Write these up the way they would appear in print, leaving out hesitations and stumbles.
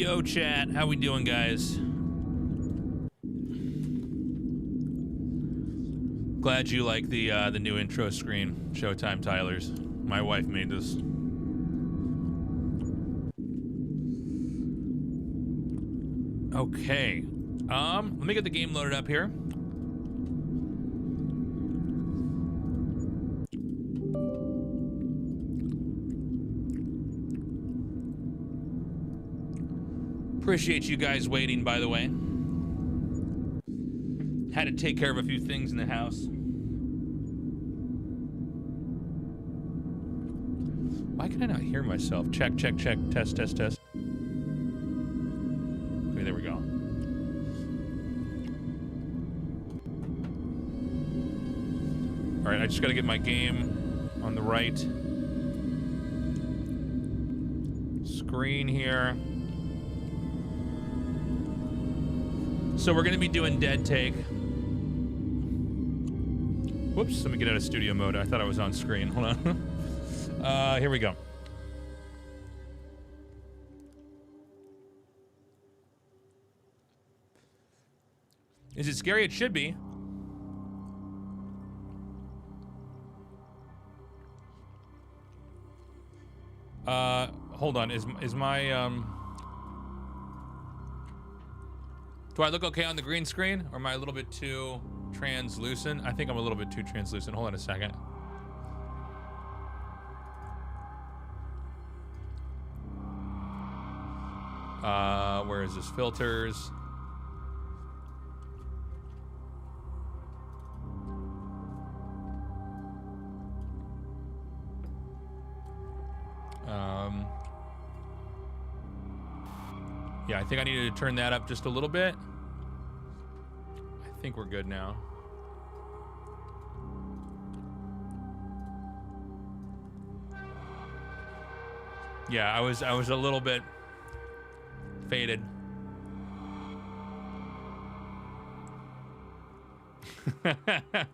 Yo, chat. How we doing, guys? Glad you like the new intro screen. Showtime Tyler's. My wife made this. Okay. Let me get the game loaded up here. Appreciate you guys waiting, by the way. Had to take care of a few things in the house. Why can I not hear myself? Check, check, check. Test, test, test. Okay, there we go. All right, I just got to get my game on the right screen here. So we're going to be doing Dead Take. Whoops, let me get out of studio mode. I thought I was on screen. Hold on. Here we go. Is it scary? It should be. Hold on. Is my do I look okay on the green screen, or am I a little bit too translucent? I think I'm a little bit too translucent. Hold on a second. Where is this? Filters. Yeah, I think I needed to turn that up just a little bit. I think we're good now. Yeah, I was a little bit faded. All right,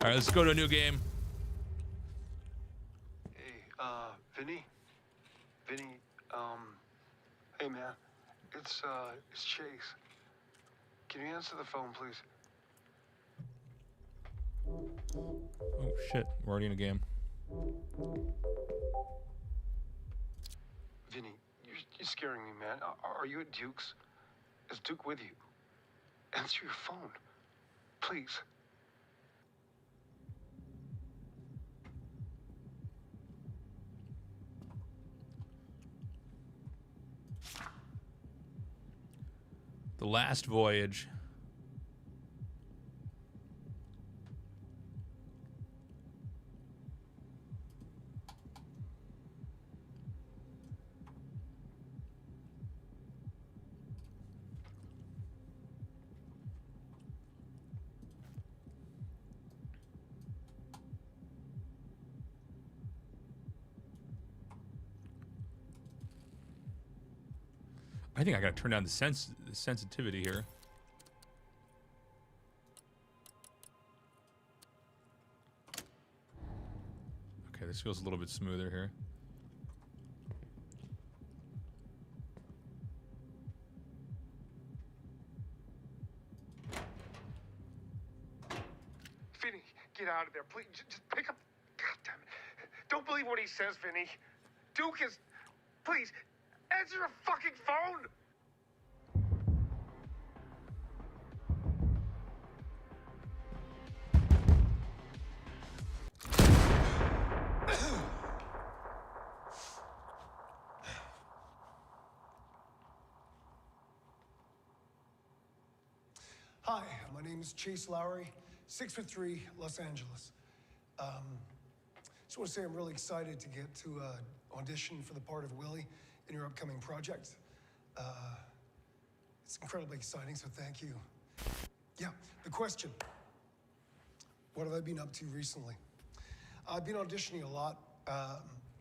let's go to a new game. Hey, Vinny? Vinny, hey man, it's Chase. Can you answer the phone, please? Oh shit, we're already in a game. Vinny, you're scaring me, man. Are you at Duke's? Is Duke with you? Answer your phone, please. The Last Voyage. I think I gotta turn down the sensitivity here. Okay, this feels a little bit smoother here. Vinny, get out of there, please. Just pick up. God damn it. Don't believe what he says, Vinny. Duke is. Please, answer your fucking phone! Hi, my name is Chase Lowry, 6'3", Los Angeles. Just want to say I'm really excited to get to audition for the part of Willie in your upcoming project. It's incredibly exciting, so thank you. Yeah, the question. What have I been up to recently? I've been auditioning a lot,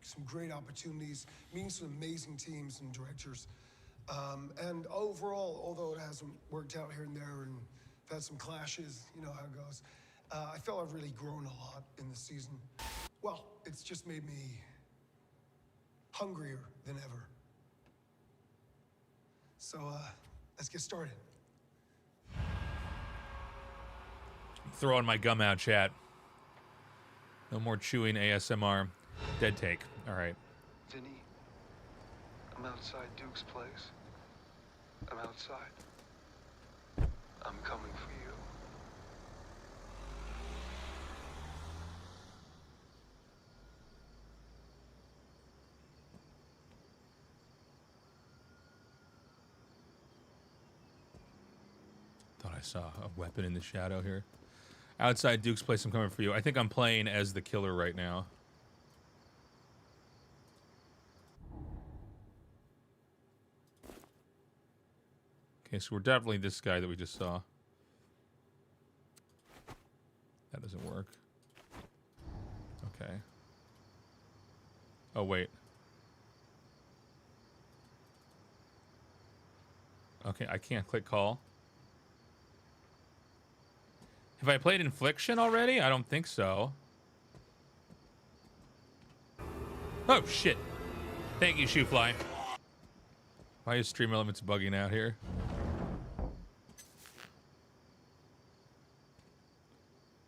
some great opportunities, meeting some amazing teams and directors. And overall, although it hasn't worked out here and there and I've had some clashes, you know how it goes, I feel I've really grown a lot in the season. Well, it's just made me hungrier than ever. So, let's get started. Throwing my gum out, chat. No more chewing ASMR. Dead take. All right. Vinny, I'm outside Duke's place. I'm outside. I'm coming for you. Thought I saw a weapon in the shadow here. Outside Duke's place, I'm coming for you. I think I'm playing as the killer right now. Okay, so we're definitely this guy that we just saw. That doesn't work. Okay. Oh, wait. Okay, I can't click call. Have I played Infliction already? I don't think so. Oh, shit. Thank you, Shoefly. Why is Stream Elements bugging out here?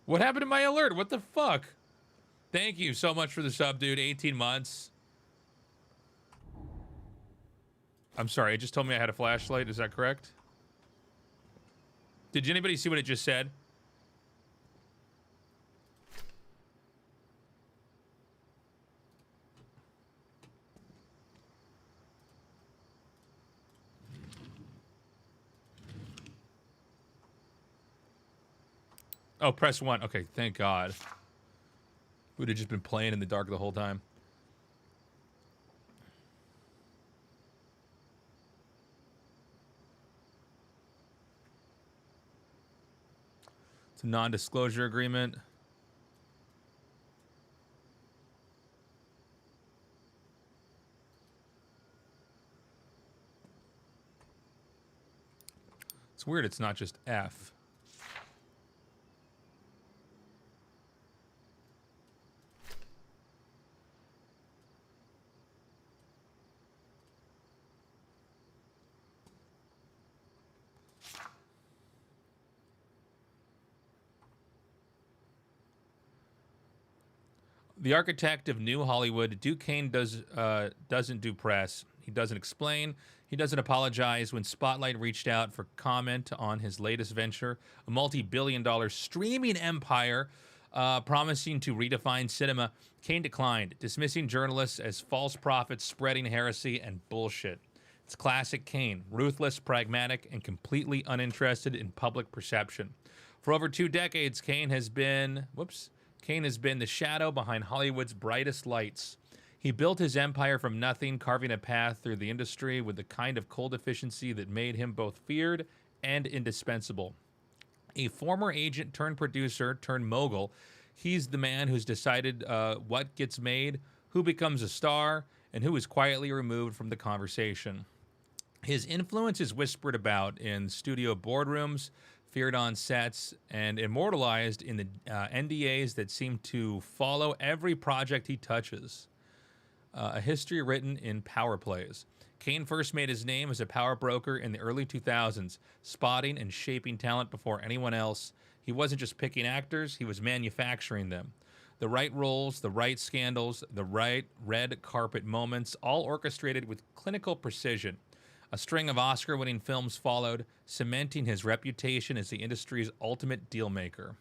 What happened to my alert? What the fuck? Thank you so much for the sub, dude. 18 months. I'm sorry, it just told me I had a flashlight. Is that correct? Did anybody see what it just said? Oh, press 1. Okay, thank God. We'd have just been playing in the dark the whole time. It's a non-disclosure agreement. It's weird it's not just F. The architect of New Hollywood, Duke Kane doesn't do press. He doesn't explain. He doesn't apologize. When Spotlight reached out for comment on his latest venture, a multi-billion-dollar streaming empire promising to redefine cinema, Kane declined, dismissing journalists as false prophets spreading heresy and bullshit. It's classic Kane, ruthless, pragmatic, and completely uninterested in public perception. For over 2 decades, Kane has been the shadow behind Hollywood's brightest lights. He built his empire from nothing, carving a path through the industry with the kind of cold efficiency that made him both feared and indispensable. A former agent turned producer turned mogul, he's the man who's decided what gets made, who becomes a star, and who is quietly removed from the conversation. His influence is whispered about in studio boardrooms, feared on sets, and immortalized in the NDAs that seem to follow every project he touches. A history written in power plays. Kane first made his name as a power broker in the early 2000s, spotting and shaping talent before anyone else. He wasn't just picking actors, he was manufacturing them. The right roles, the right scandals, the right red carpet moments, all orchestrated with clinical precision. A string of Oscar-winning films followed, cementing his reputation as the industry's ultimate deal-maker.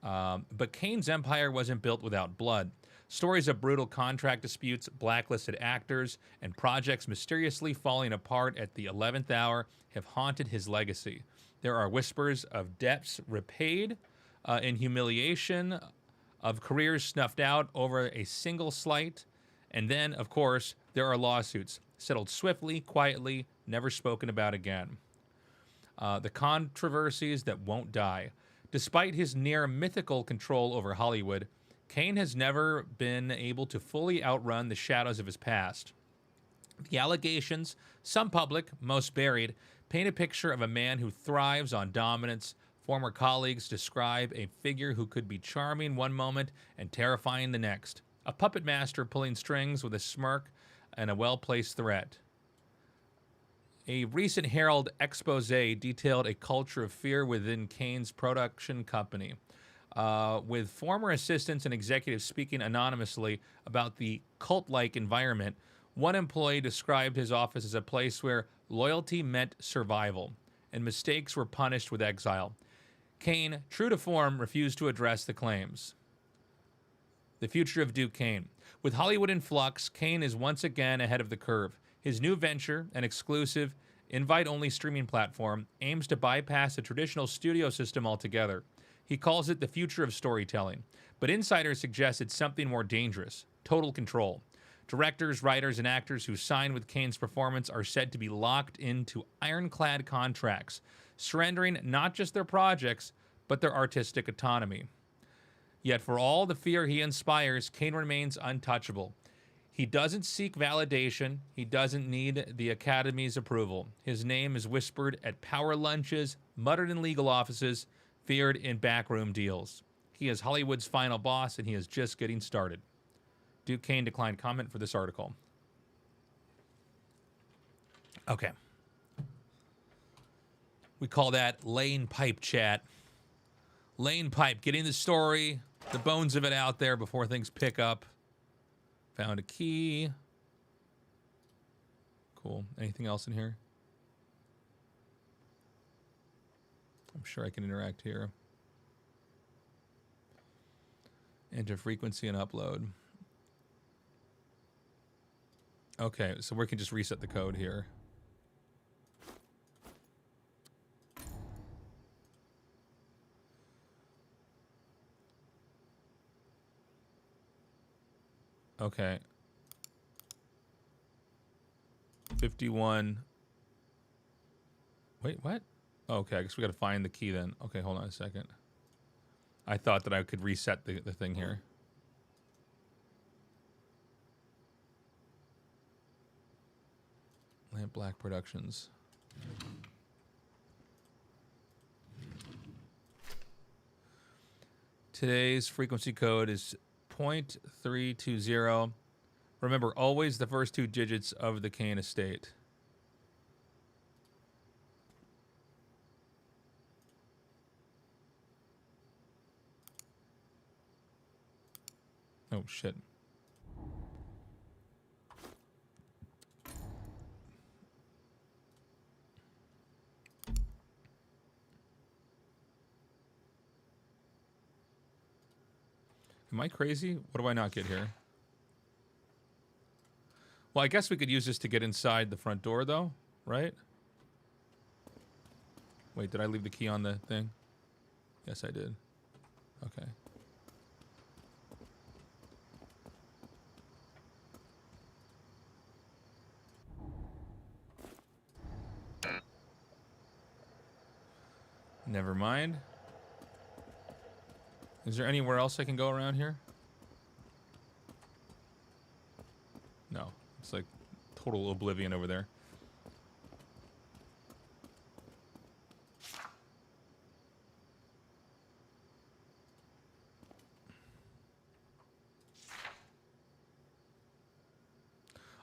But Kane's empire wasn't built without blood. Stories of brutal contract disputes, blacklisted actors, and projects mysteriously falling apart at the 11th hour have haunted his legacy. There are whispers of debts repaid in humiliation, of careers snuffed out over a single slight, and then, of course, there are lawsuits, settled swiftly, quietly, never spoken about again. The controversies that won't die. Despite his near mythical control over Hollywood, Kane has never been able to fully outrun the shadows of his past. The allegations, some public, most buried, paint a picture of a man who thrives on dominance. Former colleagues describe a figure who could be charming one moment and terrifying the next. A puppet master pulling strings with a smirk and a well-placed threat. A recent Herald expose detailed a culture of fear within Kane's production company, with former assistants and executives speaking anonymously about the cult-like environment. One employee described his office as a place where loyalty meant survival, and mistakes were punished with exile. Kane, true to form, refused to address the claims. The future of Duke Kane. With Hollywood in flux, Kane is once again ahead of the curve. His new venture, an exclusive, invite-only streaming platform, aims to bypass the traditional studio system altogether. He calls it the future of storytelling, but insiders suggest it's something more dangerous: total control. Directors, writers, and actors who sign with Kane's performance are said to be locked into ironclad contracts, surrendering not just their projects, but their artistic autonomy. Yet for all the fear he inspires, Kane remains untouchable. He doesn't seek validation. He doesn't need the Academy's approval. His name is whispered at power lunches, muttered in legal offices, feared in backroom deals. He is Hollywood's final boss, and he is just getting started. Duke Kane declined comment for this article. Okay. We call that laying pipe chat. Laying pipe, getting the story, the bones of it out there before things pick up. Found a key. Cool. Anything else in here? I'm sure I can interact here. Enter frequency and upload. Okay, so we can just reset the code here. Okay. 51. Wait, what? Okay, I guess we got to find the key then. Okay, hold on a second. I thought that I could reset the thing here. Lamp Black Productions. Today's frequency code is 0.320. Remember, always the first two digits of the Kane estate. Oh, shit. Am I crazy? What do I not get here? Well, I guess we could use this to get inside the front door, though, right? Wait, did I leave the key on the thing? Yes, I did. Okay. Never mind. Is there anywhere else I can go around here? No. It's like total oblivion over there.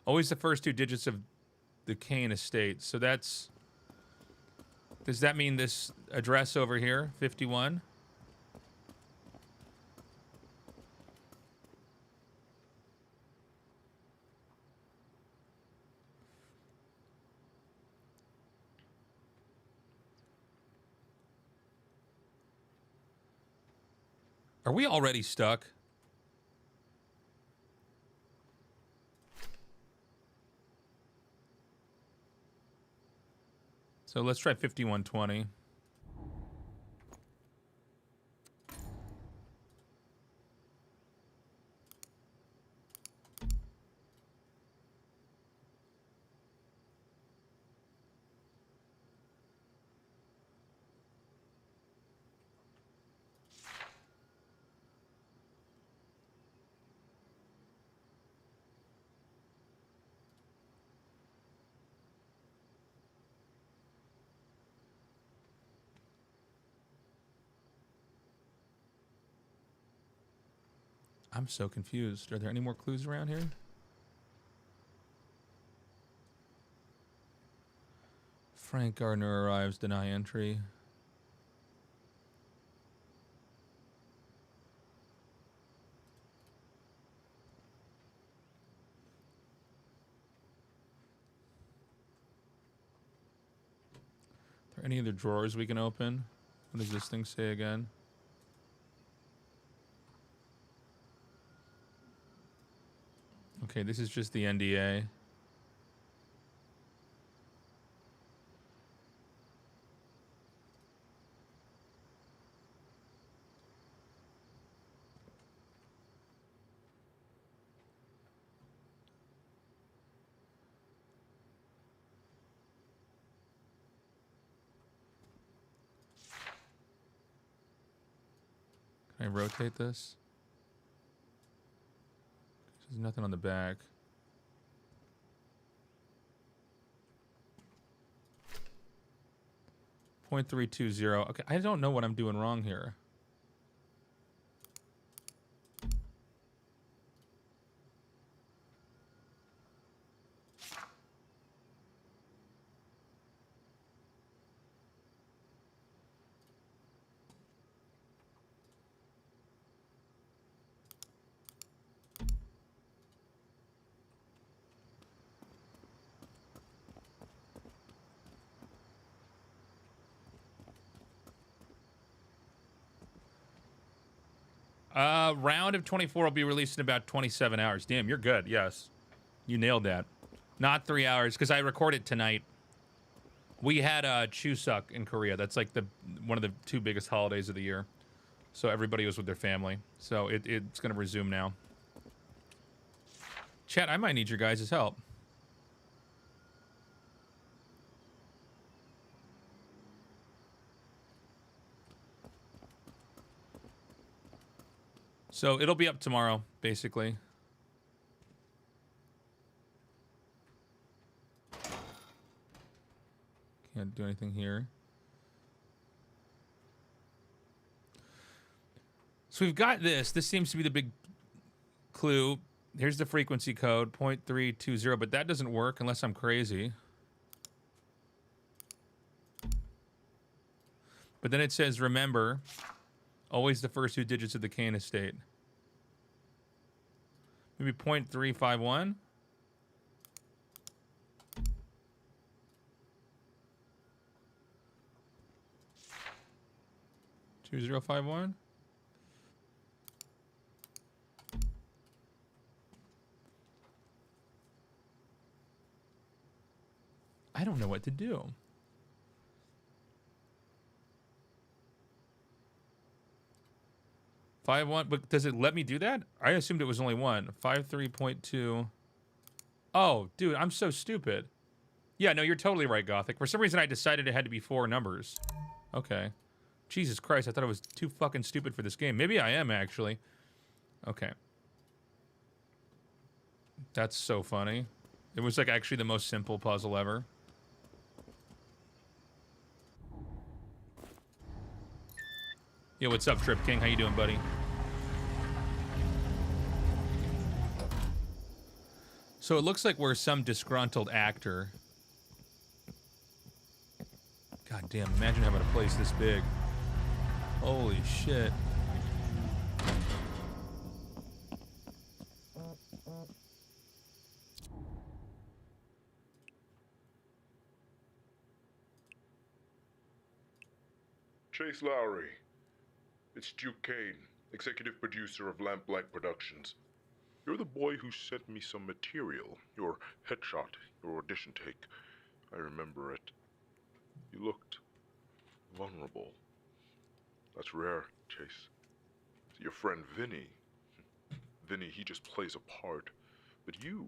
Always the first two digits of the Kane estate. So that's... Does that mean this address over here, 51? Are we already stuck? So let's try 5120. I'm so confused. Are there any more clues around here? Frank Gardner arrives, deny entry. Are there any other drawers we can open? What does this thing say again? Okay, this is just the NDA. Can I rotate this? There's nothing on the back. .320. Okay, I don't know what I'm doing wrong here. Round of 24 will be released in about 27 hours. Damn, you're good. Yes. You nailed that. Not 3 hours, because I recorded tonight. We had Chuseok in Korea. That's like one of the 2 biggest holidays of the year. So everybody was with their family. So it's going to resume now. Chat, I might need your guys' help. So it'll be up tomorrow, basically. Can't do anything here. So we've got this. This seems to be the big clue. Here's the frequency code, .320, but that doesn't work unless I'm crazy. But then it says, remember, always the first 2 digits of the Kane estate. Maybe .351? .2051? I don't know what to do. But does it let me do that? I assumed it was only one. 53.2. Oh, dude, I'm so stupid. Yeah, no, you're totally right, Gothic. For some reason, I decided it had to be 4 numbers. Okay. Jesus Christ, I thought I was too fucking stupid for this game. Maybe I am, actually. Okay. That's so funny. It was, like, actually the most simple puzzle ever. Yo, what's up, Trip King? How you doing, buddy? So it looks like we're some disgruntled actor. God damn, imagine having a place this big. Holy shit. Chase Lowry. It's Duke Kane, executive producer of Lamplight Productions. You're the boy who sent me some material, your headshot, your audition take. I remember it. You looked vulnerable. That's rare, Chase. Your friend Vinny. Vinny, he just plays a part. But you,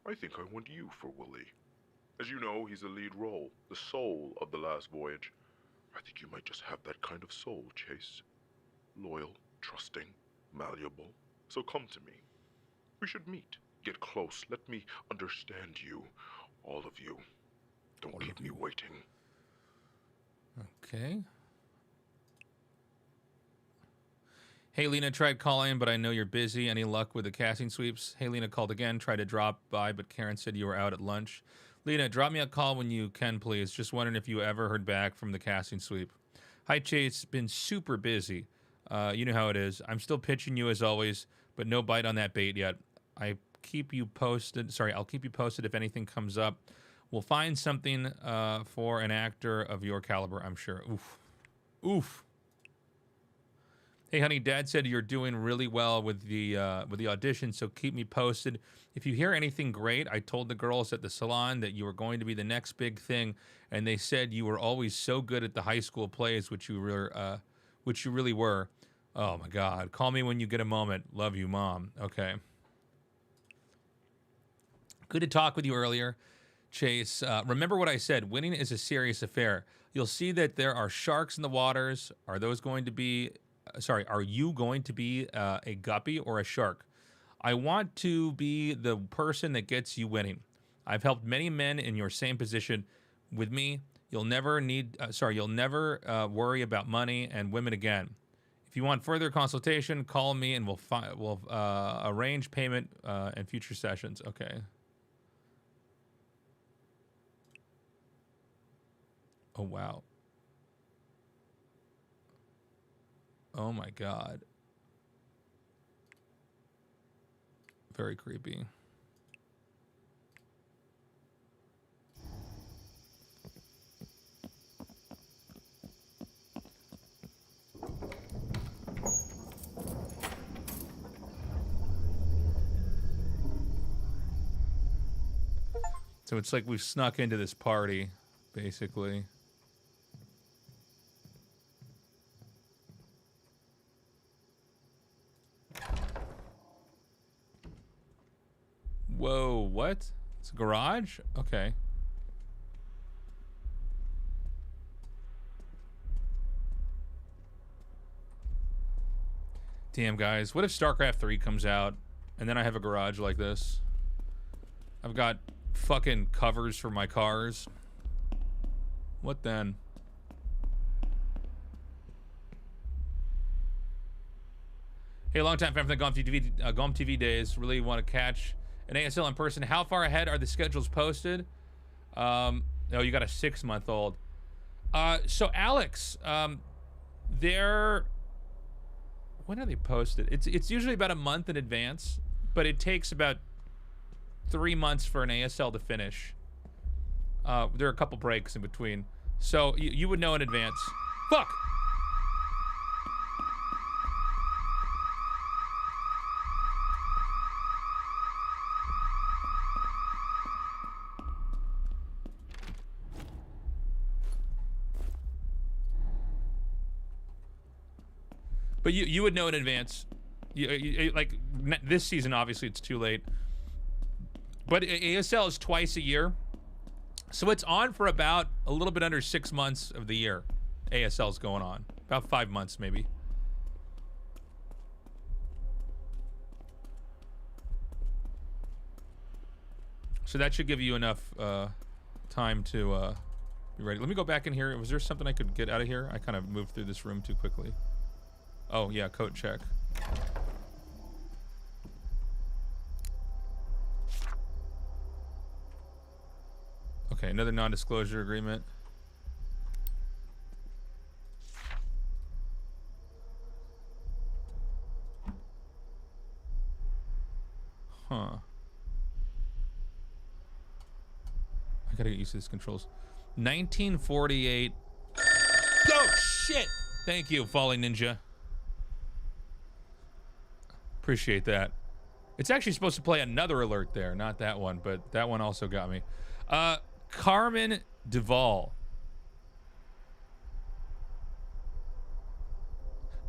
I think I want you for Willie. As you know, he's the lead role, the soul of The Last Voyage. I think you might just have that kind of soul, Chase. Loyal, trusting, malleable. So come to me. We should meet. Get close. Let me understand you. All of you. Don't keep me waiting. Okay. Hey, Lena, tried calling, but I know you're busy. Any luck with the casting sweeps? Hey, Lena called again, tried to drop by, but Karen said you were out at lunch. Lena, drop me a call when you can, please. Just wondering if you ever heard back from the casting sweep. Hi, Chase. Been super busy. You know how it is. I'm still pitching you as always, but no bite on that bait yet. I'll keep you posted if anything comes up. We'll find something for an actor of your caliber, I'm sure. Oof. Oof. Hey, honey, Dad said you're doing really well with the audition, so keep me posted. If you hear anything great, I told the girls at the salon that you were going to be the next big thing, and they said you were always so good at the high school plays, which you really were. Oh my God! Call me when you get a moment. Love you, Mom. Okay. Good to talk with you earlier, Chase. Remember what I said. Winning is a serious affair. You'll see that there are sharks in the waters. Are you going to be a guppy or a shark? I want to be the person that gets you winning. I've helped many men in your same position. With me, you'll never worry about money and women again. If you want further consultation, call me and we'll arrange payment and future sessions. Okay. Oh, wow. Oh my God. Very creepy. So it's like we've snuck into this party, basically. Whoa, what? It's a garage? Okay. Damn, guys. What if StarCraft 3 comes out and then I have a garage like this? I've got fucking covers for my cars. What then? Hey, long time fan from the GOM TV days. Really want to catch an ASL in person. How far ahead are the schedules posted? Oh, you got a 6-month-old. So Alex, they're, when are they posted? It's usually about a month in advance, but it takes about 3 months for an ASL to finish. There are a couple breaks in between, so you would know in advance. Fuck. But you would know in advance. Like this season, obviously it's too late. But ASL is twice a year, so it's on for about a little bit under 6 months of the year. ASL's going on about 5 months maybe. So that should give you enough time to be ready. Let me go back in here. Was there something I could get out of here? I kind of moved through this room too quickly. Oh, yeah, coat check. Okay, another non-disclosure agreement. Huh. I gotta get used to these controls. 1948. Oh, shit! Thank you, Falling Ninja. Appreciate that. It's actually supposed to play another alert there, not that one, but that one also got me. Carmen Duvall.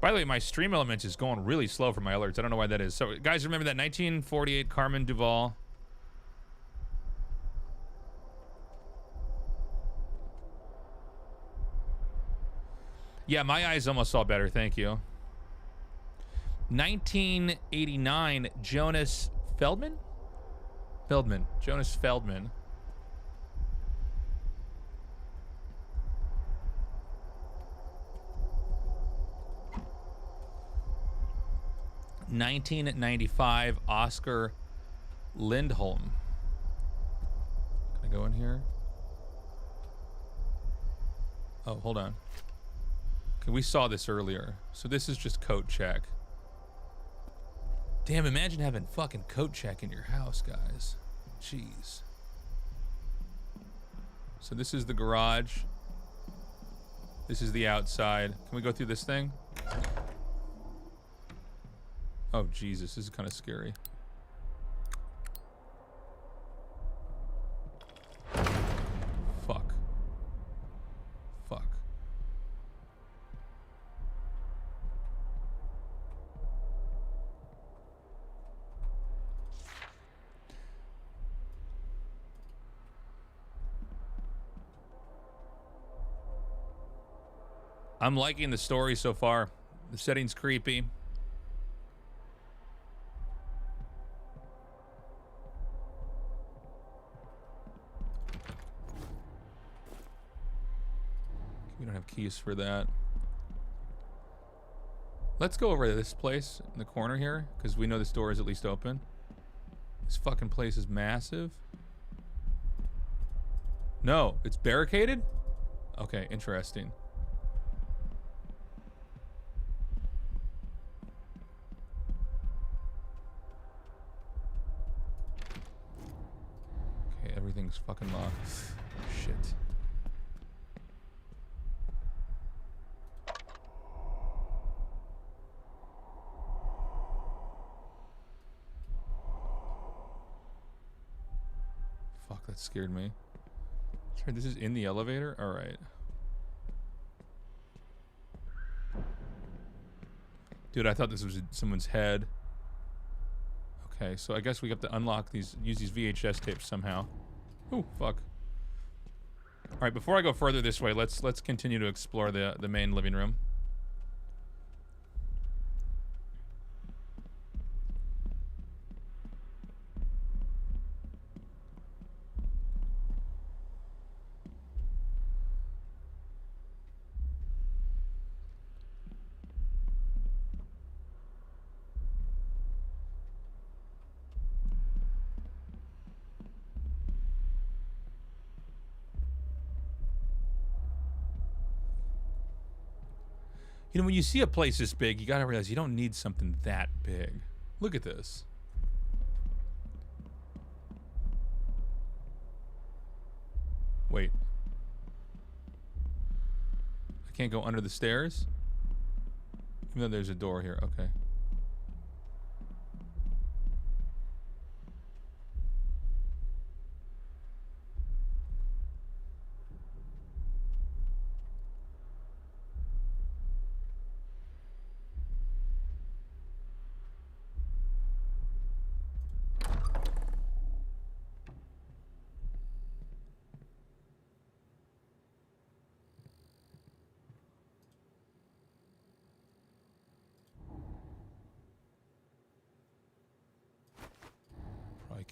By the way, my stream elements is going really slow for my alerts. I don't know why that is. So, guys, remember that 1948 Carmen Duvall. Yeah, my eyes almost saw better. Thank you. 1989 Jonas Feldman? Jonas Feldman. (1995) Oscar Lindholm. Can I Can I go in here? Oh, hold on. Okay, we saw this earlier. So this is just coat check. Damn, imagine having fucking coat check in your house, guys. Jeez. So this is the garage. This is the outside. Can we go through this thing? Oh, Jesus, this is kind of scary. Fuck. Fuck. I'm liking the story so far. The setting's creepy. We don't have keys for that. Let's go over to this place in the corner here, because we know this door is at least open. This fucking place is massive. No, it's barricaded? Okay, interesting. Okay, everything's fucking locked. Shit. Fuck, that scared me. Sorry, this is in the elevator? Alright. Dude, I thought this was someone's head. Okay, so I guess we have to unlock these, use these VHS tapes somehow. Ooh, fuck. Alright, before I go further this way, let's continue to explore the main living room. You know, when you see a place this big, you gotta realize you don't need something that big. Look at this. Wait. I can't go under the stairs? Even though there's a door here. Okay.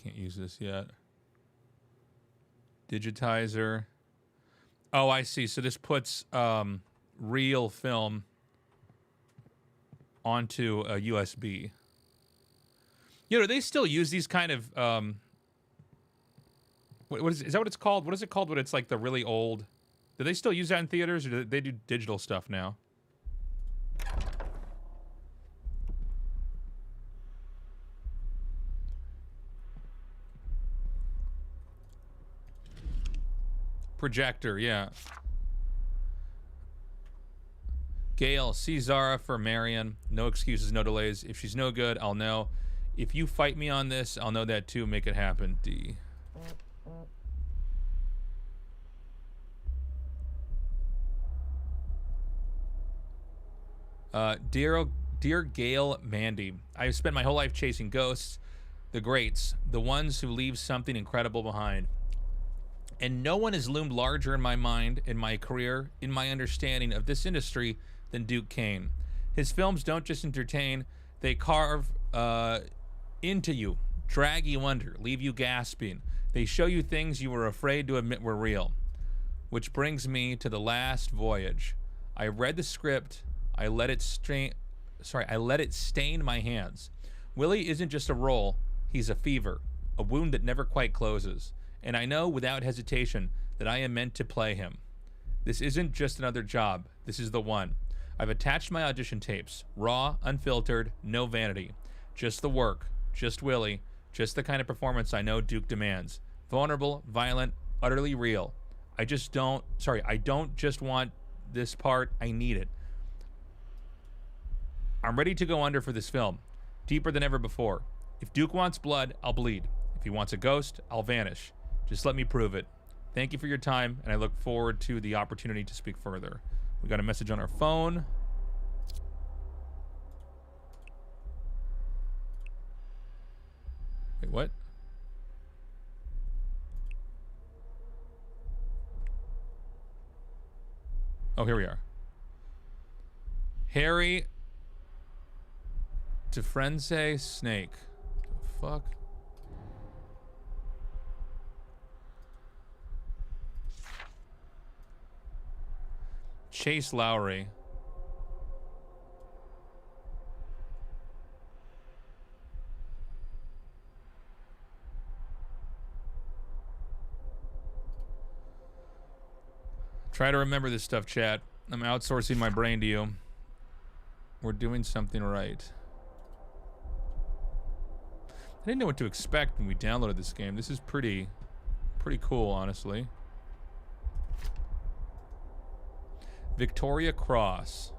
Can't use this yet. Digitizer. Oh, I see. So this puts real film onto a USB. You know, do they still use these kind of what is that what it's called? What is it called when it's like the really old? Do they still use that in theaters, or do they do digital stuff now? Projector, yeah. Gail, see Zara for Marion. No excuses, no delays. If she's no good, I'll know. If you fight me on this, I'll know that too. Make it happen, D. Dear Gail Mandy, I have spent my whole life chasing ghosts, the greats, the ones who leave something incredible behind. And no one has loomed larger in my mind, in my career, in my understanding of this industry than Duke Kane. His films don't just entertain, they carve into you, drag you under, leave you gasping. They show you things you were afraid to admit were real. Which brings me to The Last Voyage. I read the script, I let it stain my hands. Willie isn't just a role, he's a fever, a wound that never quite closes. and I know without hesitation that I am meant to play him. This isn't just another job. This is the one. I've attached my audition tapes. Raw, unfiltered, no vanity. Just the work. Just Willie. Just the kind of performance I know Duke demands. Vulnerable, violent, utterly real. I don't just want this part. I need it. I'm ready to go under for this film. Deeper than ever before. If Duke wants blood, I'll bleed. If he wants a ghost, I'll vanish. Just let me prove it. Thank you for your time, and I look forward to the opportunity to speak further. We got a message on our phone. Wait, what? Oh, here we are. Harry DeFrenze Snake. The fuck? Chase Lowry. Try to remember this stuff, chat. I'm outsourcing my brain to you. We're doing something right. I didn't know what to expect when we downloaded this game. This is pretty cool, honestly. Victoria Cross.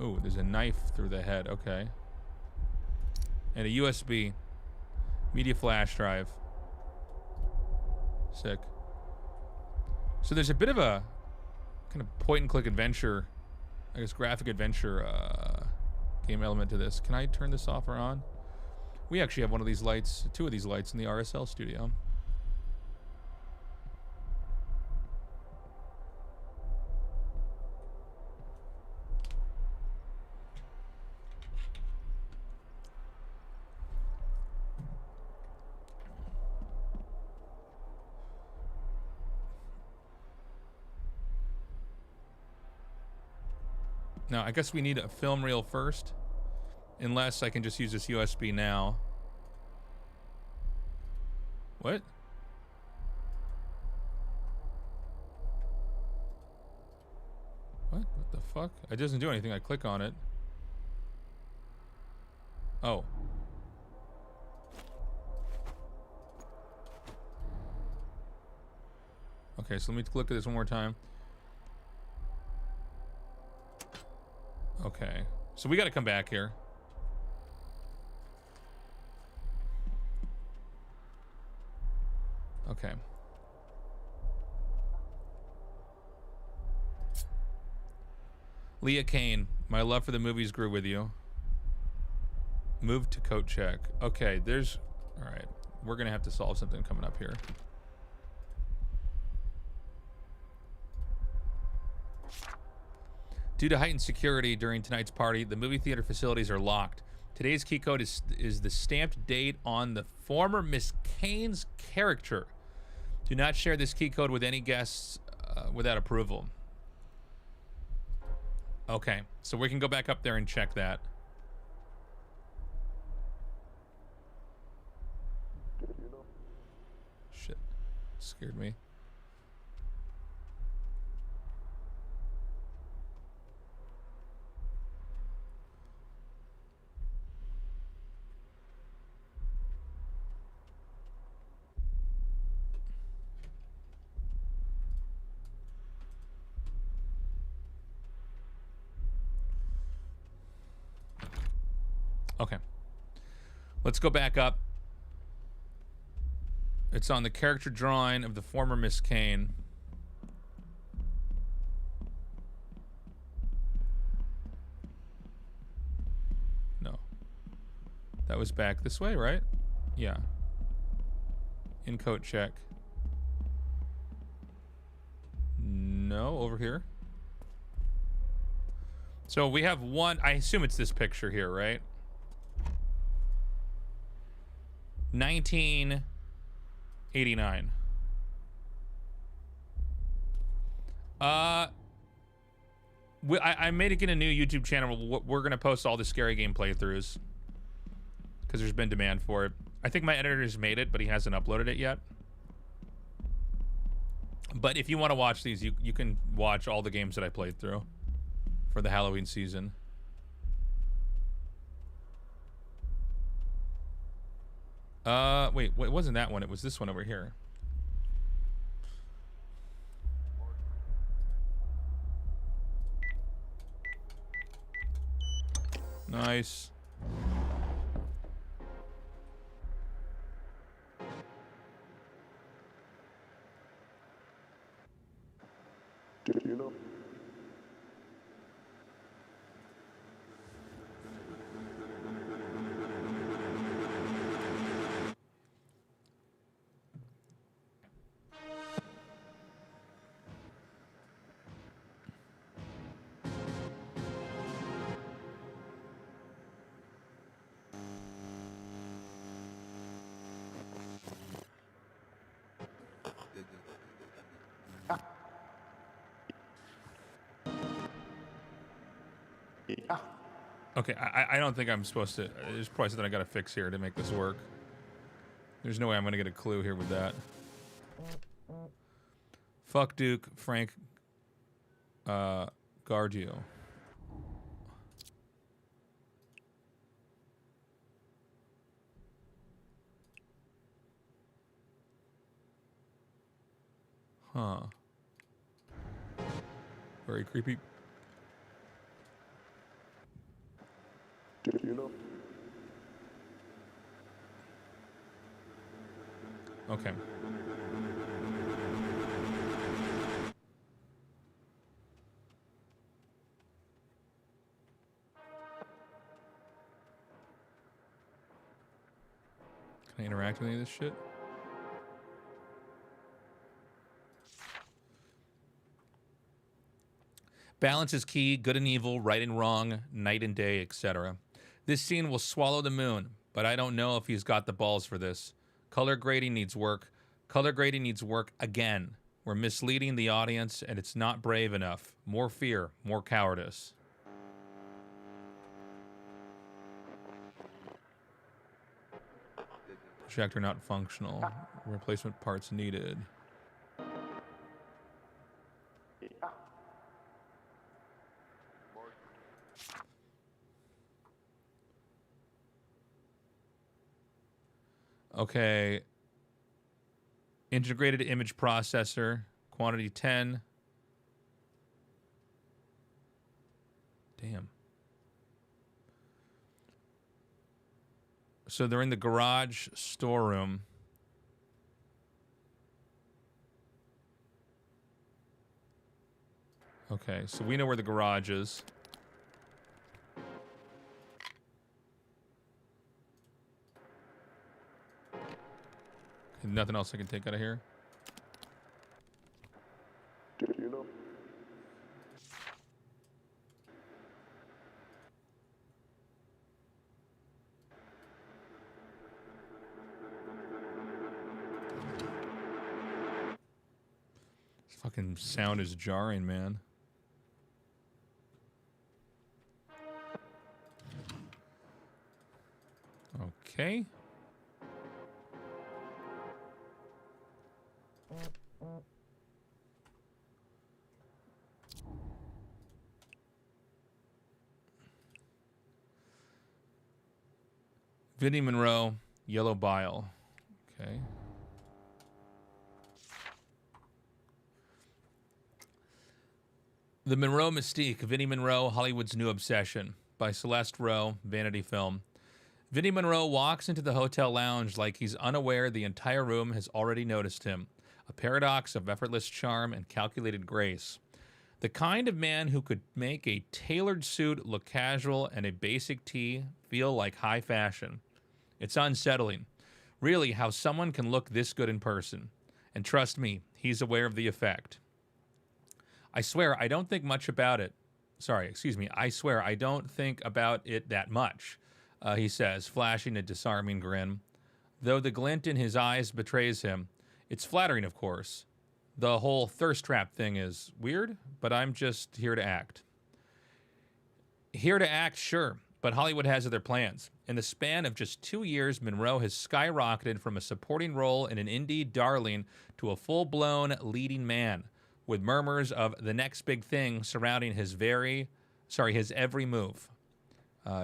Ooh, there's a knife through the head. Okay. And a USB media flash drive. Sick. So there's a bit of a kind of point-and-click adventure, I guess graphic adventure game element to this. Can I turn this off or on? We actually have one of these lights, two of these lights in the RSL studio. Now, I guess we need a film reel first. Unless I can just use this USB now. What? What? What the fuck? It doesn't do anything. I click on it. Oh. Okay, so let me click at this one more time. Okay. So we got to come back here. Okay. Leah Kane, my love for the movies grew with you. Move to coat check. Okay, there's... All right. We're going to have to solve something coming up here. Due to heightened security during tonight's party, the movie theater facilities are locked. Today's key code is the stamped date on the former Miss Kane's character. Do not share this key code with any guests without approval. Okay, so we can go back up there and check that. Shit, scared me. Okay. Let's go back up. It's on the character drawing of the former Miss Kane. No. That was back this way, right? Yeah. In coat check. No, over here. So we have one, I assume it's this picture here, right? 1989. I made it in a new YouTube channel. We're gonna post all the scary game playthroughs because there's been demand for it. I think my editor's made it, but he hasn't uploaded it yet. But if you want to watch these, you can watch all the games that I played through for the Halloween season. Wait, it wasn't that one. It was this one over here. Nice. Did you know? Okay, I don't think I'm supposed to. There's probably something I gotta fix here to make this work. There's no way I'm gonna get a clue here with that. Fuck Duke, Frank, Gargio. Huh. Very creepy. Did you know? Okay. Can I interact with any of this shit? Balance is key, good and evil, right and wrong, night and day, etc. This scene will swallow the moon, but I don't know if he's got the balls for this. Color grading needs work. Color grading needs work again. We're misleading the audience, and it's not brave enough. More fear, more cowardice. Projector not functional. Replacement parts needed. Okay. Integrated image processor, quantity 10. Damn. So they're in the garage storeroom. Okay, so we know where the garage is. Nothing else I can take out of here. Did you know? This fucking sound is jarring, man. Okay. Vinnie Monroe, yellow bile. Okay. The Monroe Mystique, Vinnie Monroe, Hollywood's New Obsession, by Celeste Rowe, Vanity Fair. Vinnie Monroe walks into the hotel lounge like he's unaware the entire room has already noticed him. A paradox of effortless charm and calculated grace. The kind of man who could make a tailored suit look casual and a basic tee feel like high fashion. It's unsettling, really, how someone can look this good in person. And trust me, he's aware of the effect. I swear, I don't think much about it. I swear, I don't think about it that much, he says, flashing a disarming grin. Though the glint in his eyes betrays him. It's flattering, of course. The whole thirst trap thing is weird, but I'm just here to act. Here to act, sure. But Hollywood has other plans. In the span of just 2 years, Monroe has skyrocketed from a supporting role in an indie darling to a full-blown leading man, with murmurs of the next big thing surrounding his every move.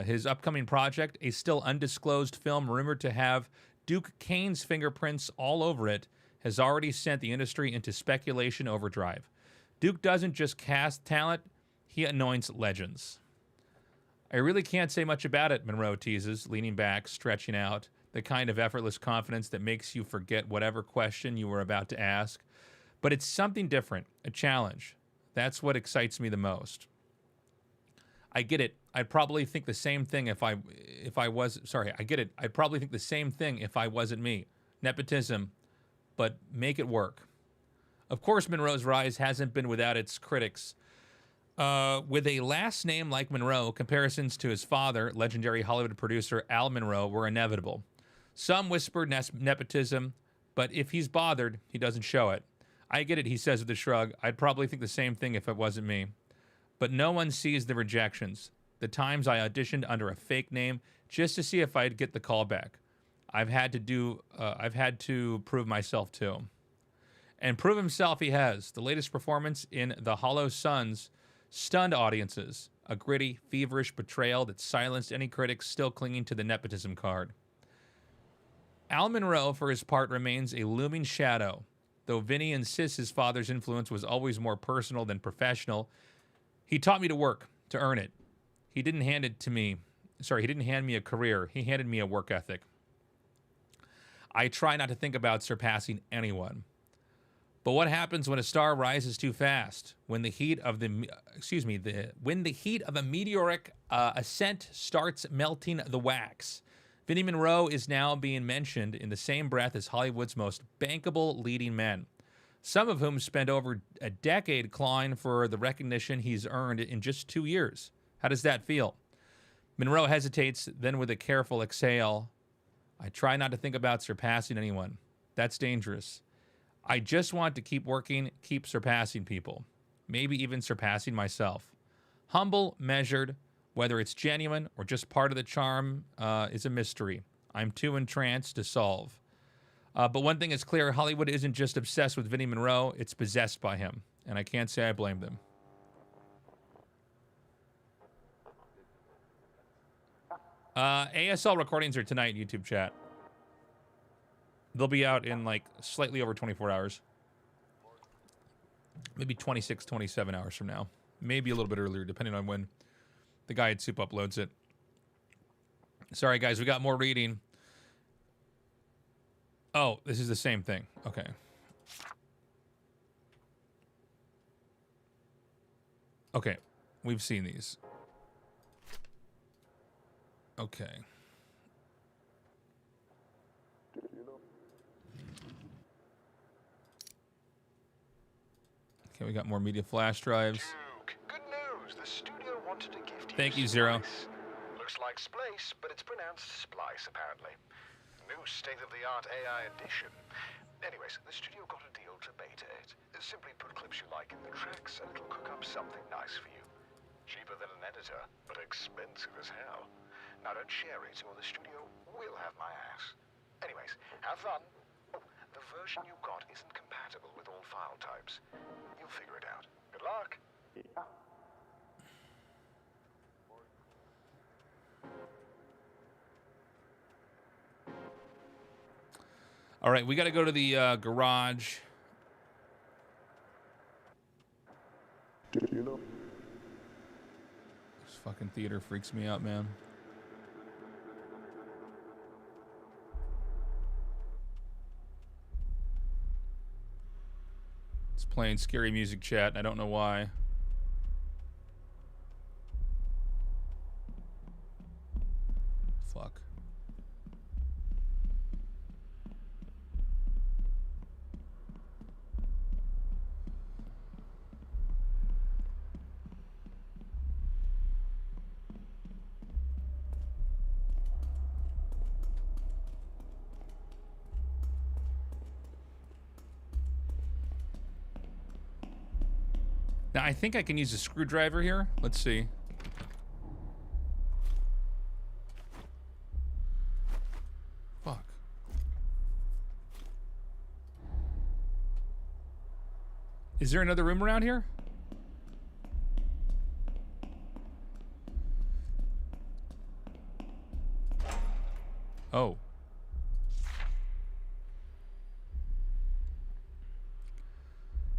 His upcoming project, a still undisclosed film rumored to have Duke Kane's fingerprints all over it, has already sent the industry into speculation overdrive. Duke doesn't just cast talent, he anoints legends. I really can't say much about it, Monroe teases, leaning back, stretching out, the kind of effortless confidence that makes you forget whatever question you were about to ask. But it's something different, a challenge. That's what excites me the most. I get it. I'd probably think the same thing I get it. I'd probably think the same thing if I wasn't me. Nepotism, but make it work. Of course, Monroe's rise hasn't been without its critics. With a last name like Monroe, comparisons to his father, legendary Hollywood producer Al Monroe, were inevitable. Some whispered nepotism, but if he's bothered, he doesn't show it. I get it, he says with a shrug. I'd probably think the same thing if it wasn't me. But no one sees the rejections. The times I auditioned under a fake name just to see if I'd get the call back. I've had to prove myself too. And prove himself he has. The latest performance in The Hollow Suns stunned audiences, a gritty, feverish portrayal that silenced any critics still clinging to the nepotism card. Al Monroe, for his part, remains a looming shadow. Though Vinny insists his father's influence was always more personal than professional, he taught me to work, to earn it. He didn't hand me a career. He handed me a work ethic. I try not to think about surpassing anyone. But what happens when a star rises too fast? When the heat of a meteoric ascent starts melting the wax. Vinnie Monroe is now being mentioned in the same breath as Hollywood's most bankable leading men, some of whom spent over a decade clawing for the recognition he's earned in just 2 years. How does that feel? Monroe hesitates, then with a careful exhale, I try not to think about surpassing anyone. That's dangerous. I just want to keep working, keep surpassing people. Maybe even surpassing myself. Humble, measured, whether it's genuine or just part of the charm is a mystery. I'm too entranced to solve. But one thing is clear, Hollywood isn't just obsessed with Vinnie Monroe, it's possessed by him. And I can't say I blame them. ASL recordings are tonight, YouTube chat. They'll be out in like slightly over 24 hours. Maybe 26, 27 hours from now. Maybe a little bit earlier, depending on when the guy at Soup uploads it. Sorry, guys, we got more reading. Oh, this is the same thing. Okay. Okay, we've seen these. Okay. Okay, we got more media flash drives. Duke, good news. The studio wanted to gift you. Thank you, Zero. Splice. Looks like Splice, but it's pronounced Splice, apparently. New state-of-the-art AI edition. Anyways, the studio got a deal to beta it. Simply put clips you like in the tracks, and it'll cook up something nice for you. Cheaper than an editor, but expensive as hell. Now don't share it, or the studio will have my ass. Anyways, have fun. Oh, the version you got isn't compatible with all file types. You'll figure it out. Good luck. All right, we got to go to the garage. Did you know? This fucking theater freaks me out, man. It's playing scary music, chat, and I don't know why. Fuck. Now, I think I can use a screwdriver here. Let's see. Is there another room around here? Oh.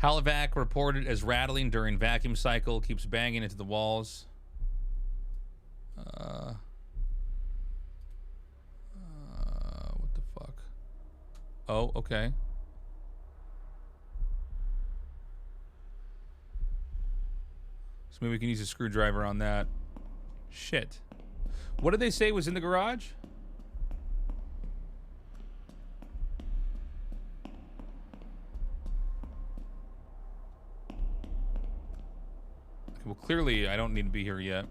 Halovac reported as rattling during vacuum cycle. Keeps banging into the walls. What the fuck? Oh, okay. So maybe we can use a screwdriver on that. Shit. What did they say was in the garage? Okay, well, clearly I don't need to be here yet.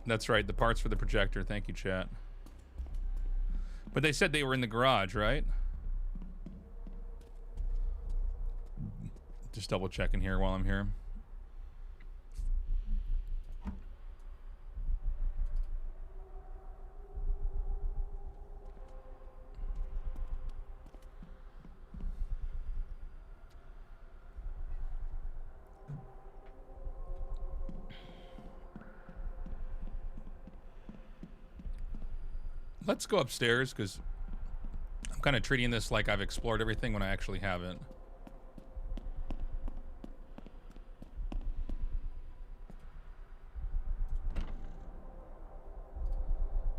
That's right, the parts for the projector. Thank you, chat. But they said they were in the garage, right? Just double checking here while I'm here. Let's go upstairs, because I'm kind of treating this like I've explored everything when I actually haven't.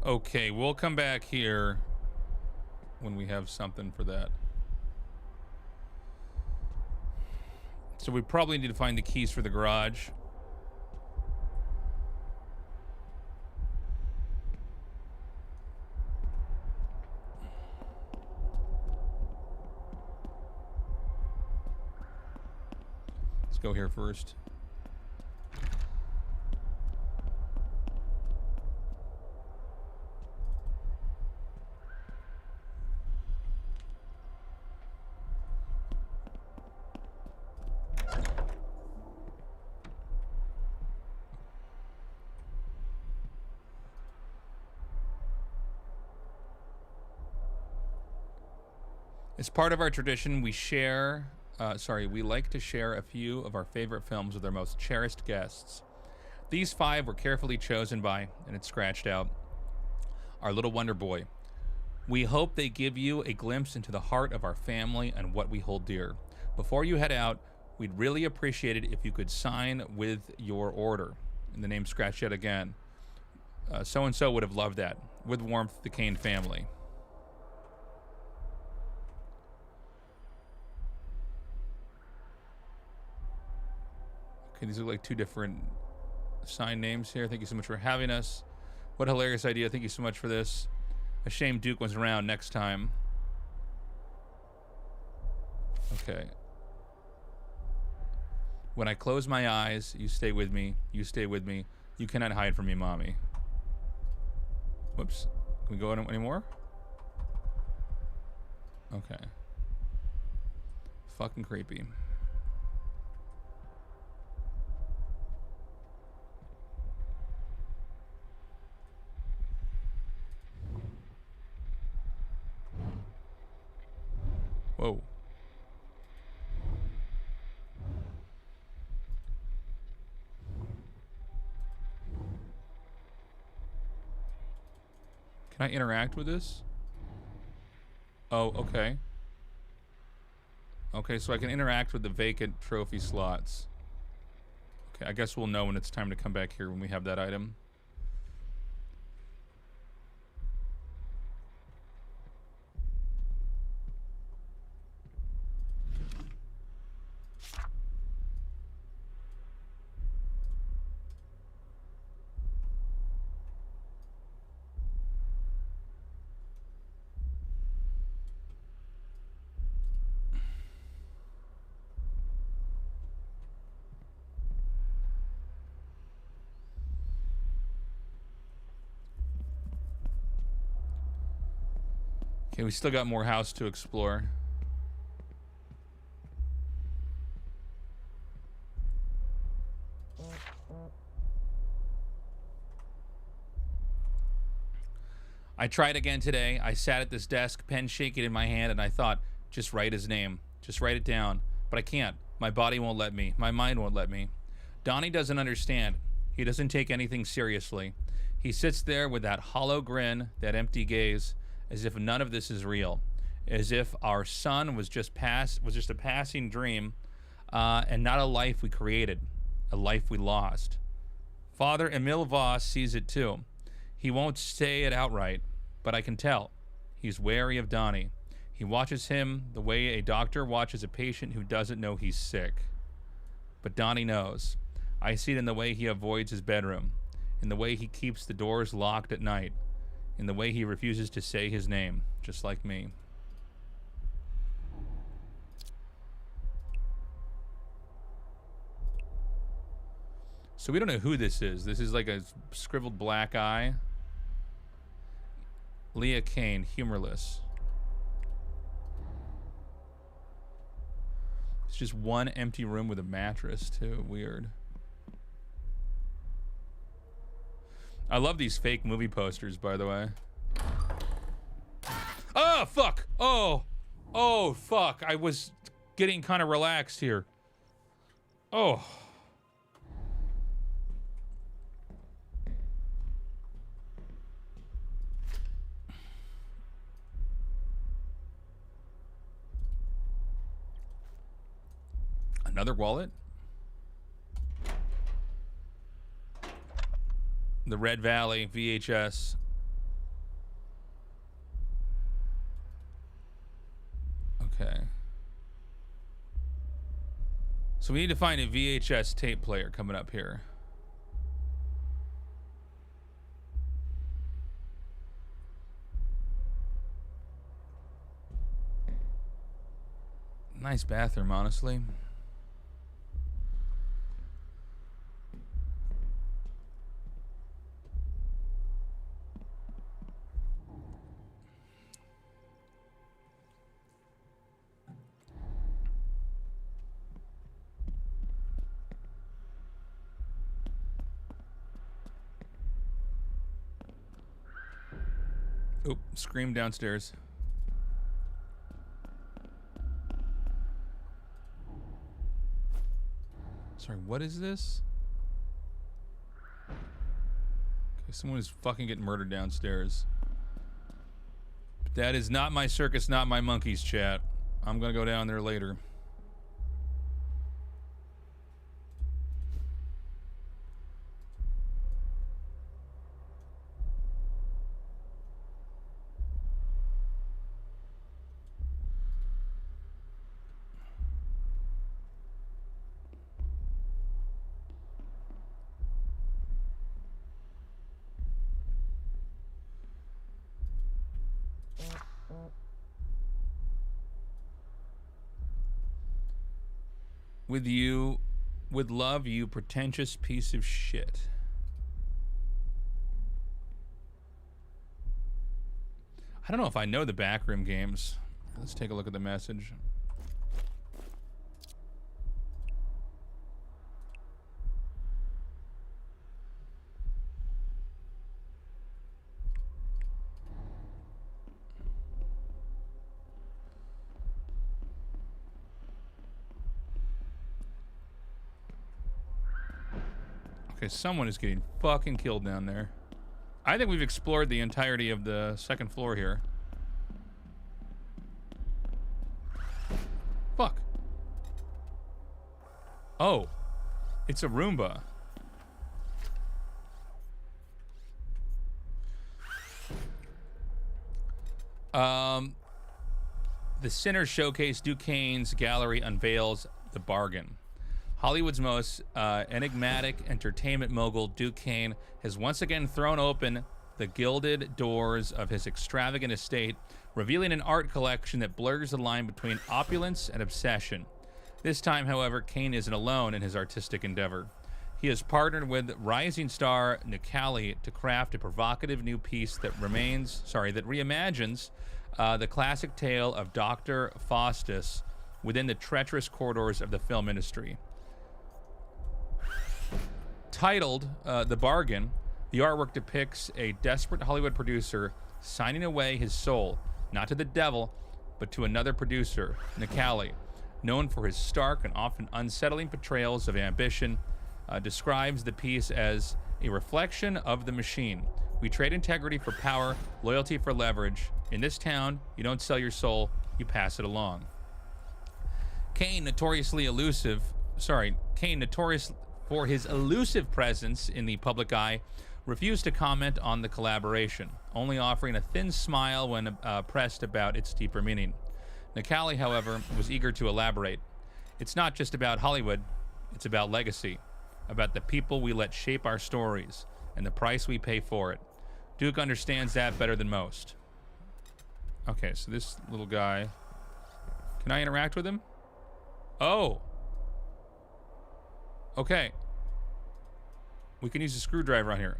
Okay, we'll come back here when we have something for that. So we probably need to find the keys for the garage. Let's go here first. As part of our tradition, we like to share a few of our favorite films with our most cherished guests. These 5 were carefully chosen by, and it's scratched out, our little wonder boy. We hope they give you a glimpse into the heart of our family and what we hold dear. Before you head out, we'd really appreciate it if you could sign with your order. And the name scratched yet again. So-and-so would have loved that. With warmth, the Kane family. Okay, these look like 2 different sign names here. Thank you so much for having us. What a hilarious idea. Thank you so much for this. A shame Duke wasn't around next time. Okay. When I close my eyes, you stay with me. You stay with me. You cannot hide from me, mommy. Whoops. Can we go anymore? Okay. Fucking creepy. Whoa. Can I interact with this? Oh, okay. Okay, so I can interact with the vacant trophy slots. Okay, I guess we'll know when it's time to come back here when we have that item. Okay, we still got more house to explore. I tried again today. I sat at this desk, pen shaking in my hand, and I thought, just write his name. Just write it down. But I can't. My body won't let me. My mind won't let me. Donnie doesn't understand. He doesn't take anything seriously. He sits there with that hollow grin, that empty gaze, as if none of this is real. As if our son was just a passing dream, and not a life we created, a life we lost. Father Emil Voss sees it too. He won't say it outright, but I can tell. He's wary of Donnie. He watches him the way a doctor watches a patient who doesn't know he's sick. But Donnie knows. I see it in the way he avoids his bedroom, in the way he keeps the doors locked at night, in the way he refuses to say his name, just like me. So we don't know who this is. This is like a scribbled black eye. Leah Kane, humorless. It's just one empty room with a mattress, too. Weird. I love these fake movie posters, by the way. Oh, fuck! Oh! Oh, fuck. I was getting kind of relaxed here. Oh. Another wallet? The Red Valley VHS. Okay. So we need to find a VHS tape player coming up here. Nice bathroom, honestly. Oop, scream downstairs. Sorry, what is this? Okay, someone is fucking getting murdered downstairs. But that is not my circus, not my monkeys, chat. I'm gonna go down there later. With you, with love, you pretentious piece of shit. I don't know if I know the backroom games. Let's take a look at the message. Okay, someone is getting fucking killed down there. I think we've explored the entirety of the second floor here. Fuck. Oh. It's a Roomba. The Sinner Showcase Duquesne's gallery unveils The Bargain. Hollywood's most enigmatic entertainment mogul, Duquesne, has once again thrown open the gilded doors of his extravagant estate, revealing an art collection that blurs the line between opulence and obsession. This time, however, Kane isn't alone in his artistic endeavor. He has partnered with rising star Nicali to craft a provocative new piece that reimagines the classic tale of Dr. Faustus within the treacherous corridors of the film industry. Titled The Bargain, the artwork depicts a desperate Hollywood producer signing away his soul, not to the devil, but to another producer, Nicali, known for his stark and often unsettling portrayals of ambition, describes the piece as a reflection of the machine. We trade integrity for power, loyalty for leverage. In this town, you don't sell your soul, you pass it along. Kane, notorious for his elusive presence in the public eye, refused to comment on the collaboration, only offering a thin smile when pressed about its deeper meaning. Nicali, however, was eager to elaborate. It's not just about Hollywood, it's about legacy, about the people we let shape our stories, and the price we pay for it. Duke understands that better than most. Okay, so this little guy, can I interact with him? Oh. Okay. We can use a screwdriver on here.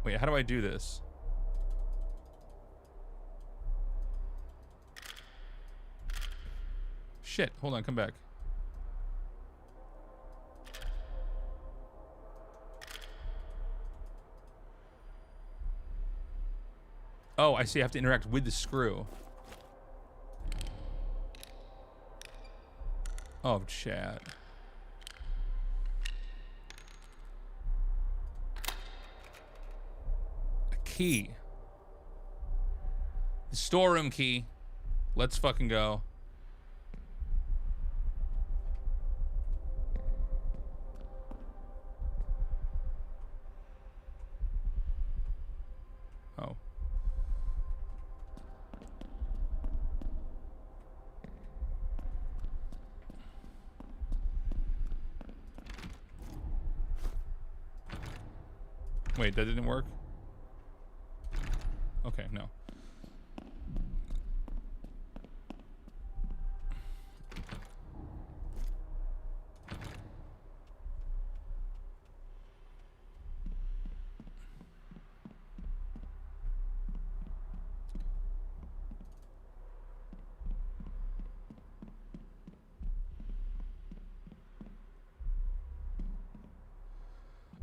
Wait, how do I do this? Shit, hold on, come back. Oh, I see, I have to interact with the screw. Oh, chat. A key. The storeroom key. Let's fucking go. Oh. Wait, that didn't work? Okay, no.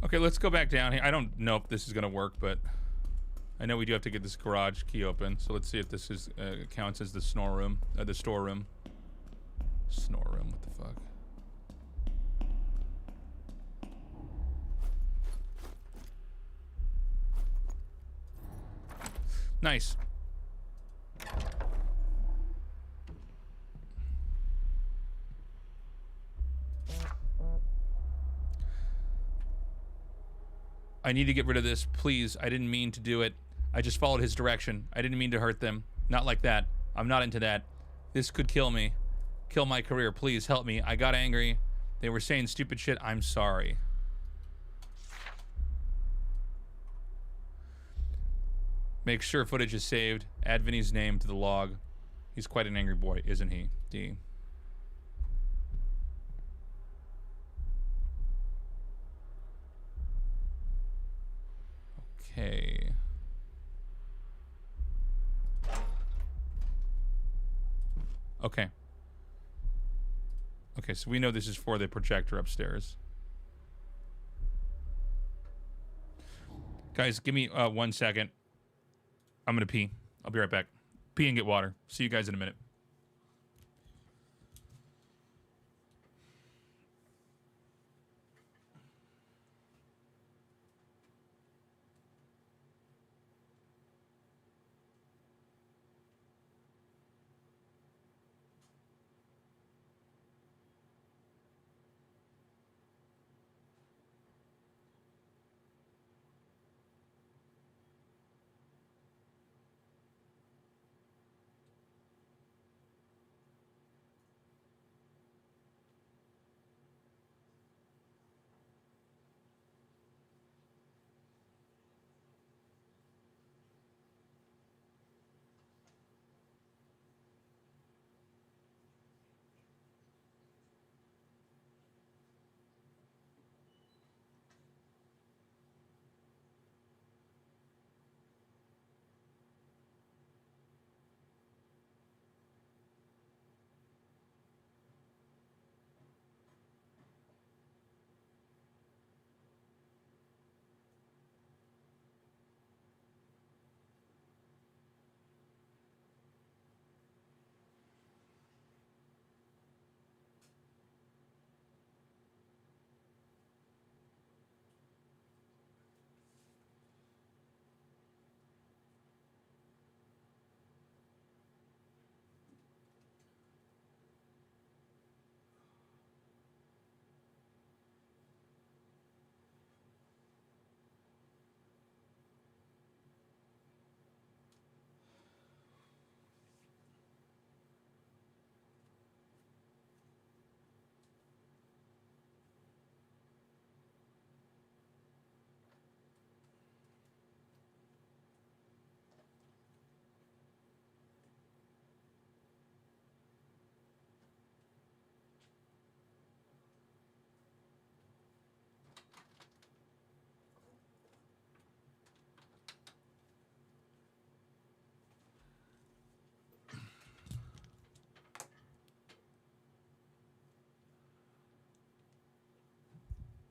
Okay, let's go back down here. I don't know if this is gonna work, but I know we do have to get this garage key open. So let's see if this is counts as the storeroom. The storeroom. Snoreroom. What the fuck? Nice. I need to get rid of this, please. I didn't mean to do it. I just followed his direction. I didn't mean to hurt them. Not like that. I'm not into that. This could kill me. Kill my career. Please help me. I got angry. They were saying stupid shit. I'm sorry. Make sure footage is saved. Add Vinny's name to the log. He's quite an angry boy, isn't he? D. Okay. Okay. Okay, so we know this is for the projector upstairs. Guys, give me 1 second. I'm gonna pee. I'll be right back. Pee and get water. See you guys in a minute.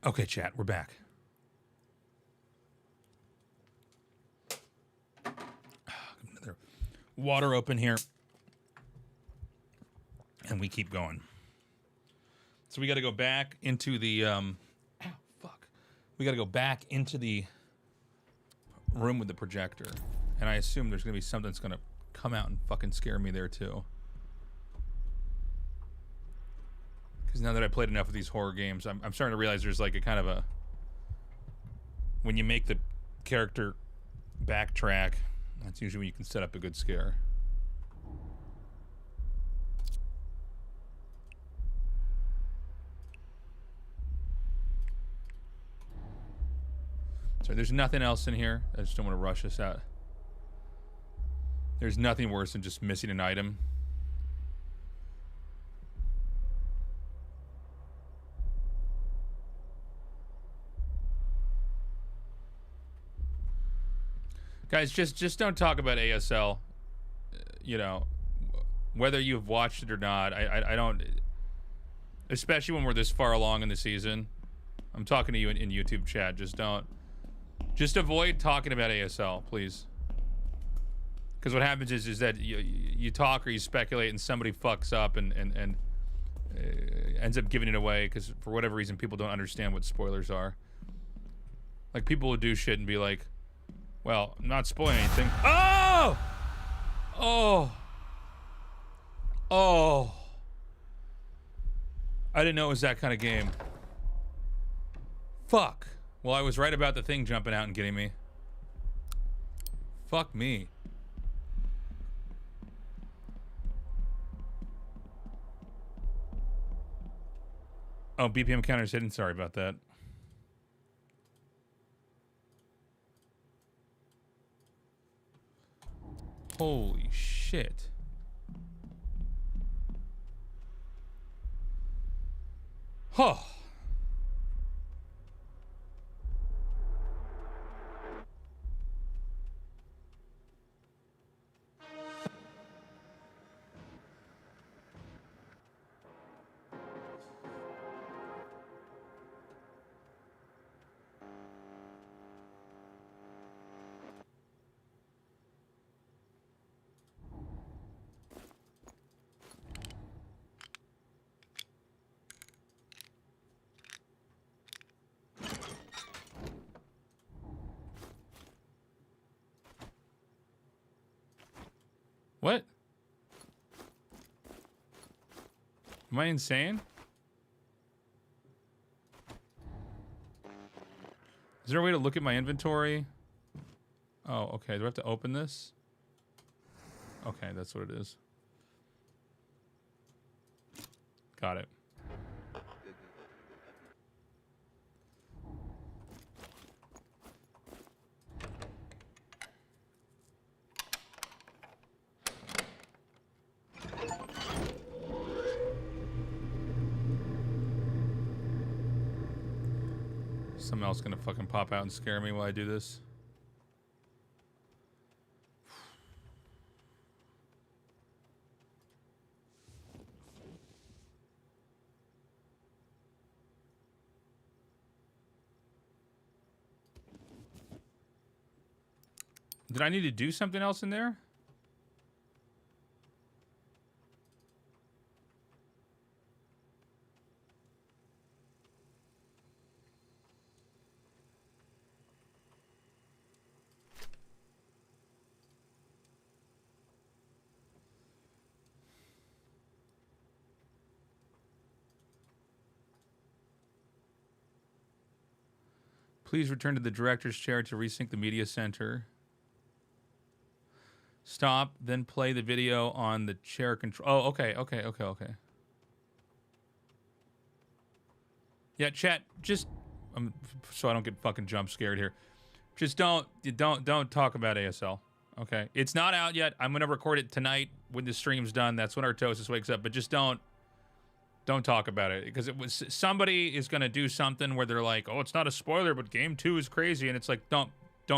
Okay, chat, we're back. Another water open here. And we keep going. So we got to go back into the we got to go back into the room with the projector. And I assume there's going to be something that's going to come out and fucking scare me there too. Because now that I played enough of these horror games, I'm starting to realize there's like a kind of a... When you make the character backtrack, that's usually when you can set up a good scare. So there's nothing else in here. I just don't want to rush this out. There's nothing worse than just missing an item. Guys, just don't talk about ASL. You know, whether you've watched it or not. I don't, especially when we're this far along in the season. I'm talking to you in YouTube chat. Just avoid talking about ASL, please. Because what happens is that you talk or you speculate and somebody fucks up and ends up giving it away because for whatever reason people don't understand what spoilers are. Like people will do shit and be like, well, I'm not spoiling anything. Oh! Oh! Oh! I didn't know it was that kind of game. Fuck. Well, I was right about the thing jumping out and getting me. Fuck me. Oh, BPM counter's hidden. Sorry about that. Holy shit. Huh. What? Am I insane? Is there a way to look at my inventory? Oh, okay. Do I have to open this? Okay, that's what it is. Got it. Something else gonna fucking pop out and scare me while I do this. Did I need to do something else in there? Please return to the director's chair to resync the media center. Stop, then play the video on the chair control. Oh, okay. Yeah, chat, just so I don't get fucking jump scared here. Just don't talk about ASL. Okay, it's not out yet. I'm gonna record it tonight when the stream's done. That's when Artosis wakes up. But just don't talk about it because it was somebody is gonna do something where they're like, oh, it's not a spoiler, but game 2 is crazy, and it's like, don't.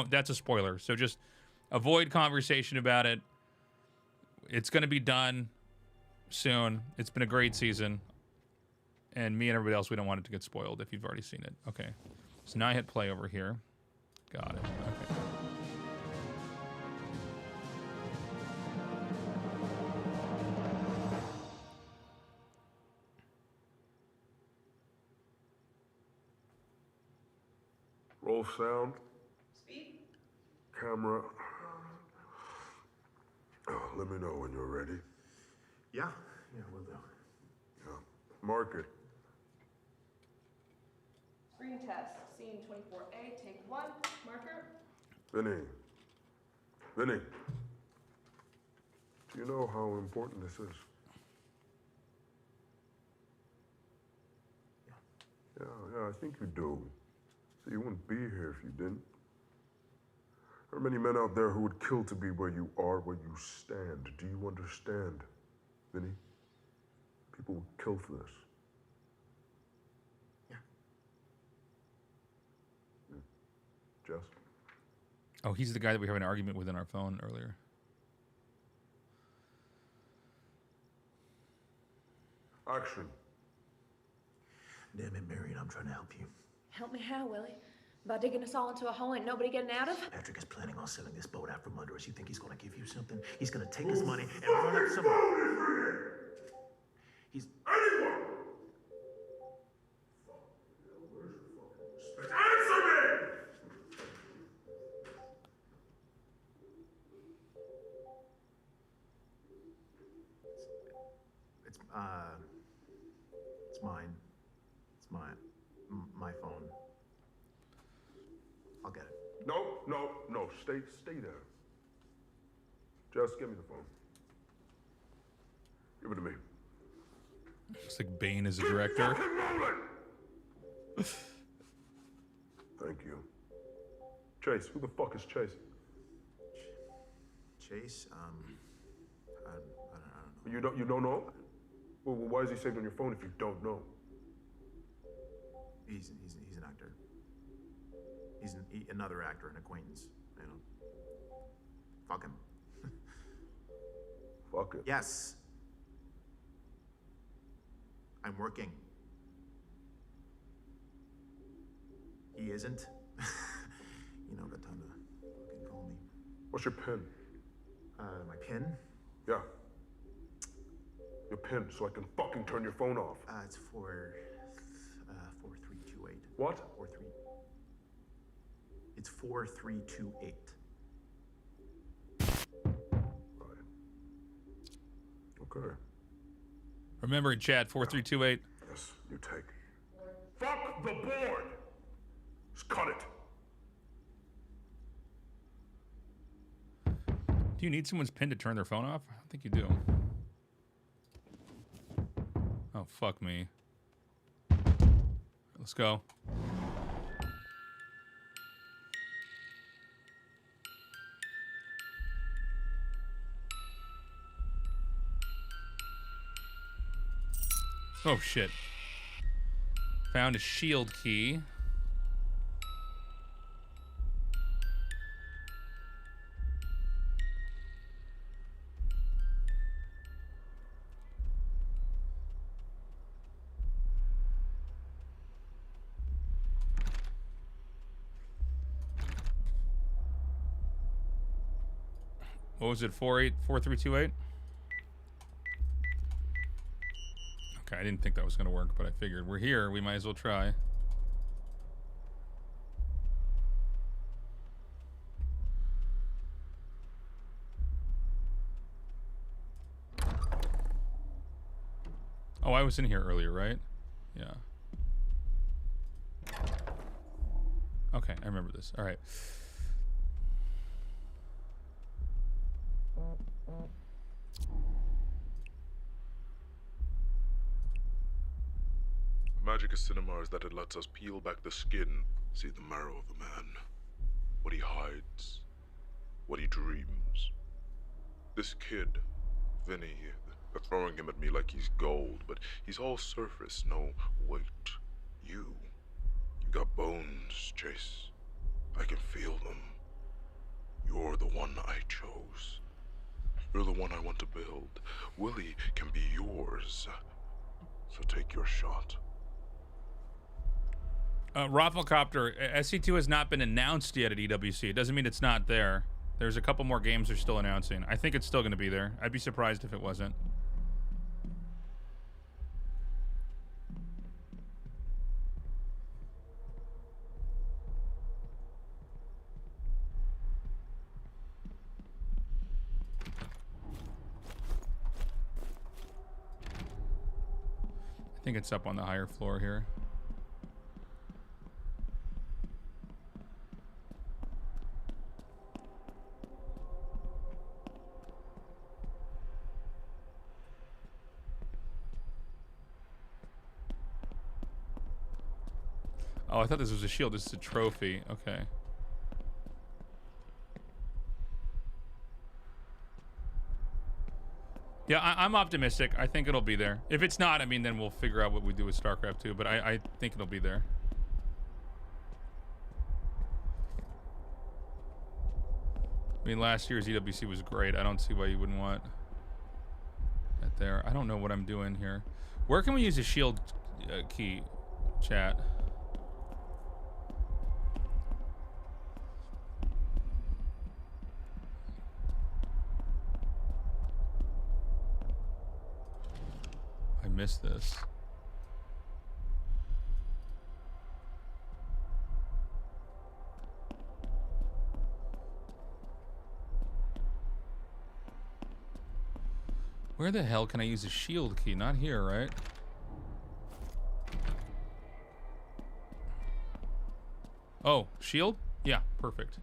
That's a spoiler. So just avoid conversation about it. It's gonna be done soon. It's been a great season, And me and everybody else, we don't want it to get spoiled if you've already seen it. Okay. So now I hit play over here. Got it. Okay. Roll sound. Speed? Camera. Let me know when you're ready. Yeah, we'll do. Yeah. Mark it. Screen test. Scene 24A, take 1. Marker. Vinny. Do you know how important this is? Yeah, I think you do. So you wouldn't be here if you didn't. There are many men out there who would kill to be where you are, where you stand. Do you understand, Vinny? People would kill for this. Yeah. Jess? Oh, he's the guy that we had an argument with in our phone earlier. Action. Damn it, Marion, I'm trying to help you. Help me how, Willie? By digging us all into a hole ain't nobody getting out of? Patrick is planning on selling this boat out from under us. You think he's gonna give you something? He's gonna take his money and run up some... He's... Anyone! Answer me! It's mine. It's my phone. I'll get it. No. Stay there. Just give me the phone. Give it to me. Looks like Bane is a director. Keep rolling! Thank you. Chase, who the fuck is Chase? Chase, I don't know. You don't know? Well, why is he saved on your phone if you don't know? He's an actor. He's another actor, an acquaintance, you know. Fuck him. Fuck it. Yes. I'm working. He isn't. You know, got time to fucking call me. What's your pin? My pin? Yeah. Your pin, so I can fucking turn your phone off. It's 4328. What? 43. It's 4328. Right. Okay. Remember in chat, 4328. Yes, you take. Fuck the board! Just cut it. Do you need someone's pin to turn their phone off? I don't think you do. Oh, fuck me. Let's go. Oh, shit. Found a shield key. What was it, 4328? Okay, I didn't think that was going to work, but I figured we're here. We might as well try. Oh, I was in here earlier, right? Yeah. Okay, I remember this. All right. Magic of cinema is that it lets us peel back the skin, see the marrow of the man, what he hides, what he dreams. This kid, Vinny, they're throwing him at me like he's gold, but he's all surface, no weight. You got bones, Chase. I can feel them. You're the one I chose. You're the one I want to build. Willie can be yours. So take your shot. Rafflecopter, SC2 has not been announced yet at EWC. It doesn't mean it's not there. There's a couple more games they're still announcing. I think it's still going to be there. I'd be surprised if it wasn't. I think it's up on the higher floor here. Oh, I thought this was a shield. This is a trophy. Okay. Yeah, I'm optimistic. I think it'll be there. If it's not, I mean, then we'll figure out what we do with StarCraft 2. But I think it'll be there. I mean, last year's EWC was great. I don't see why you wouldn't want that there. I don't know what I'm doing here. Where can we use a shield key, chat? I missed this. Where the hell can I use a shield key? Not here, right? Oh, shield? Yeah, perfect.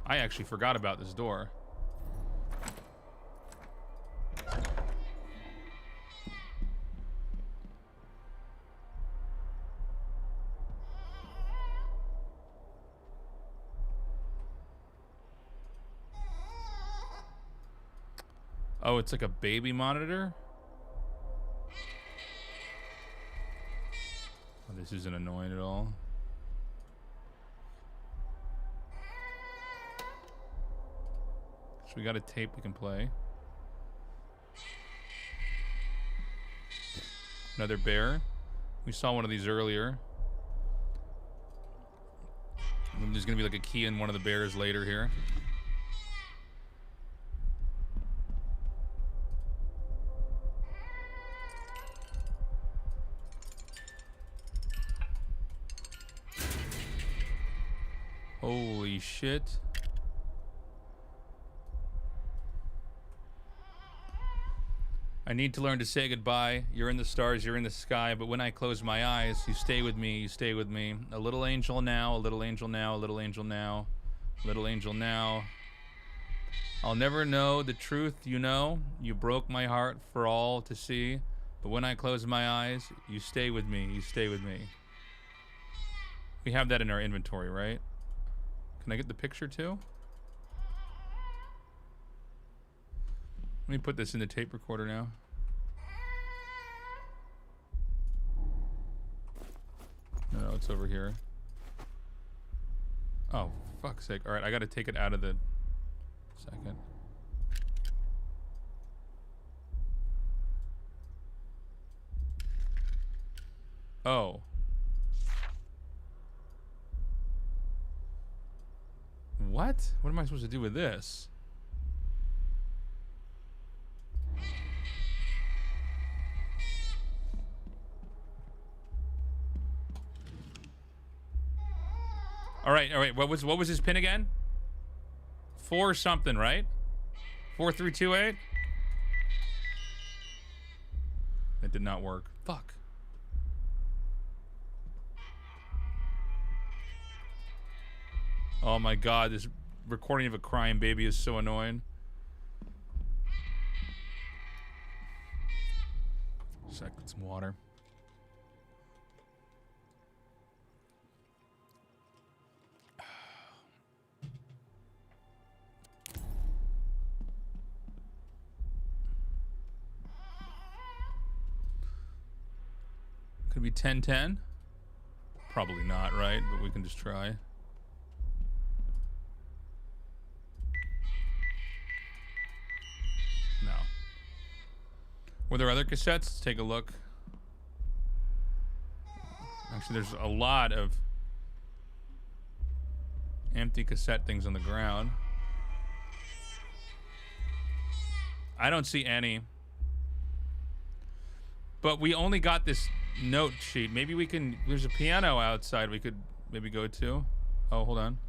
I actually forgot about this door. Oh, it's like a baby monitor? Oh, this isn't annoying at all. So we got a tape we can play. Another bear. We saw one of these earlier. And there's gonna be like a key in one of the bears later here. Holy shit. I need to learn to say goodbye. You're in the stars, you're in the sky, but when I close my eyes, you stay with me, you stay with me. A little angel now, a little angel now, a little angel now, a little angel now. I'll never know the truth, you know. You broke my heart for all to see, but when I close my eyes, you stay with me, you stay with me. We have that in our inventory, right? Can I get the picture too? Let me put this in the tape recorder now. No, it's over here. Oh, fuck's sake. All right, I got to take it out of the second. Oh. What? What am I supposed to do with this? All right, all right. What was his pin again? 4 something, right? 4328. That did not work. Fuck. Oh my god, this recording of a crying baby is so annoying. Sec, get some water. Could be 10-10. Probably not, right? But we can just try. No. Were there other cassettes? Let's take a look. Actually, there's a lot of empty cassette things on the ground. I don't see any. But we only got this note sheet. Maybe we can... There's a piano outside we could maybe go to. Oh, hold on.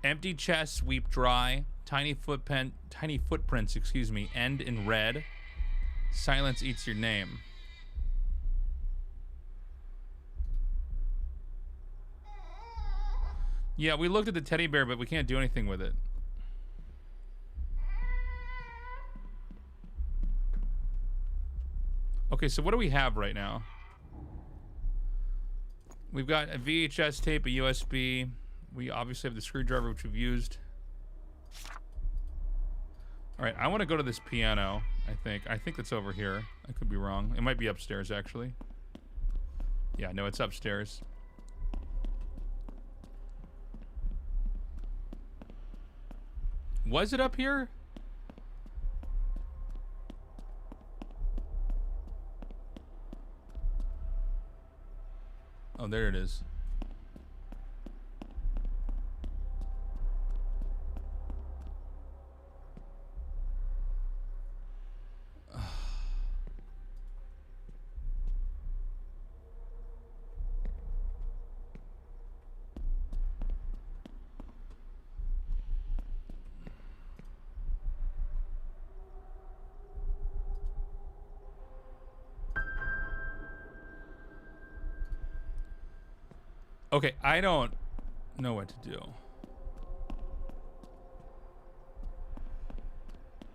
Empty chest, sweep dry. Tiny footprints, excuse me, end in red. Silence eats your name. Yeah, we looked at the teddy bear, but we can't do anything with it. Okay, so what do we have right now? We've got a VHS tape, a USB. We obviously have the screwdriver, which we've used. All right, I want to go to this piano, I think. I think it's over here. I could be wrong. It might be upstairs, actually. Yeah, no, it's upstairs. Was it up here? Oh, there it is. Okay, I don't know what to do.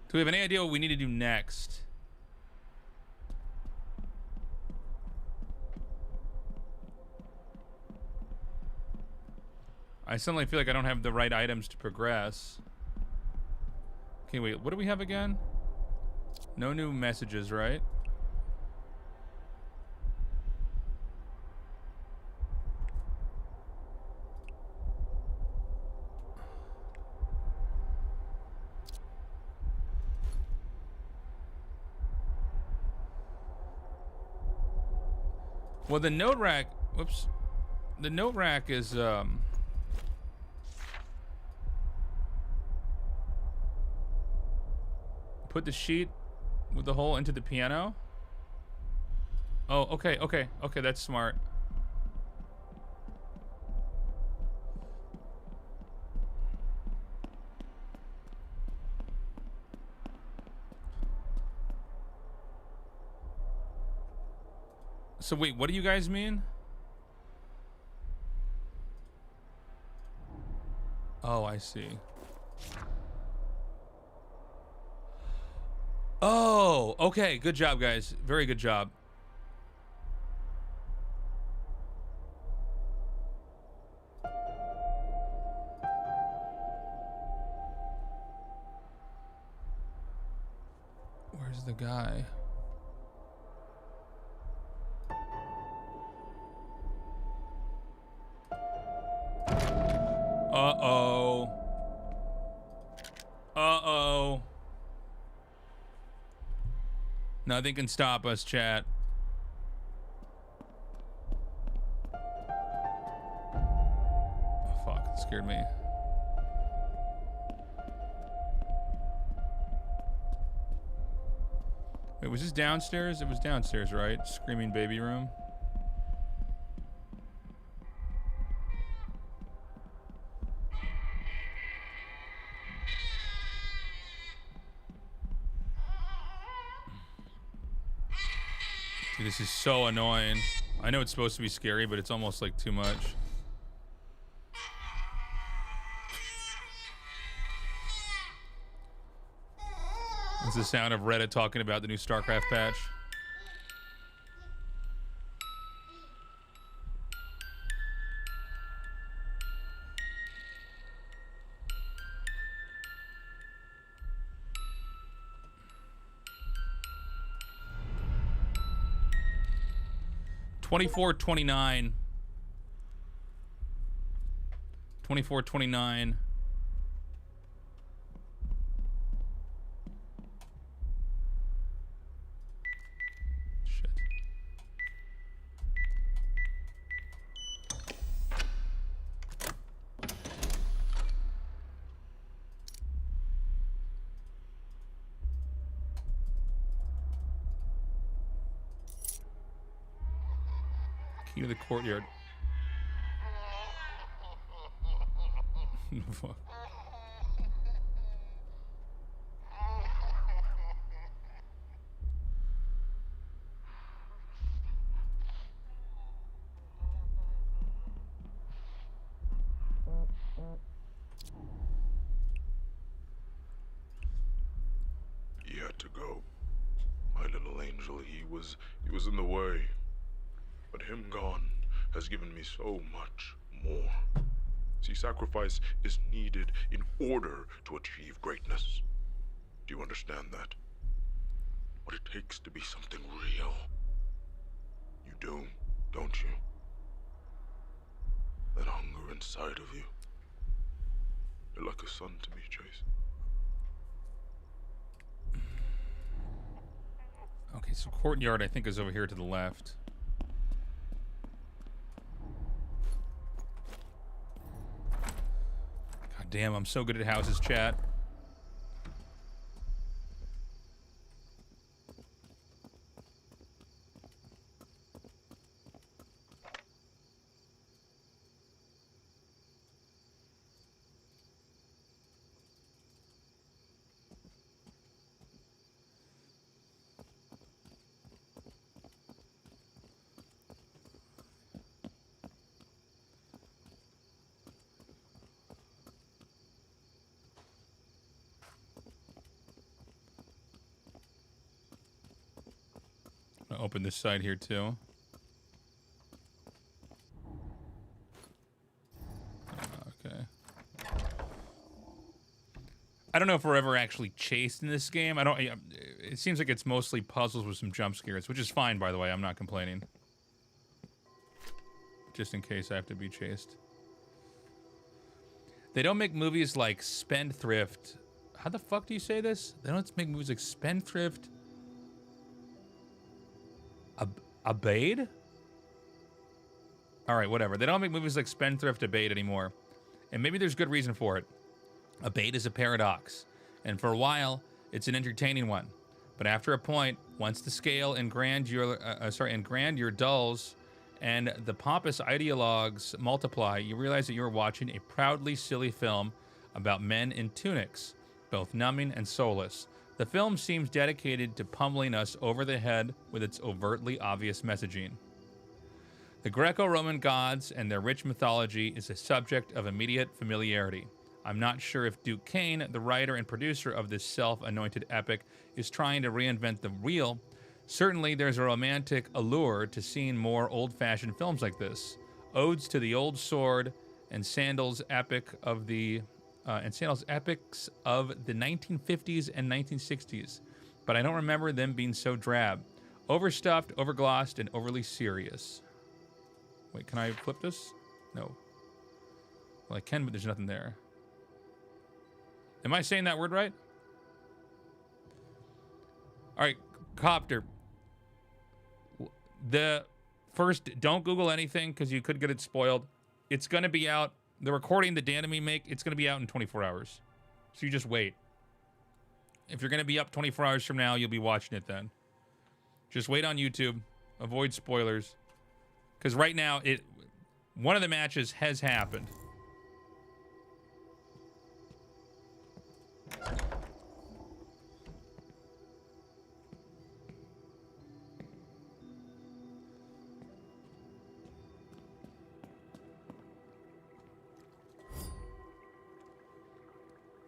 Do we have any idea what we need to do next? I suddenly feel like I don't have the right items to progress. Okay, wait, what do we have again? No new messages, right? Well, the note rack, whoops. The note rack is, put the sheet with the hole into the piano. Oh, okay, okay, okay, that's smart. So wait, what do you guys mean? Oh, I see. Oh, okay. Good job, guys. Very good job. Where's the guy? Uh-oh. Uh-oh. Nothing can stop us, chat. Oh, fuck, it scared me. Wait, was this downstairs? It was downstairs, right? Screaming baby room. Dude, this is so annoying. I know it's supposed to be scary, but it's almost like too much. It's the sound of Reddit talking about the new StarCraft patch. $24.29. $24.29. Shit. Key to the courtyard. Fuck. He had to go. My little angel, he was in the way. But him gone has given me so much more. See, sacrifice is needed in order to achieve greatness. Do you understand that? What it takes to be something real. You do, don't you? That hunger inside of you. You're like a son to me, Chase. Okay, so courtyard I think is over here to the left. God damn, I'm so good at houses, chat. I'll open this side here too. Okay. I don't know if we're ever actually chased in this game. I don't. It seems like it's mostly puzzles with some jump scares, which is fine, by the way. I'm not complaining. Just in case I have to be chased. They don't make movies like Spendthrift. How the fuck do you say this? They don't make movies like Spendthrift. Abaid? All right, whatever. They don't make movies like Spendthrift Abaid anymore. And maybe there's good reason for it. Abaid is a paradox. And for a while, it's an entertaining one. But after a point, once the scale and grandeur dulls and the pompous ideologues multiply, you realize that you're watching a proudly silly film about men in tunics, both numbing and soulless. The film seems dedicated to pummeling us over the head with its overtly obvious messaging. The Greco-Roman gods and their rich mythology is a subject of immediate familiarity. I'm not sure if Duke Kane, the writer and producer of this self-anointed epic, is trying to reinvent the wheel. Certainly, there's a romantic allure to seeing more old-fashioned films like this. Odes to the old sword and Sandal's epics of the 1950s and 1960s, but I don't remember them being so drab, overstuffed, overglossed, and overly serious. Wait, can I flip this? No. Well, I can, but there's nothing there. Am I saying that word right? All right, Copter. The first, don't Google anything because you could get it spoiled. It's going to be out. The recording that Dan and me make, it's going to be out in 24 hours. So you just wait. If you're going to be up 24 hours from now, you'll be watching it then. Just wait on YouTube. Avoid spoilers. Because right now, one of the matches has happened.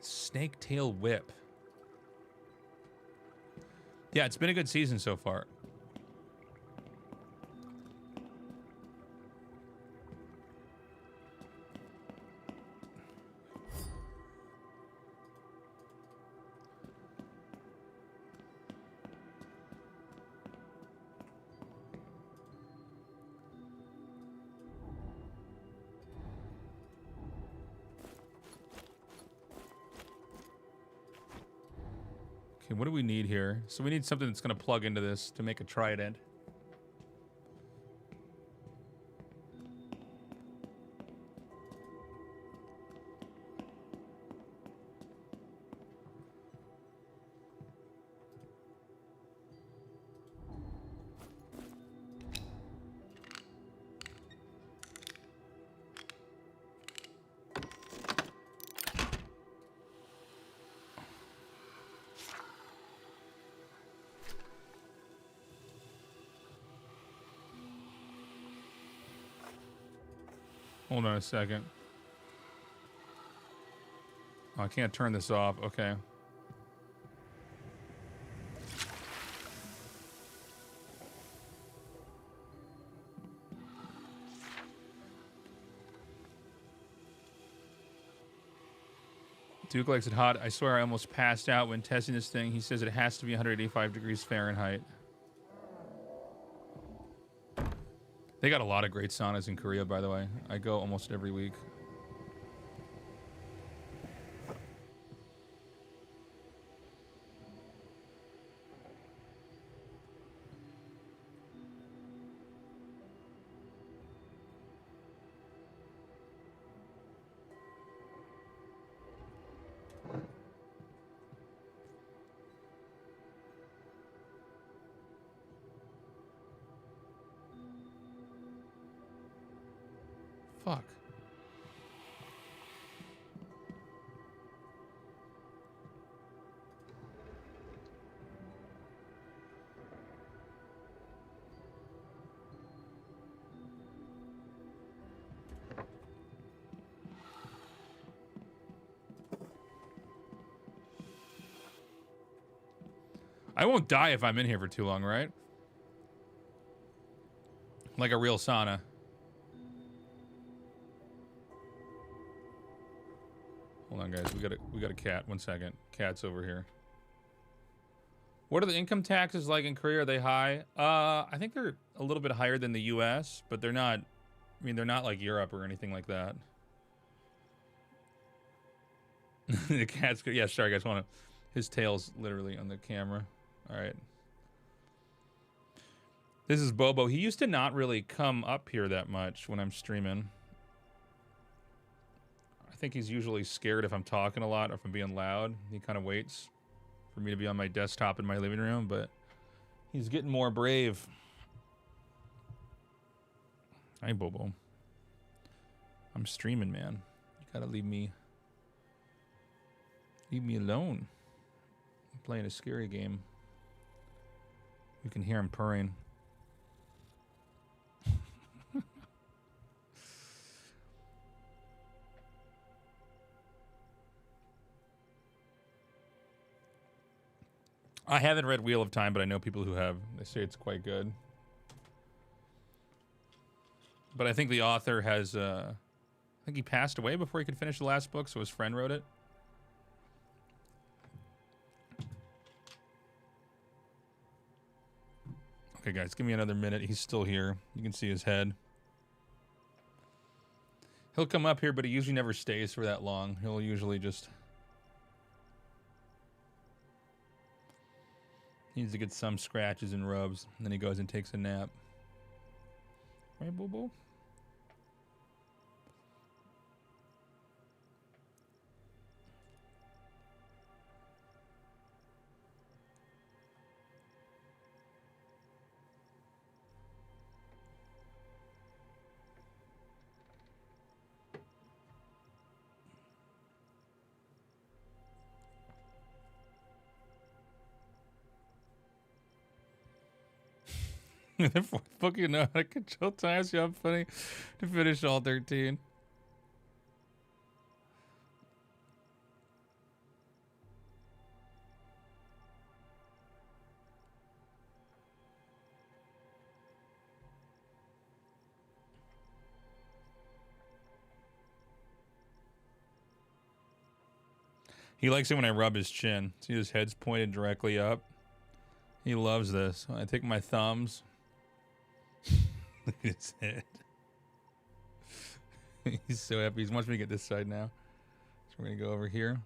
Snake Tail Whip. Yeah, it's been a good season so far. Okay, what do we need here? So we need something that's going to plug into this to make a trident. Hold on a second. Oh, I can't turn this off. Okay. Duke likes it hot. I swear I almost passed out when testing this thing. He says it has to be 185 degrees Fahrenheit. They got a lot of great saunas in Korea, by the way. I go almost every week. Fuck. I won't die if I'm in here for too long, right? Like a real sauna. Hold on, guys. We got a cat. 1 second. Cat's over here. What are the income taxes like in Korea? Are they high? I think they're a little bit higher than the U.S., but they're not. I mean, they're not like Europe or anything like that. The cat's good. Yeah, sorry, guys. His tail's literally on the camera. All right. This is Bobo. He used to not really come up here that much when I'm streaming. I think he's usually scared if I'm talking a lot or if I'm being loud. He kind of waits for me to be on my desktop in my living room, but he's getting more brave. Hi, Bobo. I'm streaming, man. You gotta leave me alone. I'm playing a scary game. You can hear him purring. I haven't read Wheel of Time, but I know people who have. They say it's quite good. But I think the author has, I think he passed away before he could finish the last book, so his friend wrote it. Okay, guys, give me another minute. He's still here. You can see his head. He'll come up here, but he usually never stays for that long. He'll usually just... He needs to get some scratches and rubs, and then he goes and takes a nap. Right, Bobo? The fourth book, you know how to control times. You have funny to finish all 13. He likes it when I rub his chin. See, his head's pointed directly up. He loves this. I take my thumbs. Look at his head. He's so happy. He wants me to get this side now. So we're going to go over here.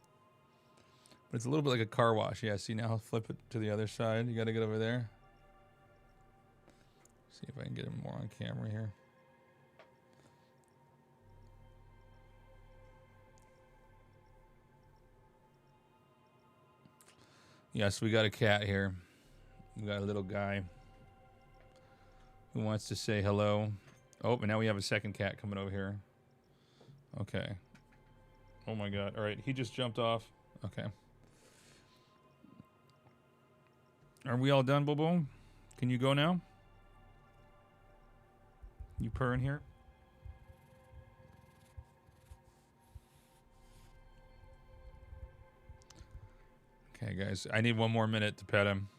But it's a little bit like a car wash. Yeah, see, now I'll flip it to the other side. You got to get over there. See if I can get him more on camera here. Yes, we got a cat here. We got a little guy who wants to say hello. Oh, and now we have a second cat coming over here. Okay. Oh my God. All right, he just jumped off. Okay. Are we all done, Bobo? Can you go now? You purring here? Okay, guys, I need one more minute to pet him.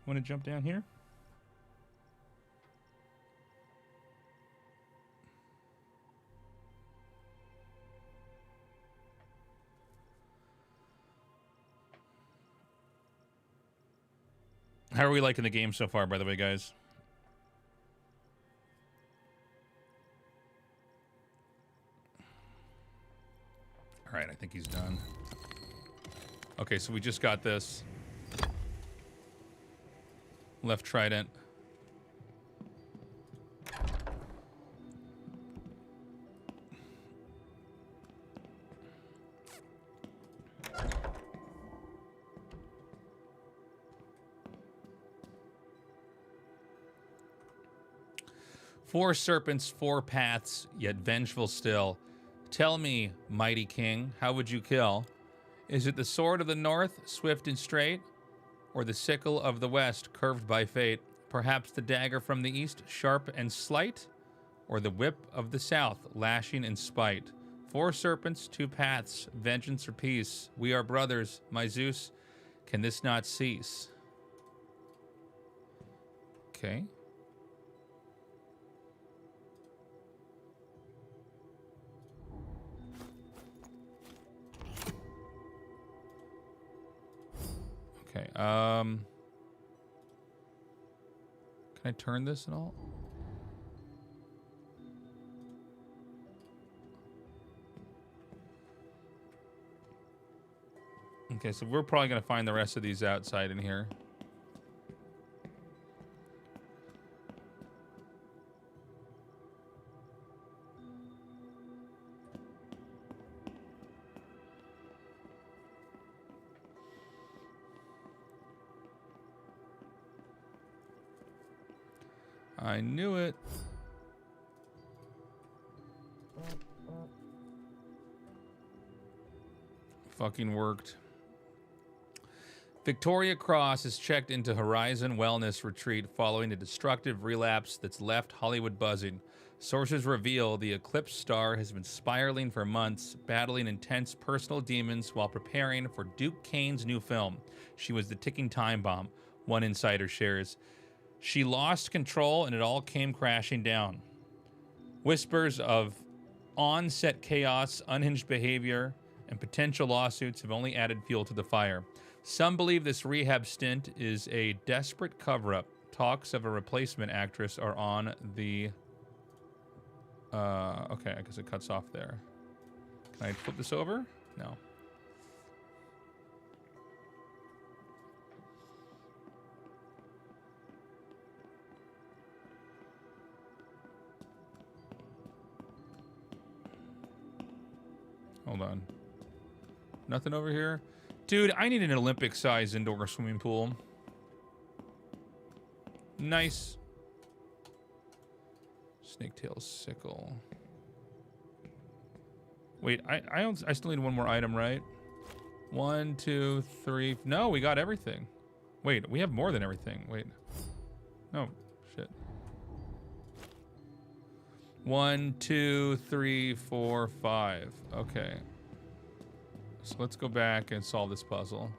Want to jump down here? How are we liking the game so far, by the way, guys? All right, I think he's done. Okay, so we just got this. Left trident. Four serpents, four paths, yet vengeful still. Tell me, mighty king, how would you kill? Is it the sword of the north, swift and straight? Or the sickle of the west, curved by fate? Perhaps the dagger from the east, sharp and slight? Or the whip of the south, lashing in spite? Four serpents, two paths, vengeance or peace. We are brothers, my Zeus. Can this not cease? Okay. Okay, can I turn this at all? Okay, so we're probably going to find the rest of these outside in here. I knew it. Fucking worked. Victoria Cross is checked into Horizon Wellness Retreat following a destructive relapse that's left Hollywood buzzing. Sources reveal the Eclipse star has been spiraling for months, battling intense personal demons while preparing for Duke Kane's new film. She was the ticking time bomb, one insider shares. She lost control and it all came crashing down. Whispers of on-set chaos, unhinged behavior, and potential lawsuits have only added fuel to the fire. Some believe this rehab stint is a desperate cover-up. Talks of a replacement actress are on the... okay, I guess it cuts off there. Can I flip this over? No. Hold on. Nothing over here? Dude, I need an Olympic-sized indoor swimming pool. Nice. Snaketail sickle. Wait, I still need one more item, right? 1, 2, 3. No, we got everything. Wait, we have more than everything. Wait. No, shit. 1, 2, 3, 4, 5. Okay. So let's go back and solve this puzzle.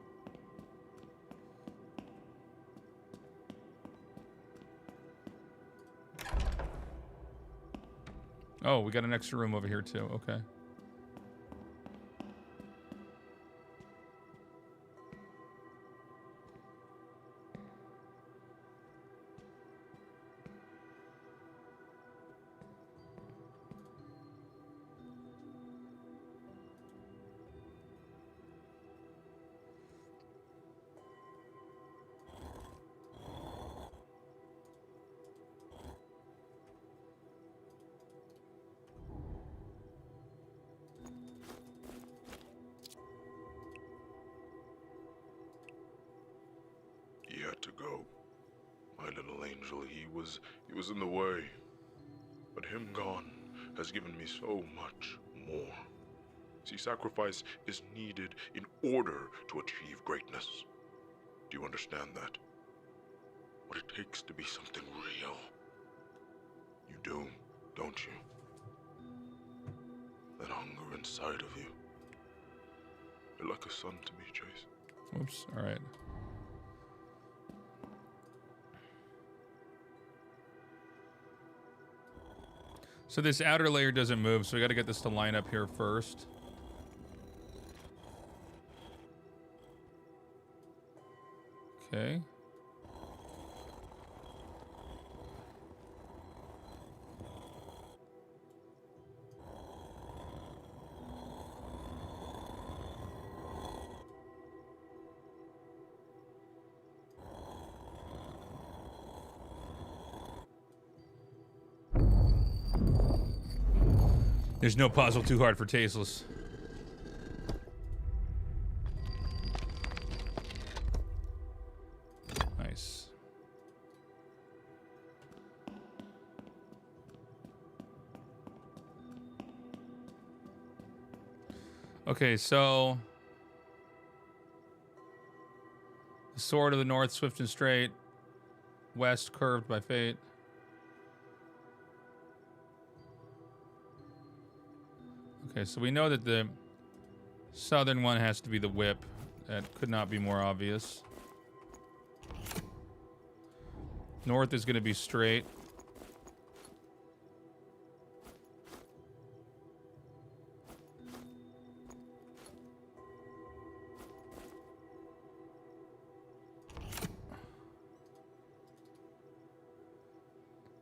Oh, we got an extra room over here too. Okay. He had to go. My little angel, he was in the way. But him gone has given me so much more. See, sacrifice is needed in order to achieve greatness. Do you understand that? What it takes to be something real. You do, don't you? That hunger inside of you, You're like a son to me, Chase. Whoops. All right. So this outer layer doesn't move, so we got to get this to line up here first. Okay. There's no puzzle too hard for Tasteless. Nice. Okay, so the sword of the north, swift and straight, west curved by fate. Okay, so we know that the southern one has to be the whip. That could not be more obvious. North is going to be straight.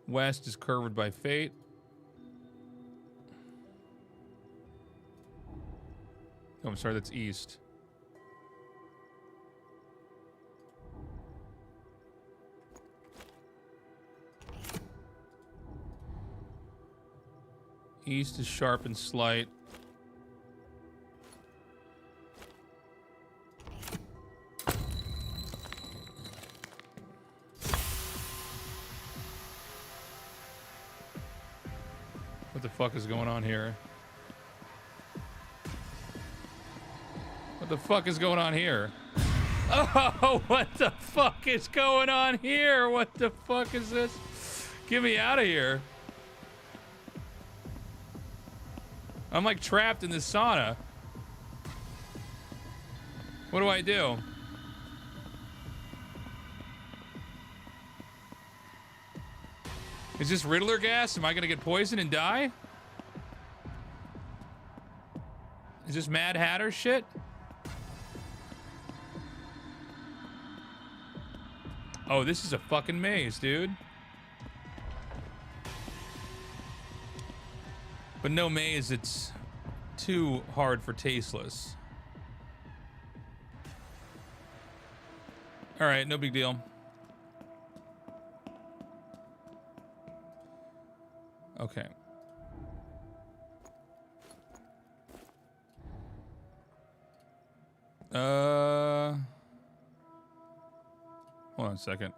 West is curved by fate. Oh, I'm sorry, that's east. East is sharp and slight. What the fuck is going on here? What the fuck is going on here? Oh, what the fuck is going on here? What the fuck is this? Get me out of here. I'm like trapped in this sauna. What do I do? Is this Riddler gas? Am I gonna get poisoned and die? Is this Mad Hatter shit? Oh, this is a fucking maze, dude. But no maze, it's too hard for Tasteless. All right, no big deal. Okay. Hold on a second.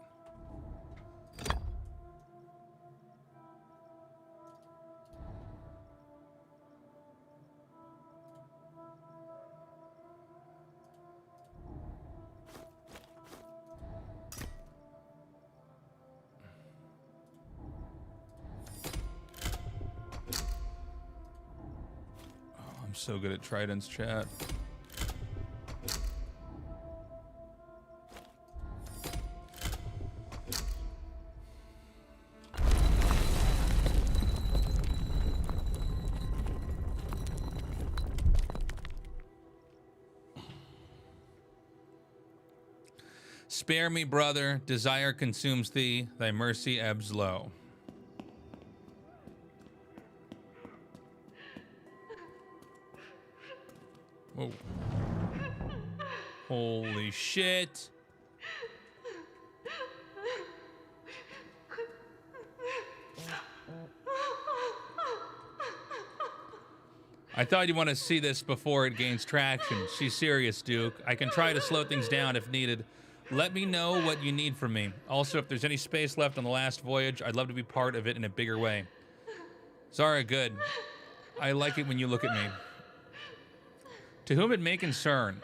I'm so good at Trident's chat. Spare me, brother. Desire consumes thee. Thy mercy ebbs low. Whoa. Holy shit. I thought you'd want to see this before it gains traction. She's serious, Duke. I can try to slow things down if needed. Let me know what you need from me. Also, if there's any space left on the last voyage, I'd love to be part of it in a bigger way. Zara, good. I like it when you look at me. To whom it may concern,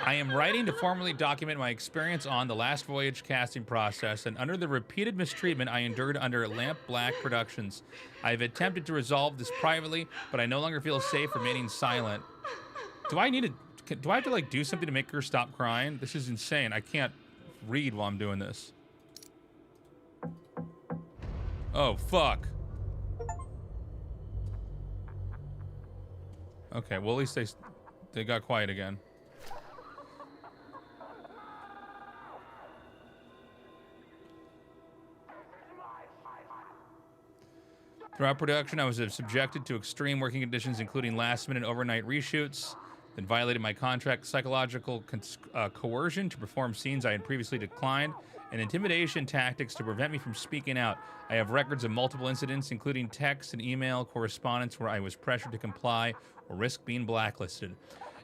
I am writing to formally document my experience on the last voyage casting process and under the repeated mistreatment I endured under Lamp Black Productions. I have attempted to resolve this privately, but I no longer feel safe remaining silent. Do I need to... Do I have to, like, do something to make her stop crying? This is insane. I can't read while I'm doing this. Oh, fuck. Okay, well, at least they got quiet again. Throughout production, I was subjected to extreme working conditions, including last-minute overnight reshoots that violated my contract, psychological coercion to perform scenes I had previously declined, and intimidation tactics to prevent me from speaking out. I have records of multiple incidents, including text and email correspondence where I was pressured to comply or risk being blacklisted.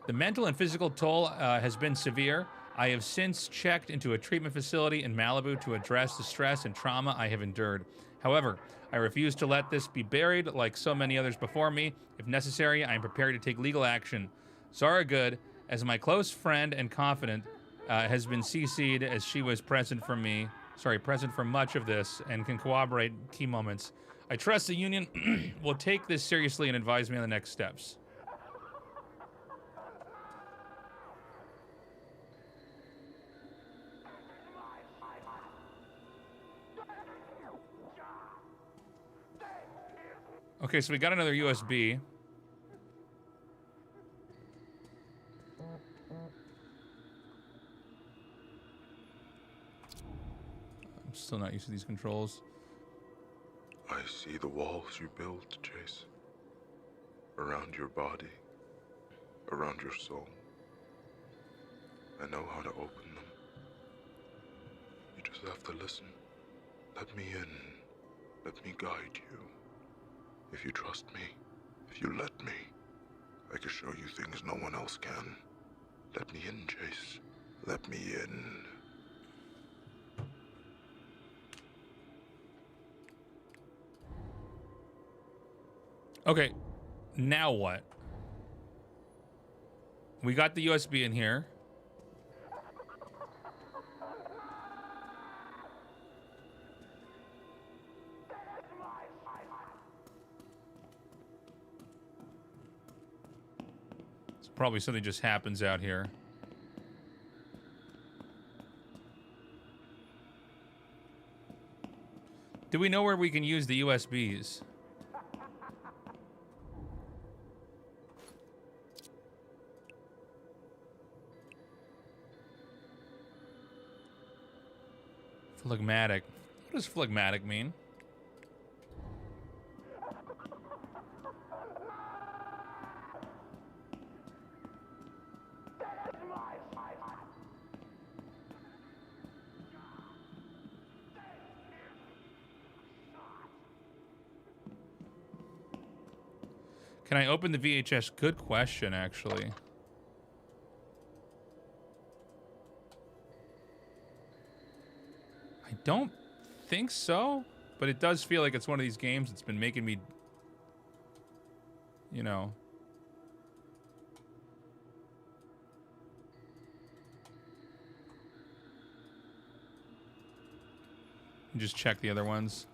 The mental and physical toll has been severe. I have since checked into a treatment facility in Malibu to address the stress and trauma I have endured. However, I refuse to let this be buried like so many others before me. If necessary, I am prepared to take legal action. Zara Good, as my close friend and confidant, has been CC'd as she was present for much of this and can corroborate key moments. I trust the union will take this seriously and advise me on the next steps. Okay, so we got another USB. I'm still not used to these controls. I see the walls you built, Chase. Around your body, around your soul. I know how to open them. You just have to listen. Let me in. Let me guide you. If you trust me, if you let me, I can show you things no one else can. Let me in, Chase. Let me in. Okay, now what? We got the USB in here. Probably something just happens out here. Do we know where we can use the USBs? Phlegmatic. What does phlegmatic mean? Can I open the VHS? Good question, actually. I don't think so, but it does feel like it's one of these games that's been making me, you know. Just check the other ones.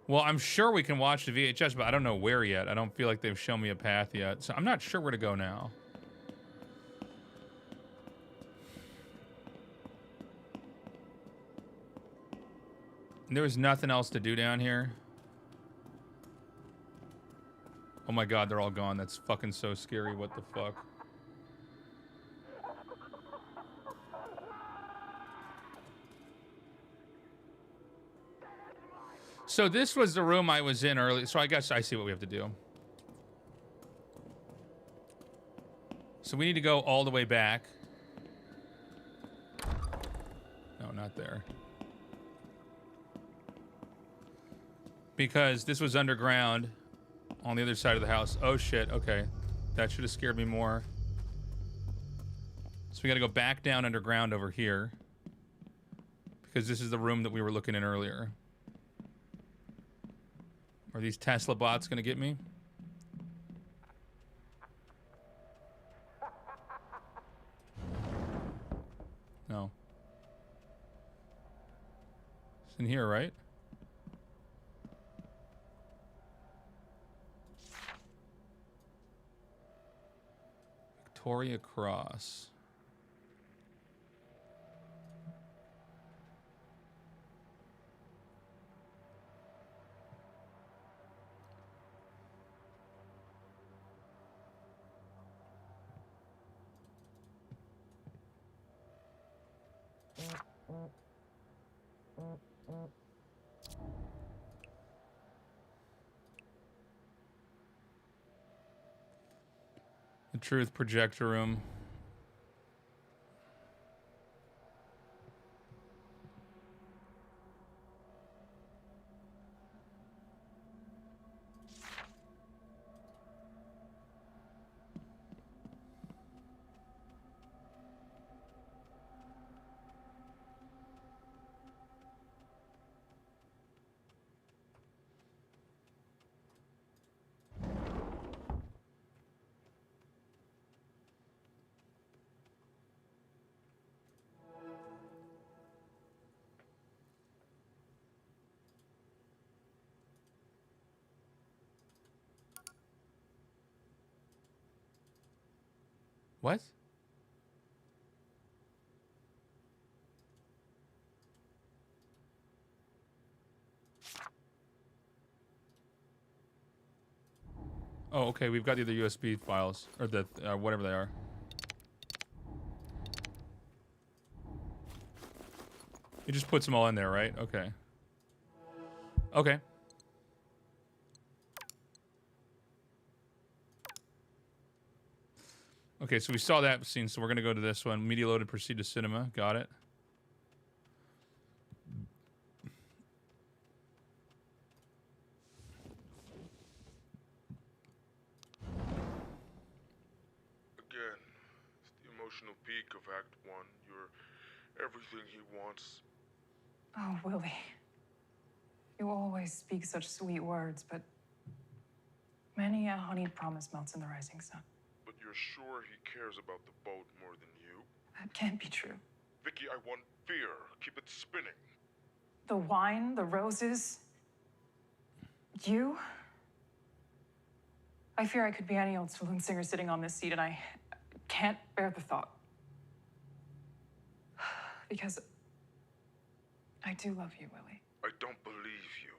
Well, I'm sure we can watch the VHS, but I don't know where yet. I don't feel like they've shown me a path yet. So I'm not sure where to go now. There was nothing else to do down here. Oh my god, they're all gone. That's fucking so scary. What the fuck? So this was the room I was in earlier. So I guess I see what we have to do. So we need to go all the way back. No, not there. Because this was underground on the other side of the house. Oh shit, okay. That should have scared me more. So we gotta go back down underground over here. Because this is the room that we were looking in earlier. Are these Tesla bots gonna get me? No. It's in here, right? Victoria Cross. The Truth Projector Room. What? Oh, okay. We've got the other USB files, or the whatever they are. It just puts them all in there, right? Okay. Okay. Okay, so we saw that scene, so we're gonna go to this one. Media loaded, proceed to cinema. Got it. Again, it's the emotional peak of Act 1. You're everything he wants. Oh, Willie. You always speak such sweet words, but many a honeyed promise melts in the rising sun. But you're sure he cares about the boat more than you? That can't be true. Vicky, I want fear. Keep it spinning. The wine, the roses, you. I fear I could be any old saloon singer sitting on this seat, and I can't bear the thought. Because I do love you, Willie. I don't believe you.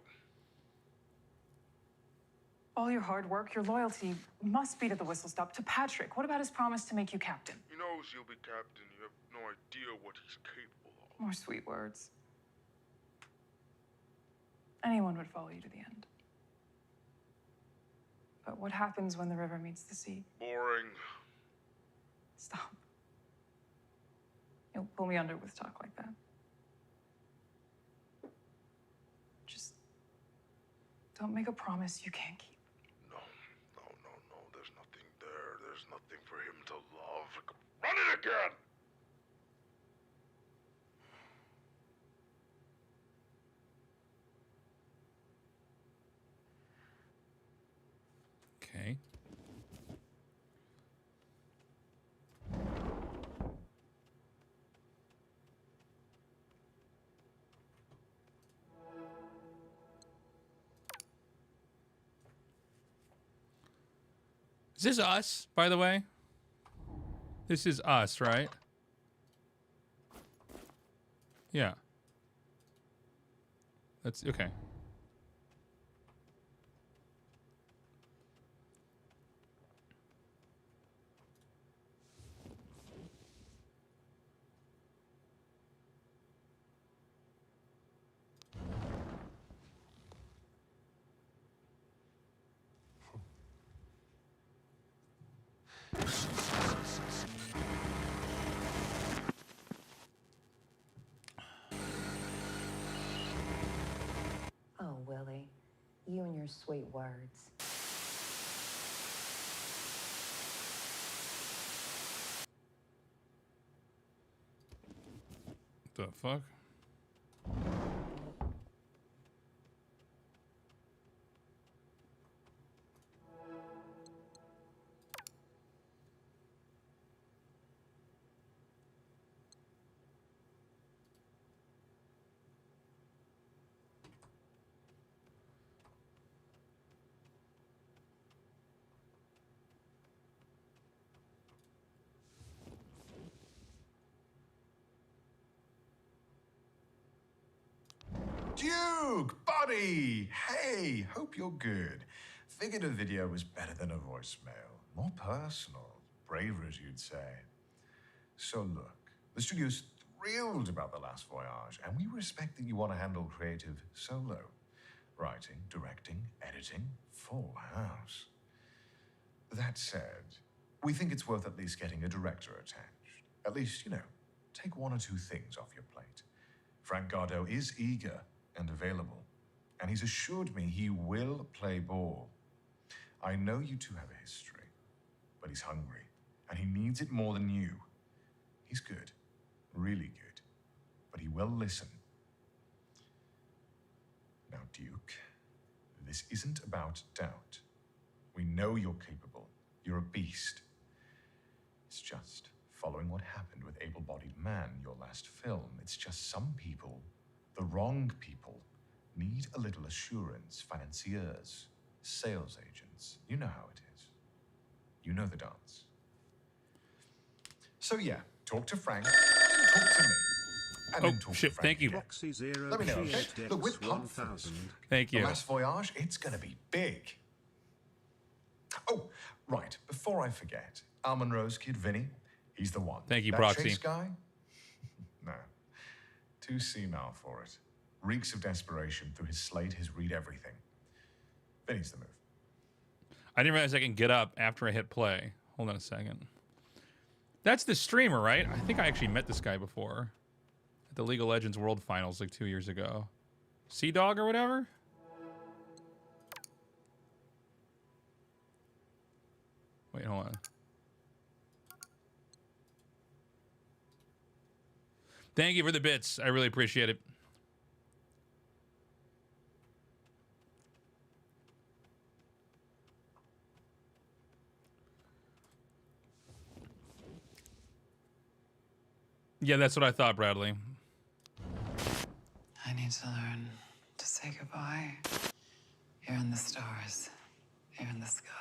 All your hard work, your loyalty must be to the whistle stop, to Patrick. What about his promise to make you captain? He knows you'll be captain. You have no idea what he's capable of. More sweet words. Anyone would follow you to the end. But what happens when the river meets the sea? Boring. Stop. You'll pull me under with talk like that. Just don't make a promise you can't keep. No. There's nothing there. There's nothing for him to love. Run it again! Okay. Is this us, by the way? This is us, right? Yeah. That's okay. Oh, Willie, you and your sweet words. The fuck? everybody! Hey, hope you're good. Figured a video was better than a voicemail. More personal, braver as you'd say. So look, the studio's thrilled about The Last Voyage, and we respect that you want to handle creative solo. Writing, directing, editing, full house. That said, we think it's worth at least getting a director attached. At least, take one or two things off your plate. Frank Gardo is eager and available, and he's assured me he will play ball. I know you two have a history, but he's hungry, and he needs it more than you. He's good, really good, but he will listen. Now, Duke, this isn't about doubt. We know you're capable. You're a beast. It's just following what happened with Able-Bodied Man, your last film. It's just some people, the wrong people, need a little assurance. Financiers, sales agents. You know how it is. You know the dance. So yeah, talk to Frank, talk to me. And then talk to Frank Thank you. again. Let me know, okay? Look, we're pumped for this. Thank you. The Last Voyage, it's gonna be big. Oh, right, before I forget, Al Monroe's kid, Vinny, he's the one. Thank you, that Proxy. Chase guy? No, too senile for it. Reeks of desperation. Through his slate, his read everything. Vinny's the move. I didn't realize I can get up after I hit play. Hold on a second. That's the streamer, right? I think I actually met this guy before. At the League of Legends World Finals like 2 years ago. Sea Dog or whatever? Wait, hold on. Thank you for the bits. I really appreciate it. Yeah, that's what I thought, Bradley. I need to learn to say goodbye. Here in the stars, here in the sky.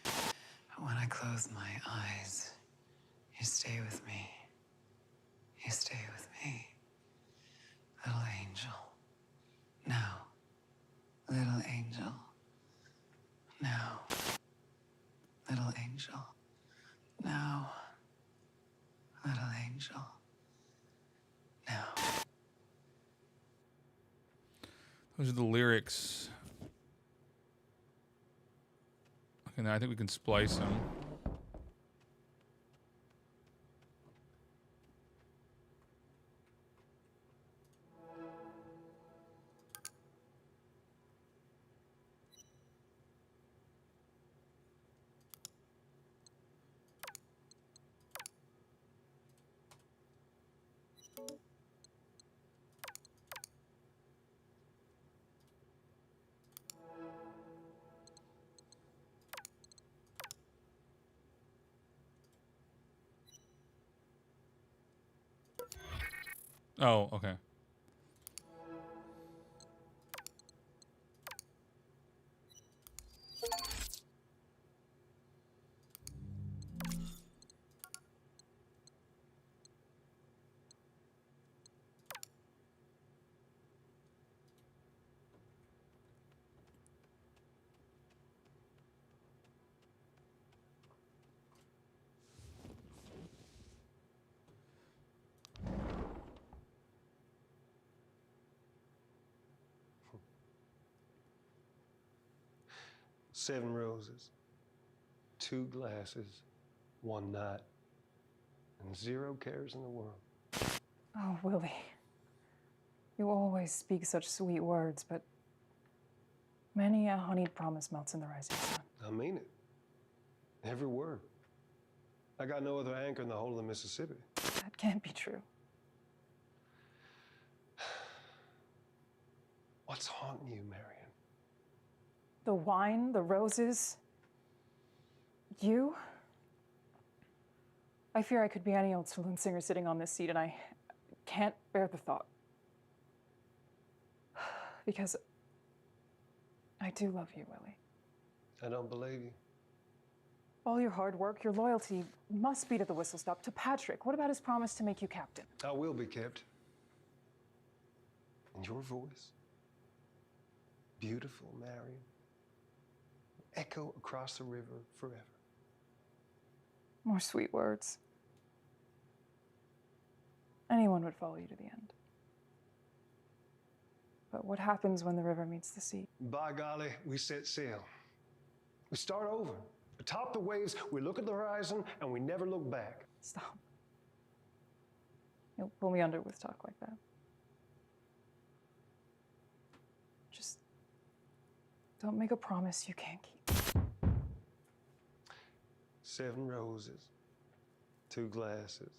But when I close my eyes, you stay with me. You stay with me. Little angel. Now. Little angel. Now. Little angel. Now. Little angel. Now. Those are the lyrics. Okay, now I think we can splice them. Oh, okay. Seven roses, 2 glasses, 1 night, and 0 cares in the world. Oh, Willie. You always speak such sweet words, but many a honeyed promise melts in the rising sun. I mean it. Every word. I got no other anchor in the whole of the Mississippi. That can't be true. What's haunting you, Marion? The wine, the roses, you. I fear I could be any old saloon singer sitting on this seat, and I can't bear the thought. Because I do love you, Willie. I don't believe you. All your hard work, your loyalty must be to the whistle stop, to Patrick. What about his promise to make you captain? I will be kept. And your voice, beautiful, Marion. Echo across the river forever. More sweet words. Anyone would follow you to the end. But what happens when the river meets the sea? By golly, we set sail. We start over. Atop the waves, we look at the horizon, and we never look back. Stop. You'll pull me under with talk like that. Just don't make a promise you can't keep. 7 roses, 2 glasses,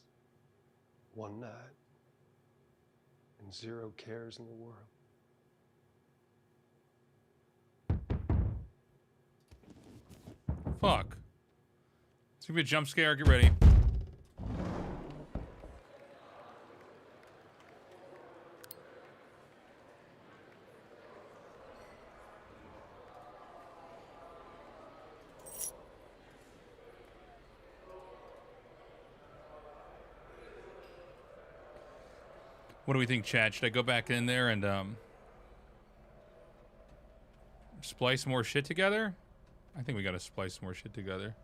1 night, and 0 cares in the world. Fuck. It's gonna be a jump scare. Get ready. What do we think, Chad? Should I go back in there and splice more shit together? I think we gotta splice more shit together.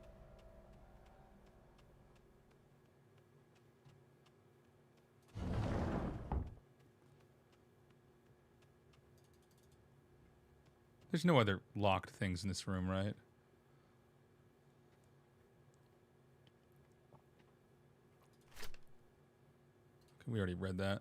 There's no other locked things in this room, right? Okay, we already read that.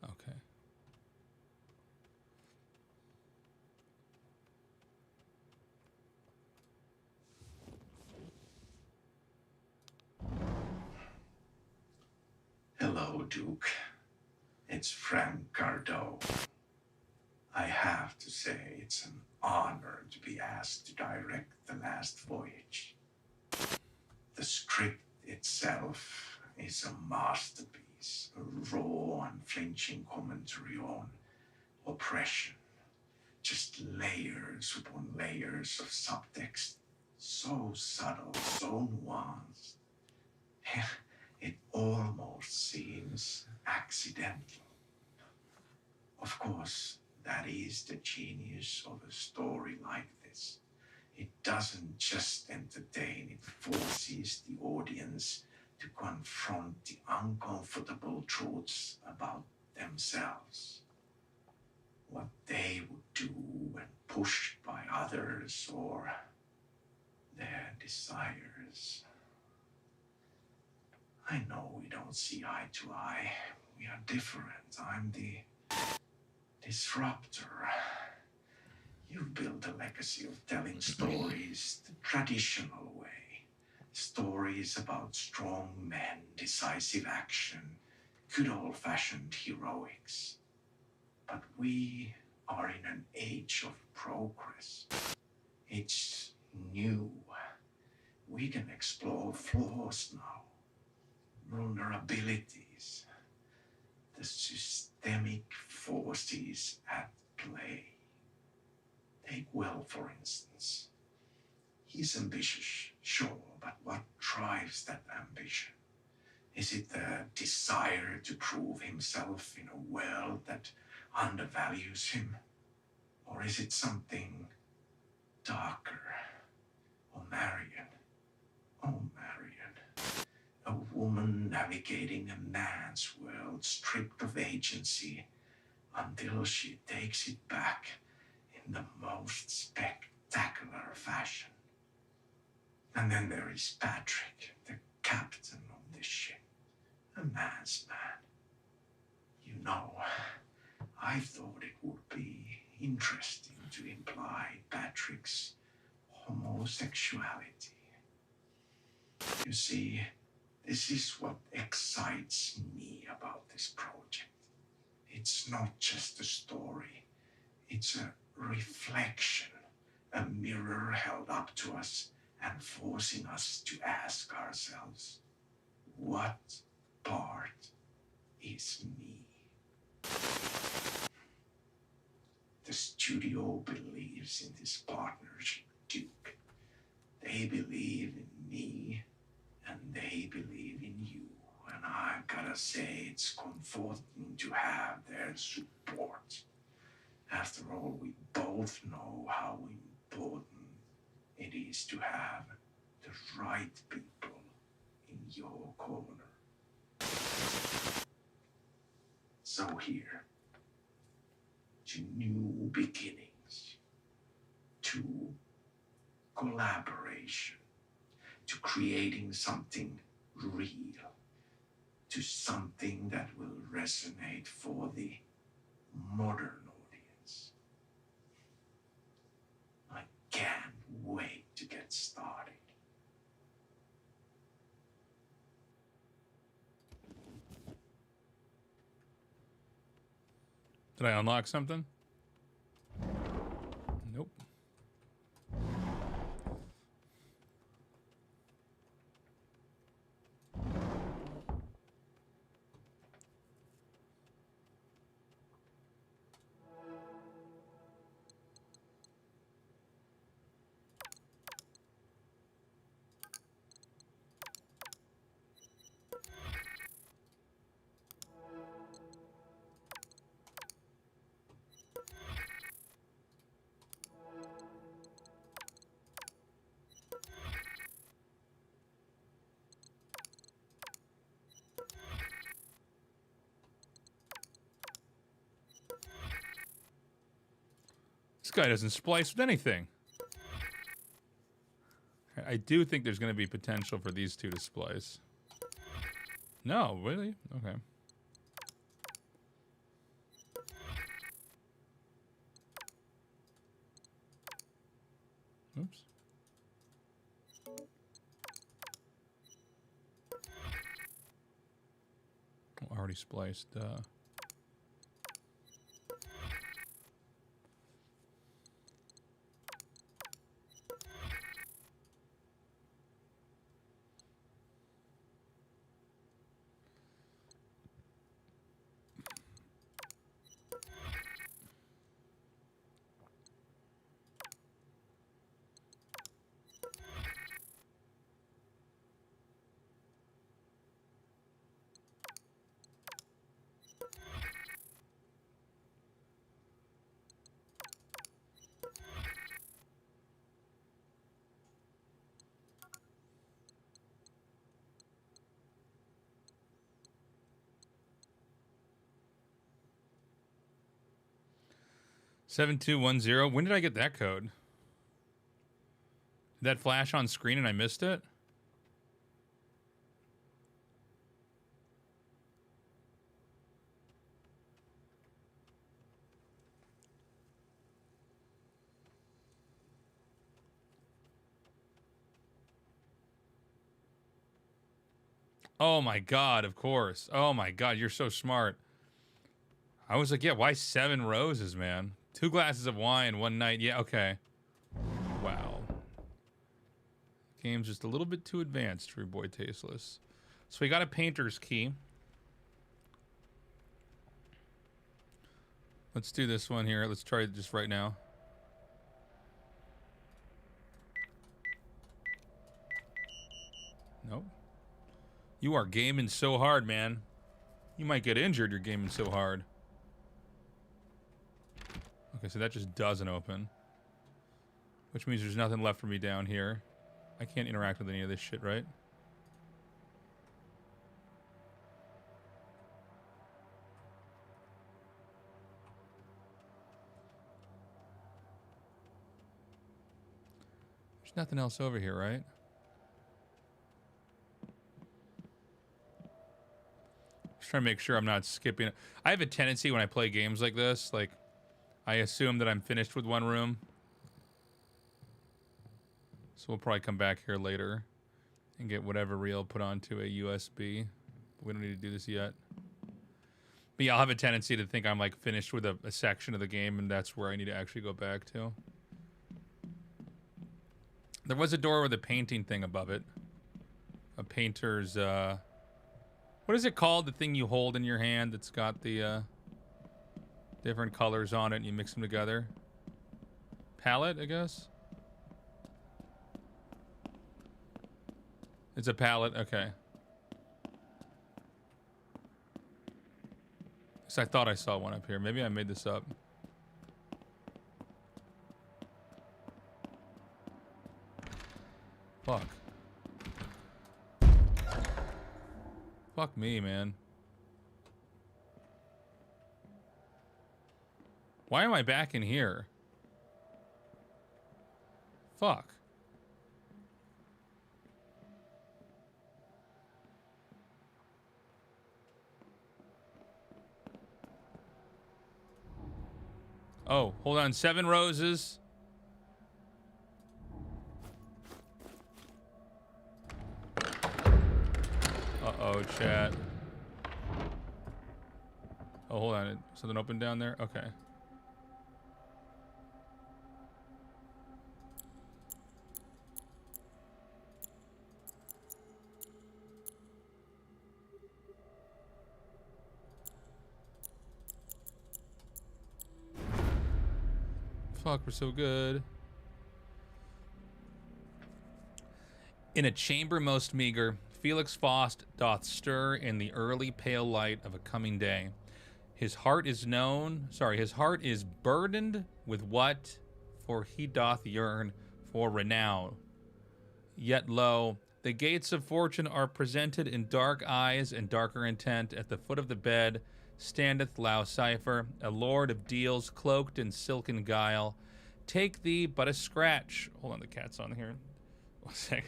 Okay. Hello, Duke. It's Frank Cardo. I have to say it's an honor to be asked to direct The Last Voyage. The script itself is a masterpiece, a raw, unflinching commentary on oppression. Just layers upon layers of subtext, so subtle, so nuanced. It almost seems accidental. Of course, that is the genius of a story like this. It doesn't just entertain, it forces the audience to confront the uncomfortable truths about themselves. What they would do when pushed by others or their desires. I know we don't see eye to eye. We are different. I'm the disruptor. You've built a legacy of telling stories the traditional way. Stories about strong men, decisive action, good old-fashioned heroics. But we are in an age of progress. It's new. We can explore flaws now, vulnerabilities, the systemic forces at play. Take Will, for instance. He's ambitious, sure, but what drives that ambition? Is it the desire to prove himself in a world that undervalues him? Or is it something darker? Or Marion? Oh, Marion. A woman navigating a man's world stripped of agency until she takes it back in the most spectacular fashion. And then there is Patrick, the captain of this ship, a man's man. You know, I thought it would be interesting to imply Patrick's homosexuality. You see, this is what excites me about this project. It's not just a story, it's a reflection, a mirror held up to us and forcing us to ask ourselves, what part is me. The studio believes in this partnership, Duke. They believe in me, and they believe in you. And I've gotta say, it's comforting to have their support. After all, we both know how important it is to have the right people in your corner. So here, to new beginnings, to collaboration, to creating something real, to something that will resonate for the modern audience. I can't wait to get started. Did I unlock something? Nope. This guy doesn't splice with anything. I do think there's going to be potential for these two to splice. No, really? Okay. Oops. Oh, already spliced. $7210. When did I get that code? Did that flash on screen and I missed it? Oh my god, of course. Oh my god, you're so smart. I was like, yeah, why 7 roses, man? 2 glasses of wine one night. Yeah, okay. Wow. Game's just a little bit too advanced for your boy Tasteless. So we got a painter's key. Let's do this one here. Let's try it just right now. Nope. You are gaming so hard, man. You might get injured, you're gaming so hard. Okay, so that just doesn't open. Which means there's nothing left for me down here. I can't interact with any of this shit, right? There's nothing else over here, right? Just trying to make sure I'm not skipping it. I have a tendency when I play games like this, like, I assume that I'm finished with one room. So we'll probably come back here later and get whatever reel put onto a USB. But we don't need to do this yet. But yeah, I'll have a tendency to think I'm like finished with a section of the game, and that's where I need to actually go back to. There was a door with a painting thing above it. A painter's What is it called? The thing you hold in your hand that's got the different colors on it and you mix them together? Palette, I guess? It's a palette, okay. So I thought I saw one up here. Maybe I made this up. Fuck. Fuck me, man. Why am I back in here? Fuck. Oh, hold on. 7 roses. Uh-oh, chat. Oh, hold on. Something open down there? Okay. Fuck, we're so good. In a chamber most meager, Felix Faust doth stir in the early pale light of a coming day. His heart is burdened with what, for he doth yearn for renown. Yet lo, the gates of fortune are presented in dark eyes and darker intent. At the foot of the bed standeth Lucifer, a lord of deals, cloaked in silken guile. Take thee but a scratch. Hold on, the cat's on here. 1 sec.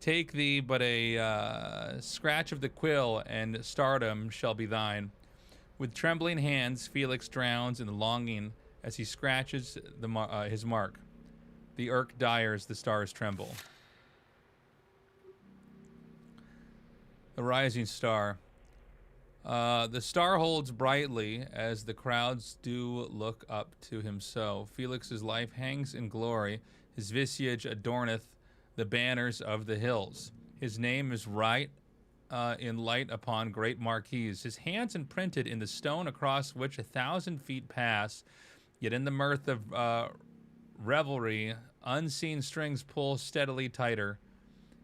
Take thee but a scratch of the quill, and stardom shall be thine. With trembling hands, Felix drowns in the longing as he scratches his mark. The irk dyers, the stars tremble. The rising star. The star holds brightly as the crowds do look up to him so. Felix's life hangs in glory. His visage adorneth the banners of the hills. His name is right in light upon great marquees. His hands imprinted in the stone across which 1,000 feet pass. Yet in the mirth of revelry, unseen strings pull steadily tighter.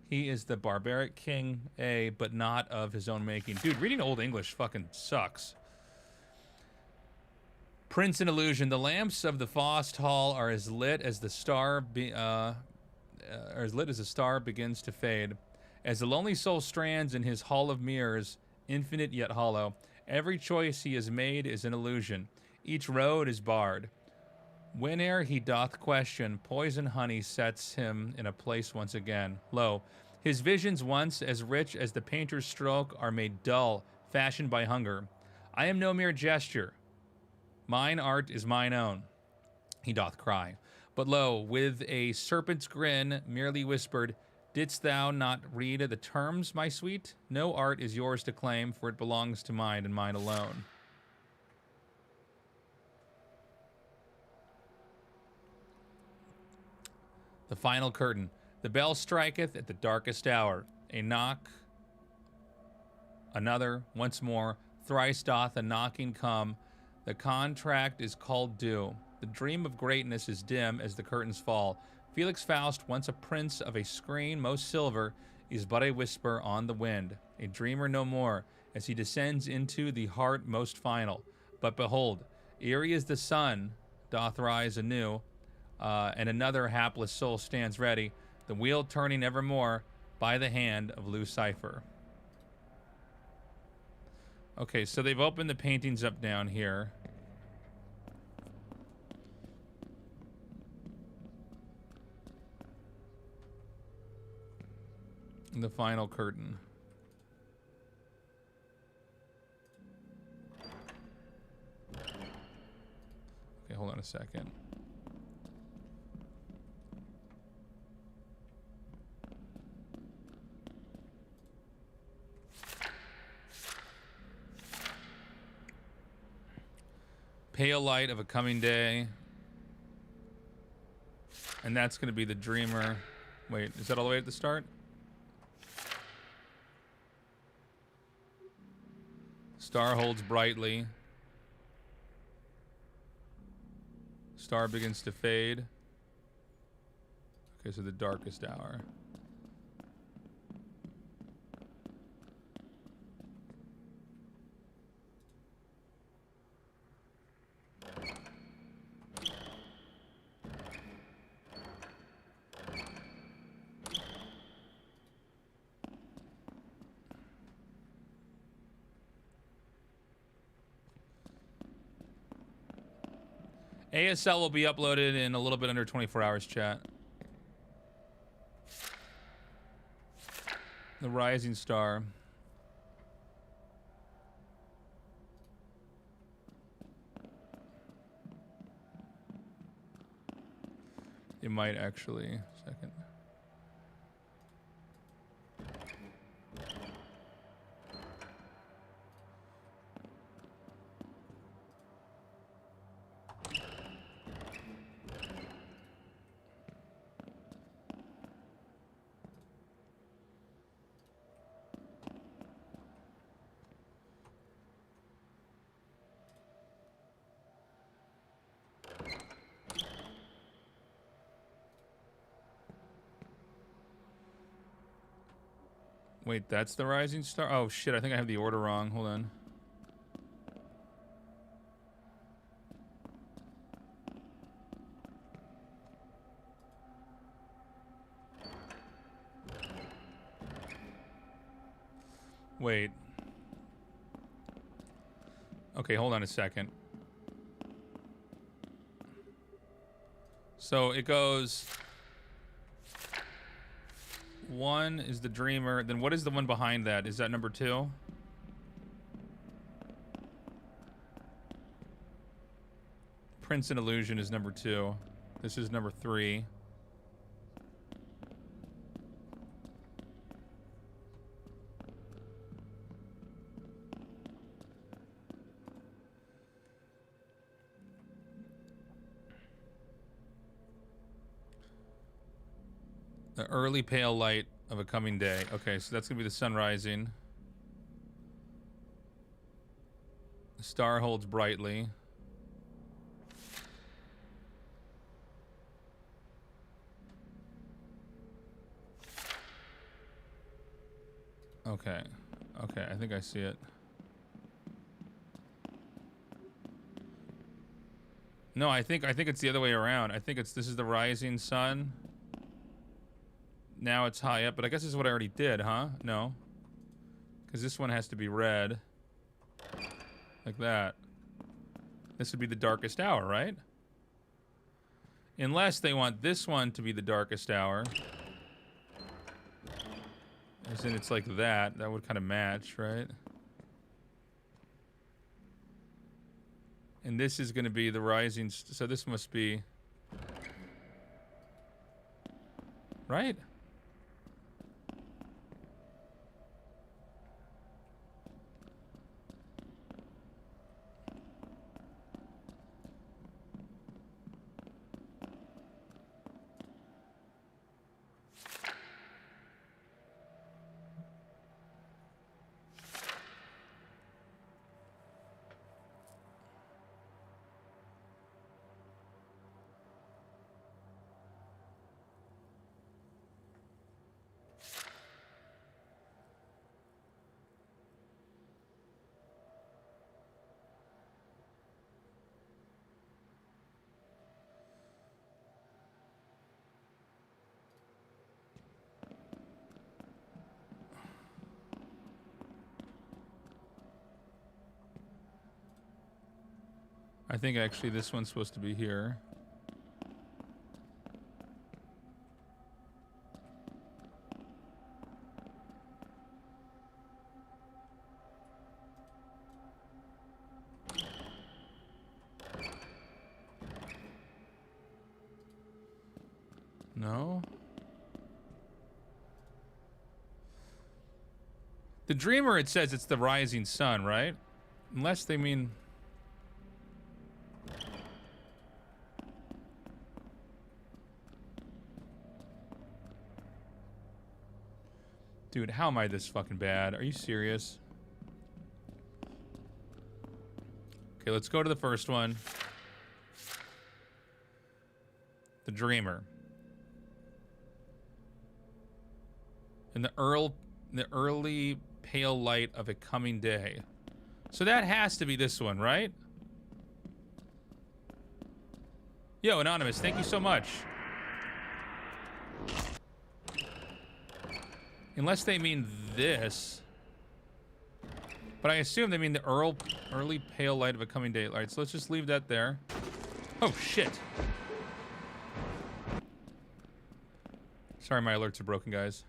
He is the barbaric king, but not of his own making. Dude, reading Old English fucking sucks. Prince in illusion. The lamps of the Faust Hall are as lit as the star begins to fade. As the lonely soul strands in his hall of mirrors, infinite yet hollow, every choice he has made is an illusion. Each road is barred. Whene'er he doth question, poison honey sets him in a place once again. Lo, his visions once as rich as the painter's stroke are made dull, fashioned by hunger. I am no mere gesture. Mine art is mine own, he doth cry. But lo, with a serpent's grin, merely whispered, didst thou not read the terms, my sweet? No art is yours to claim, for it belongs to mine and mine alone. The final curtain. The bell striketh at the darkest hour. A knock, another, once more. Thrice doth a knocking come. The contract is called due. The dream of greatness is dim as the curtains fall. Felix Faust, once a prince of a screen most silver, is but a whisper on the wind. A dreamer no more, as he descends into the heart most final. But behold, eerie as the sun doth rise anew, and another hapless soul stands ready, the wheel turning evermore by the hand of Lucifer. Okay, so they've opened the paintings up down here. And the final curtain. Okay, hold on a second. Pale light of a coming day. And that's going to be the dreamer. Wait, is that all the way at the start? Star holds brightly. Star begins to fade. Okay, so the darkest hour. ASL will be uploaded in a little bit under 24 hours, chat. The Rising Star. It might actually. Second. Wait, that's the Rising Star? Oh, shit, I think I have the order wrong. Hold on. Wait. Okay, hold on a second. So it goes... 1 is the Dreamer. Then what is the one behind that? Is that number 2? Prince and Illusion is number 2. This is number 3. The early pale light of a coming day. Okay, so that's gonna be the sun rising. The star holds brightly. Okay. Okay, I think I see it. No, I think it's the other way around. I think this is the rising sun. Now it's high up, but I guess this is what I already did, huh? No. Because this one has to be red. Like that. This would be the darkest hour, right? Unless they want this one to be the darkest hour. As in it's like that. That would kind of match, right? And this is going to be the rising... So this must be... Right? I think actually this one's supposed to be here. No? The Dreamer, it says it's the rising sun, right? Unless they mean... Dude, how am I this fucking bad? Are you serious? Okay, let's go to the first one. The Dreamer. In the early pale light of a coming day. So that has to be this one, right? Yo, Anonymous, thank you so much. Unless they mean this. But I assume they mean the early pale light of a coming day. All right, so let's just leave that there. Oh, shit. Sorry, my alerts are broken, guys.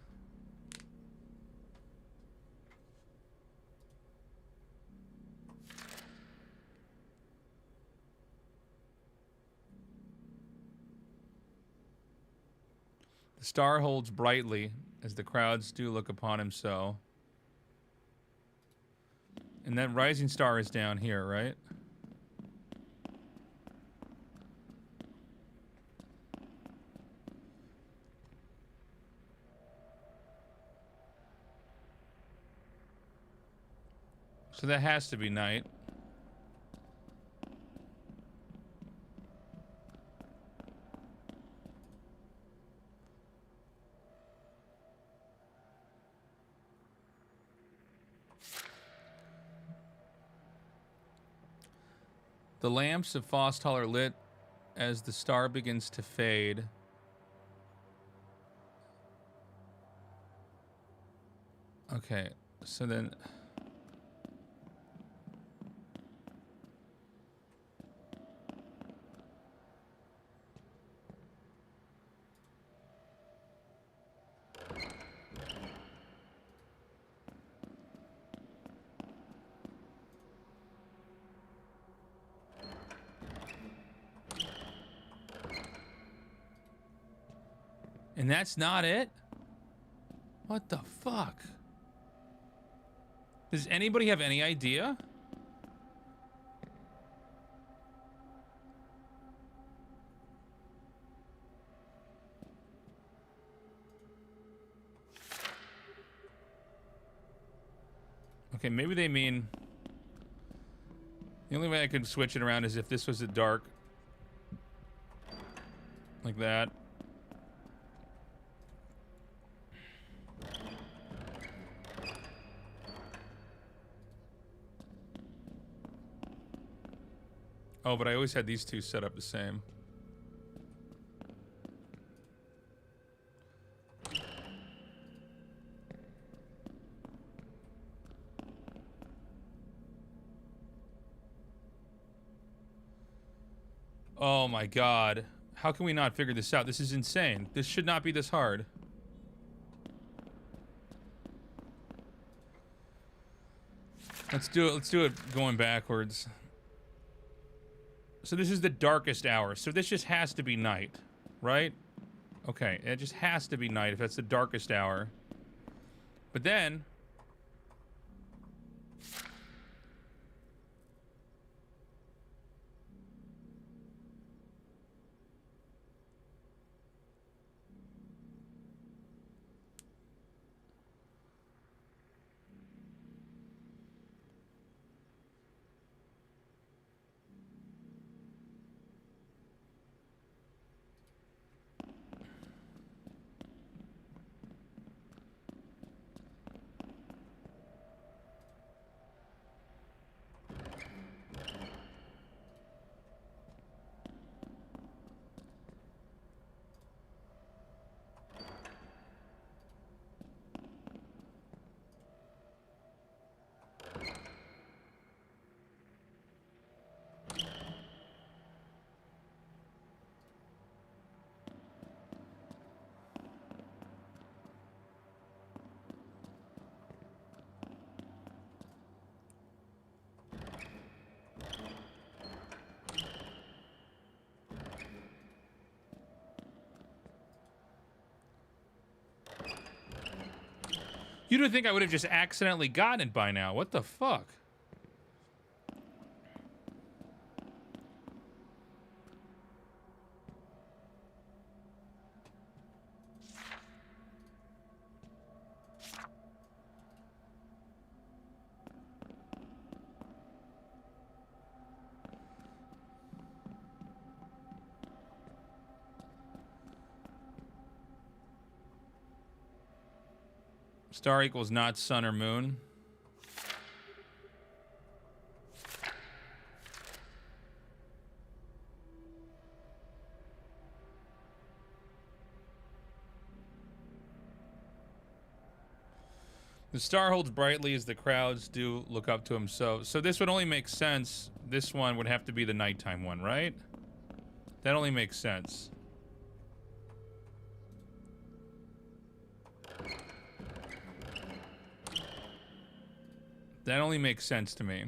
The star holds brightly as the crowds do look upon him so. And that rising star is down here, right? So that has to be night. The lamps of Fosthall are lit as the star begins to fade. Okay, so then... And that's not it? What the fuck? Does anybody have any idea? Okay, maybe they mean... The only way I could switch it around is if this was a dark. Like that. Oh, but I always had these two set up the same. Oh my god. How can we not figure this out? This is insane. This should not be this hard. Let's do it. Let's do it going backwards. So this is the darkest hour. So this just has to be night, right? Okay, it just has to be night if that's the darkest hour. But then... You'd think I would have just accidentally gotten it by now. What the fuck? Star equals not sun or moon. The star holds brightly as the crowds do look up to him. So this would only make sense. This one would have to be the nighttime one, right? That only makes sense. That only makes sense to me.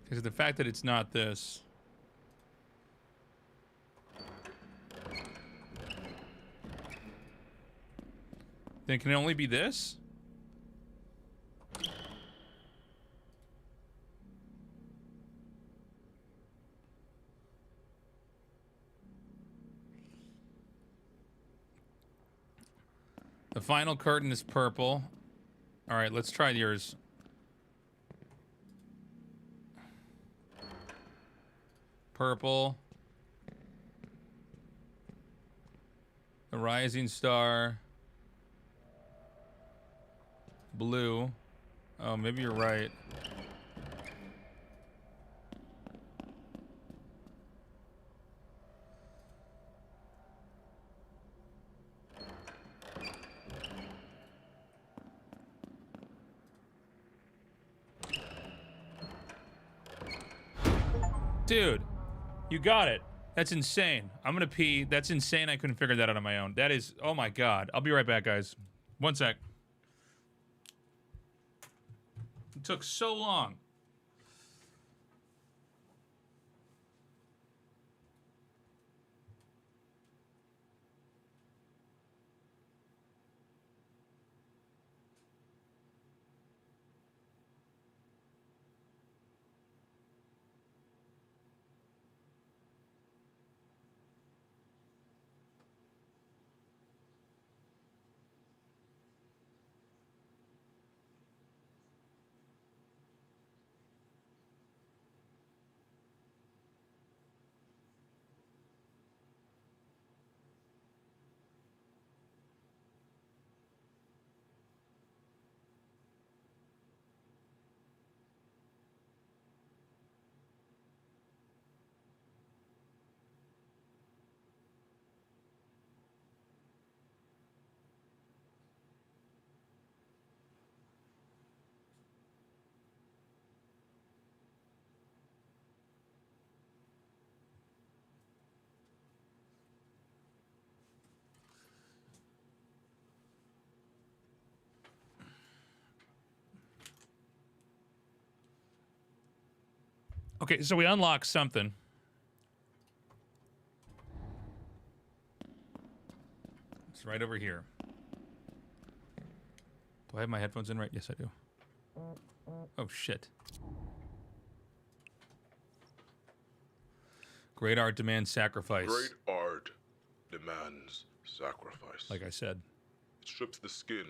Because the fact that it's not this. Then can it only be this? The final curtain is purple. All right, let's try yours. Purple. The rising star. Blue. Oh, maybe you're right. Dude, you got it. That's insane. I'm gonna pee. That's insane. I couldn't figure that out on my own. That is, oh my God. I'll be right back, guys. One sec. It took so long. Okay, so we unlocked something. It's right over here. Do I have my headphones in right? Yes, I do. Oh, shit. Great art demands sacrifice. Great art demands sacrifice. Like I said. It strips the skin,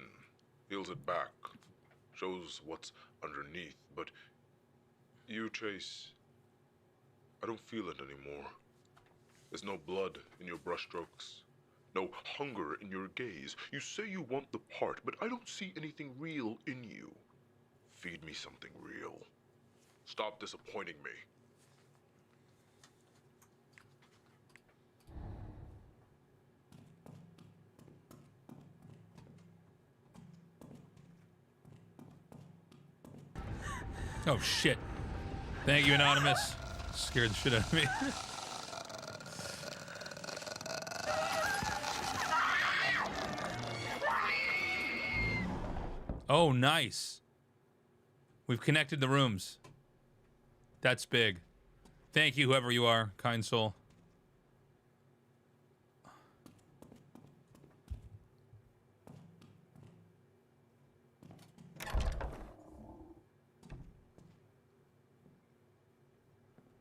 peels it back, shows what's underneath. But you, Chase, I don't feel it anymore. There's no blood in your brushstrokes, no hunger in your gaze. You say you want the part, but I don't see anything real in you. Feed me something real. Stop disappointing me. Oh, shit. Thank you, Anonymous. Scared the shit out of me. Oh, nice. We've connected the rooms. That's big. Thank you, whoever you are, kind soul.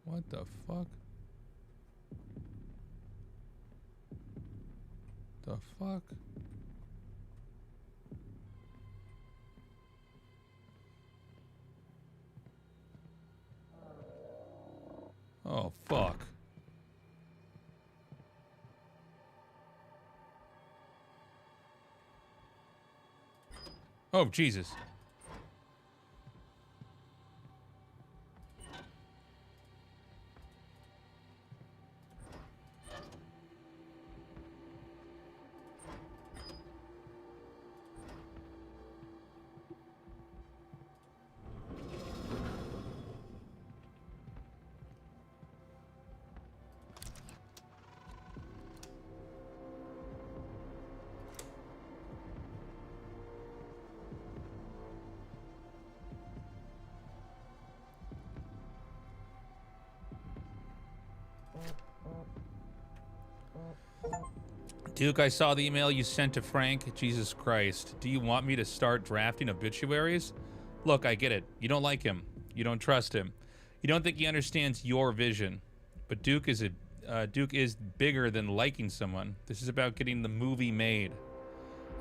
What the fuck? The fuck? Oh, fuck. Oh, Jesus. Duke, I saw the email you sent to Frank. Jesus Christ. Do you want me to start drafting obituaries? Look, I get it. You don't like him. You don't trust him. You don't think he understands your vision. But Duke is bigger than liking someone. This is about getting the movie made.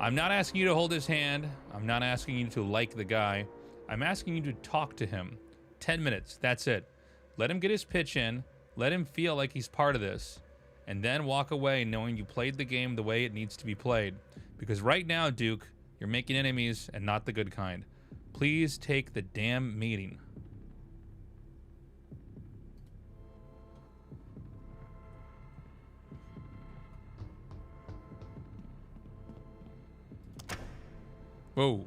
I'm not asking you to hold his hand. I'm not asking you to like the guy. I'm asking you to talk to him. 10 minutes. That's it. Let him get his pitch in. Let him feel like he's part of this. And then walk away knowing you played the game the way it needs to be played. Because right now, Duke, you're making enemies and not the good kind. Please take the damn meeting. Whoa.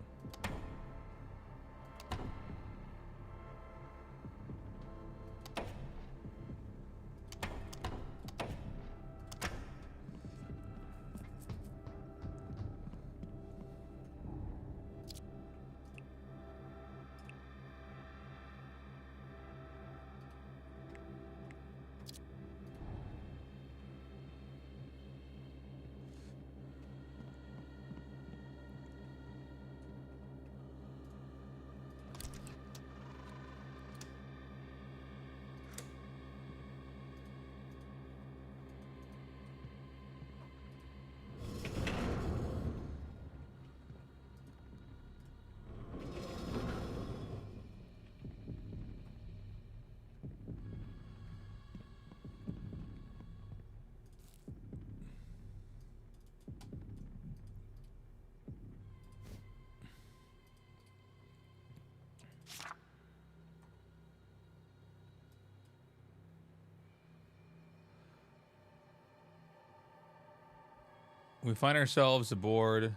We find ourselves aboard.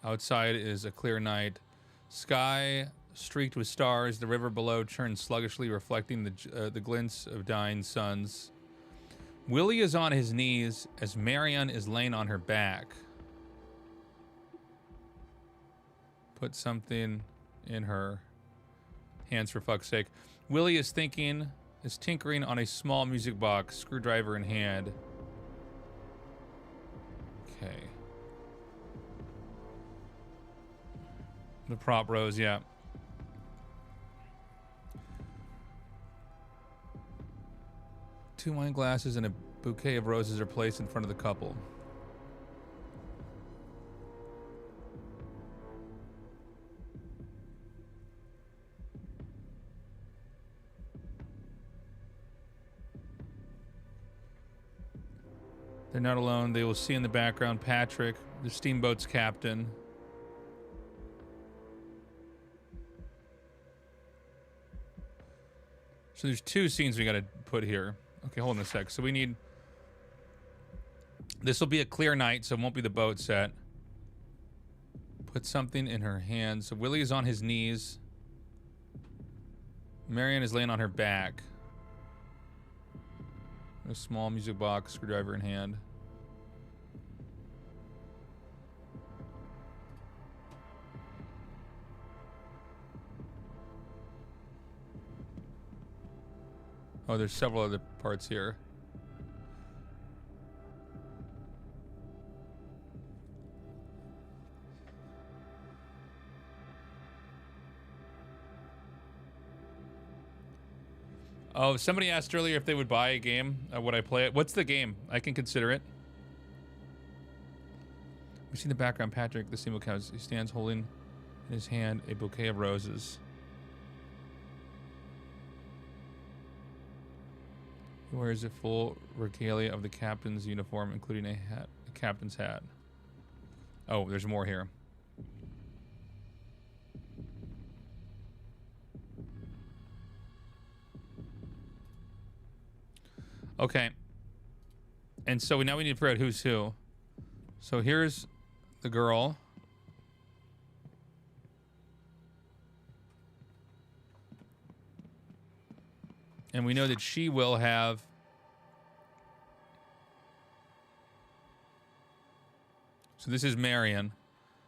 Outside is a clear night. Sky streaked with stars. The river below churns sluggishly, reflecting the glints of dying suns. Willie is on his knees as Marianne is laying on her back. Put something in her hands, for fuck's sake. Willie is tinkering on a small music box, screwdriver in hand. Okay. The prop rose, yeah. Two wine glasses and a bouquet of roses are placed in front of the couple. They're not alone. They will see in the background Patrick, the steamboat's captain. So there's two scenes we got to put here. Okay, hold on a sec. So we need... This will be a clear night, so it won't be the boat set. Put something in her hand. So Willie is on his knees. Marianne is laying on her back. A small music box, screwdriver in hand. Oh, there's several other parts here. Oh, somebody asked earlier if they would buy a game. Would I play it? What's the game? I can consider it. We see in the background Patrick, the steamboat captain, he stands holding in his hand a bouquet of roses. He wears a full regalia of the captain's uniform, including a hat, a captain's hat. Oh, there's more here. Okay. And so now we need to figure out who's who. So here's the girl. And we know that she will have so this is Marion.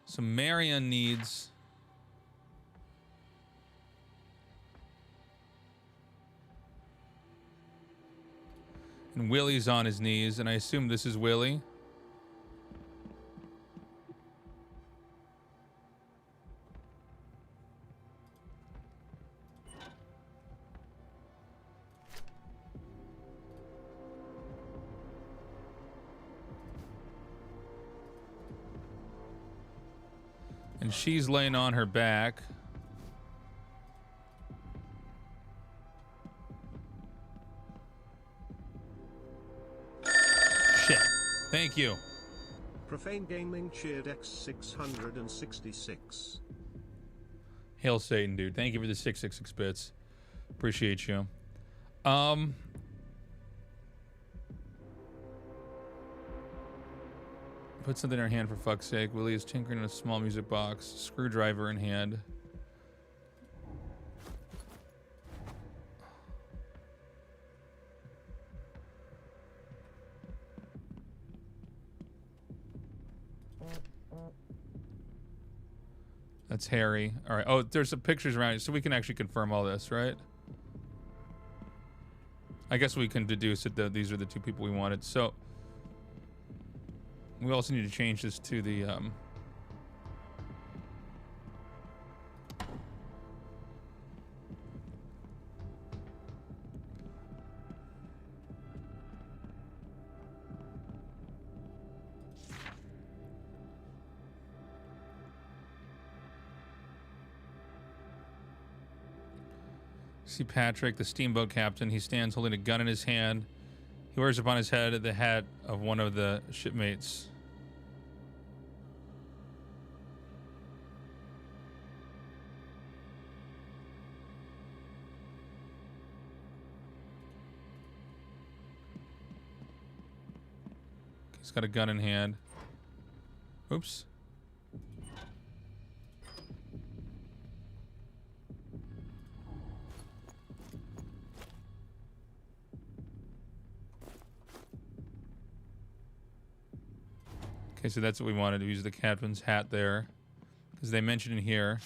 So Marion needs and Willie's on his knees, and I assume this is Willie. And she's laying on her back. Shit. Thank you. Profane Gaming cheered X666. Hail Satan, dude. Thank you for the 666 bits. Appreciate you. Put something in her hand for fuck's sake. Willie is tinkering in a small music box, screwdriver in hand. That's Harry. All right. Oh, there's some pictures around it, so we can actually confirm all this, right? I guess we can deduce it that these are the two people we wanted. So we also need to change this to the see Patrick, the steamboat captain. He stands holding a gun in his hand. He wears upon his head the hat of one of the shipmates. He's got a gun in hand. Oops. Okay, so that's what we wanted to use the captain's hat there, because they mentioned in here.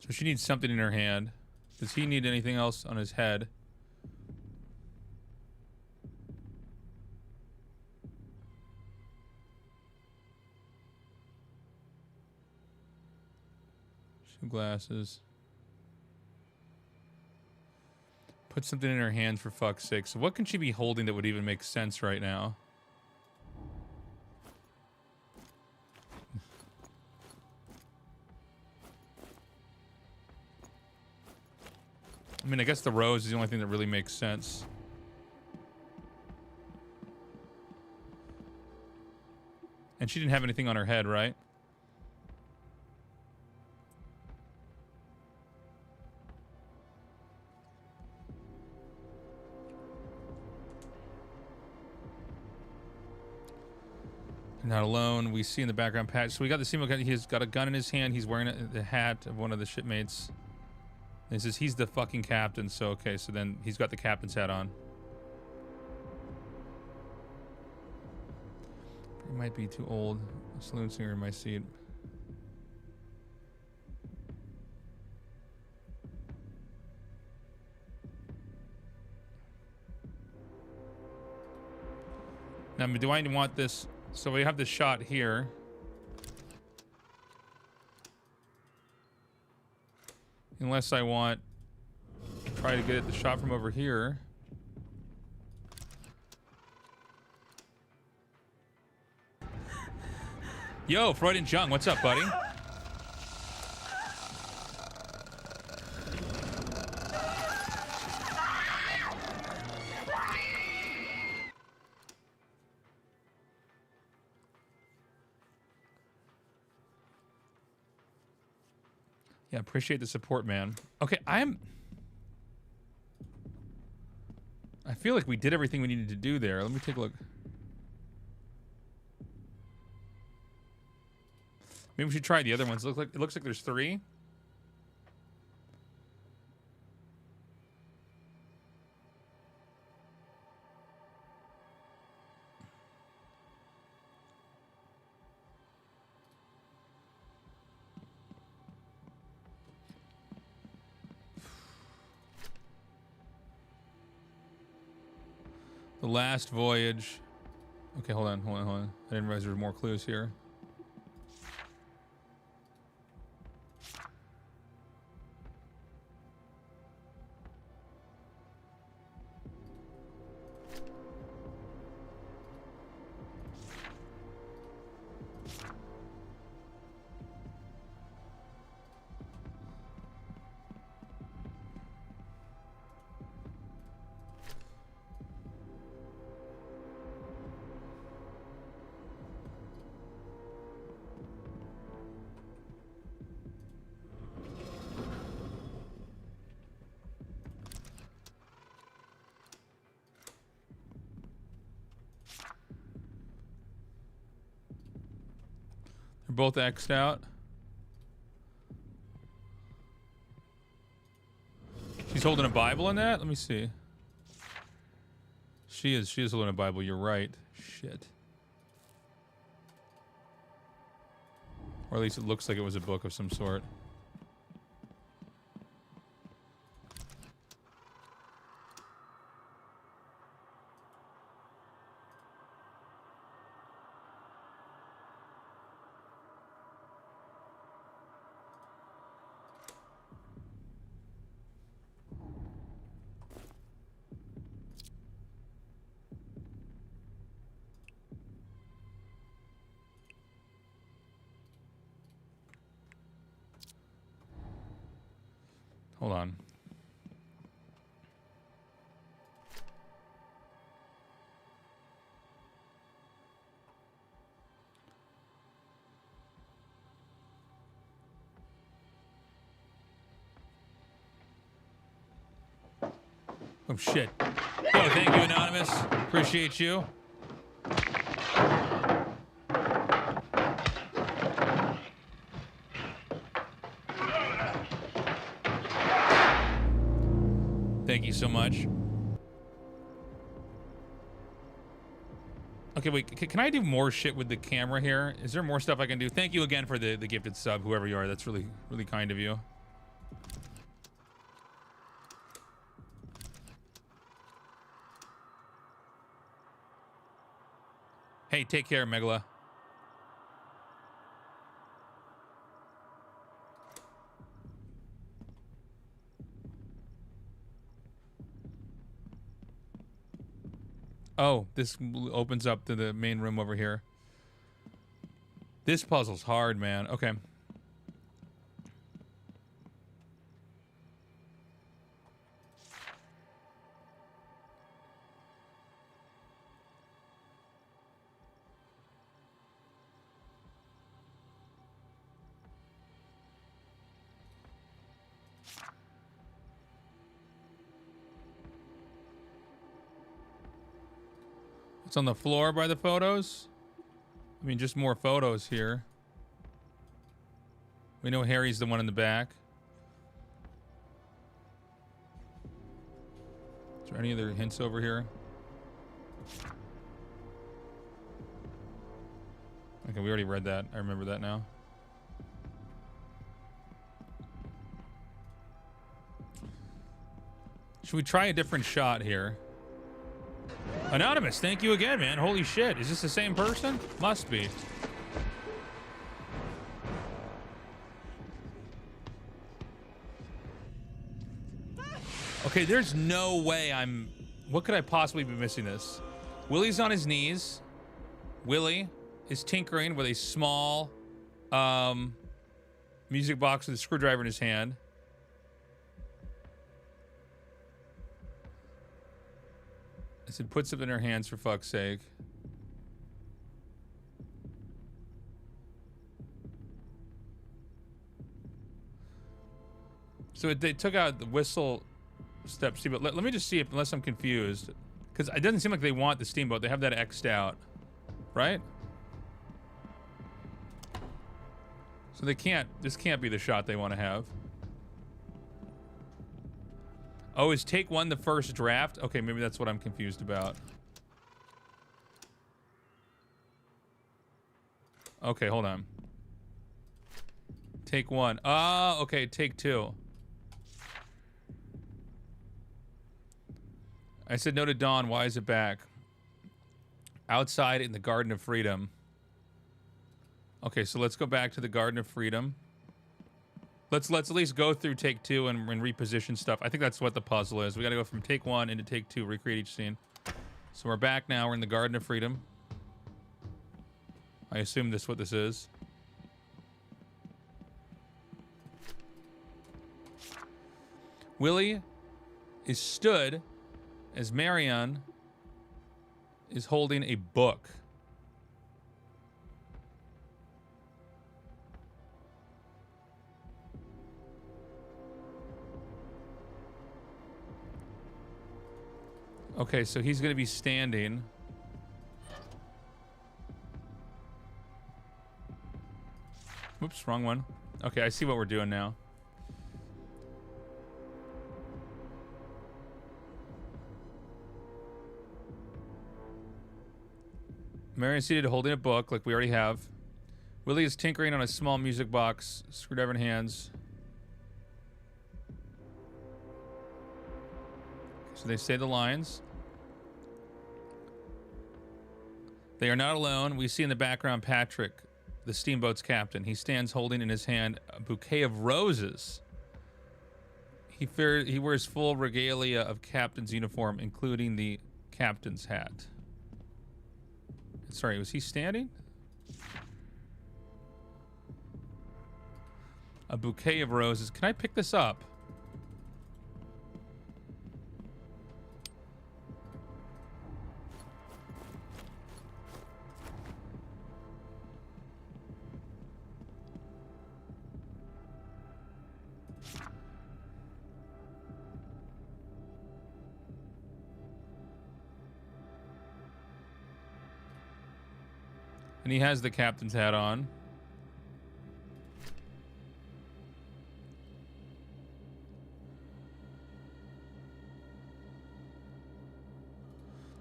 So she needs something in her hand. Does he need anything else on his head? Glasses. Put something in her hands for fuck's sake. So what can she be holding that would even make sense right now? I mean, I guess the rose is the only thing that really makes sense. And she didn't have anything on her head, right? Not alone. We see in the background patch. So we got the steamboat captain. He's got a gun in his hand. He's wearing the hat of one of the shipmates. And he says he's the fucking captain. So okay. So then he's got the captain's hat on. He might be too old. A saloon singer in my seat. Now, do I want this? So we have this shot here. Unless I want try to get the shot from over here. Yo, Freud and Jung, what's up, buddy? Yeah, appreciate the support, man. Okay, I feel like we did everything we needed to do there. Let me take a look. Maybe we should try the other ones. It looks like there's 3. The last voyage. Okay, hold on. I didn't realize there were more clues here. They're both X'd out. She's holding a Bible in that? Let me see. She is holding a Bible, you're right. Shit. Or at least it looks like it was a book of some sort. Hold on. Oh shit. Yo, thank you, Anonymous. Appreciate you. Thank you so much. Okay, wait, can I do more shit with the camera here? Is there more stuff I can do? Thank you again for the gifted sub, whoever you are. That's really, really kind of you. Hey, take care, Megala. Oh, this opens up to the main room over here. This puzzle's hard, man. Okay. It's on the floor by the photos. I mean, just more photos here. We know Harry's the one in the back. Is there any other hints over here? Okay, we already read that. I remember that now. Should we try a different shot here? Anonymous, thank you again, man. Holy shit. Is this the same person? Must be. Okay, there's no way I'm... What could I possibly be missing this? Willie's on his knees. Willie is tinkering with a small music box with a screwdriver in his hand. I said, put something in her hands for fuck's sake. So they took out the whistle step steamboat. Let me just see if, unless I'm confused. Because it doesn't seem like they want the steamboat. They have that X'd out. Right? So they can't, this can't be the shot they want to have. Oh, is take one the first draft? Okay, maybe that's what I'm confused about. Okay, hold on. Take one. Oh, okay, take two. I said no to Dawn. Why is it back? Outside in the Garden of Freedom. Okay, so let's go back to the Garden of Freedom. Let's at least go through take two and reposition stuff. I think that's what the puzzle is. We got to go from take one into take two, recreate each scene. So we're back now. We're in the Garden of Freedom. I assume this is what this is. Willie is stood as Marion is holding a book. Okay, so he's going to be standing. Whoops, wrong one. Okay, I see what we're doing now. Marion seated holding a book, like we already have. Willie is tinkering on a small music box, screwdriver in hands. So they say the lines. They are not alone. We see in the background Patrick, the steamboat's captain. He stands holding in his hand a bouquet of roses. He wears full regalia of captain's uniform, including the captain's hat. Sorry, was he standing? A bouquet of roses. Can I pick this up? And he has the captain's hat on.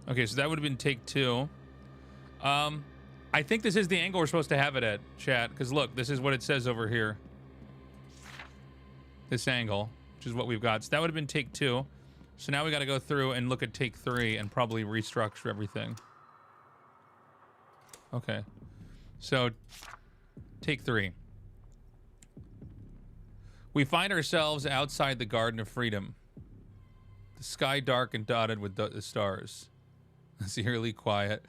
Okay, so that would have been take two. I think this is the angle we're supposed to have it at, chat. Because look, this is what it says over here. This angle, which is what we've got. So that would have been take two. So now we got to go through and look at take three and probably restructure everything. Okay. So, take three. We find ourselves outside the Garden of Freedom. The sky dark and dotted with the stars. It's eerily quiet.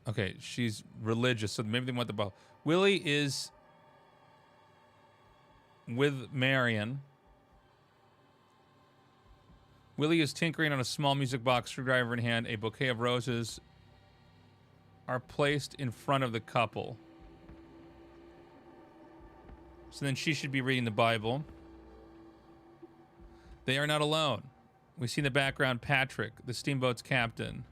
Okay, she's religious, so maybe they want the ball. Willie is with Marion. Willie is tinkering on a small music box, screwdriver in hand. A bouquet of roses are placed in front of the couple. So then she should be reading the Bible. They are not alone. We see in the background Patrick, the steamboat's captain.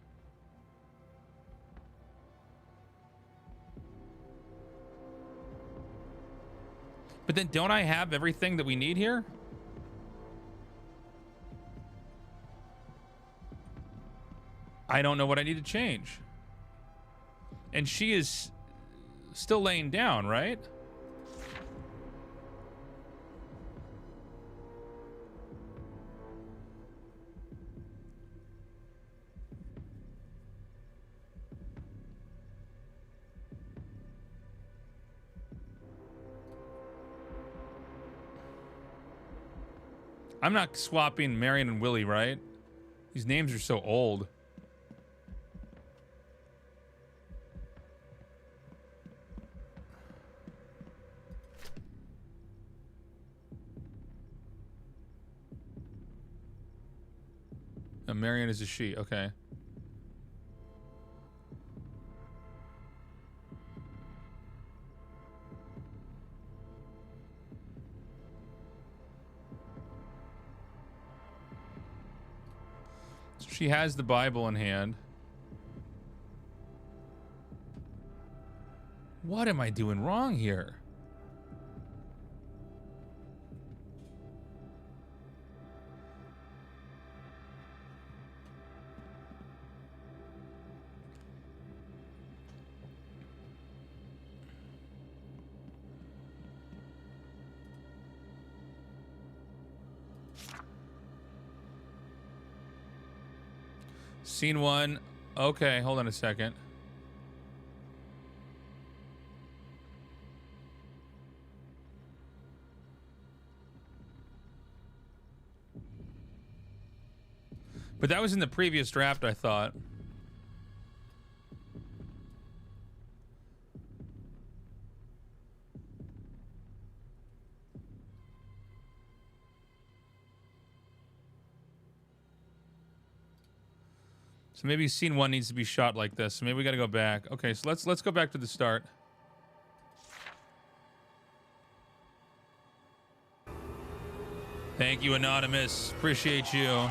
But then don't I have everything that we need here? I don't know what I need to change. And she is still laying down, right? I'm not swapping Marion and Willie, right? These names are so old. Marion is a she. Okay. So she has the Bible in hand. What am I doing wrong here? Scene 1. Okay, hold on a second. But that was in the previous draft, I thought. So maybe scene 1 needs to be shot like this. So maybe we got to go back. Okay, so let's go back to the start. Thank you, Anonymous. Appreciate you.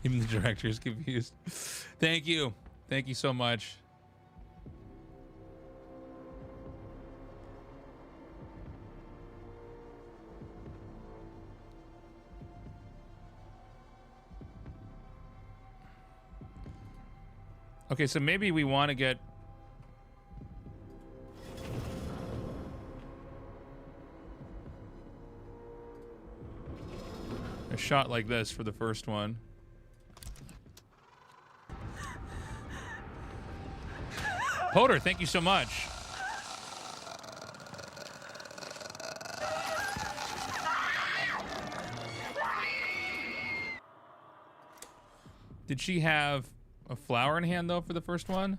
Even the director is confused. Thank you. Thank you so much. Okay, so maybe we want to get... a shot like this for the first one. Poder, thank you so much. Did she have a flower in hand, though, for the first one?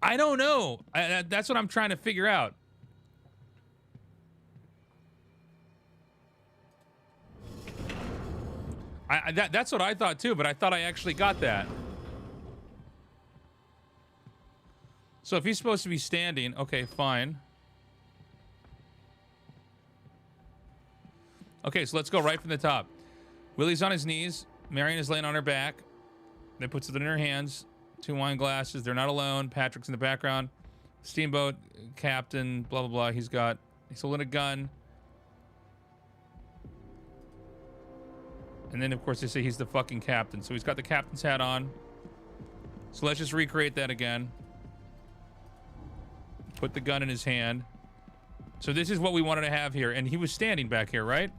I don't know. That's what I'm trying to figure out. That's what I thought too, but I thought I actually got that. So if he's supposed to be standing, okay, fine. Okay, so let's go right from the top. Willie's on his knees. Marion is laying on her back. They puts it in her hands. 2 wine glasses. They're not alone. Patrick's in the background. Steamboat captain, blah, blah, blah. He's holding a gun. And then, of course, they say he's the fucking captain. So he's got the captain's hat on. So let's just recreate that again. Put the gun in his hand. So this is what we wanted to have here. And he was standing back here, right?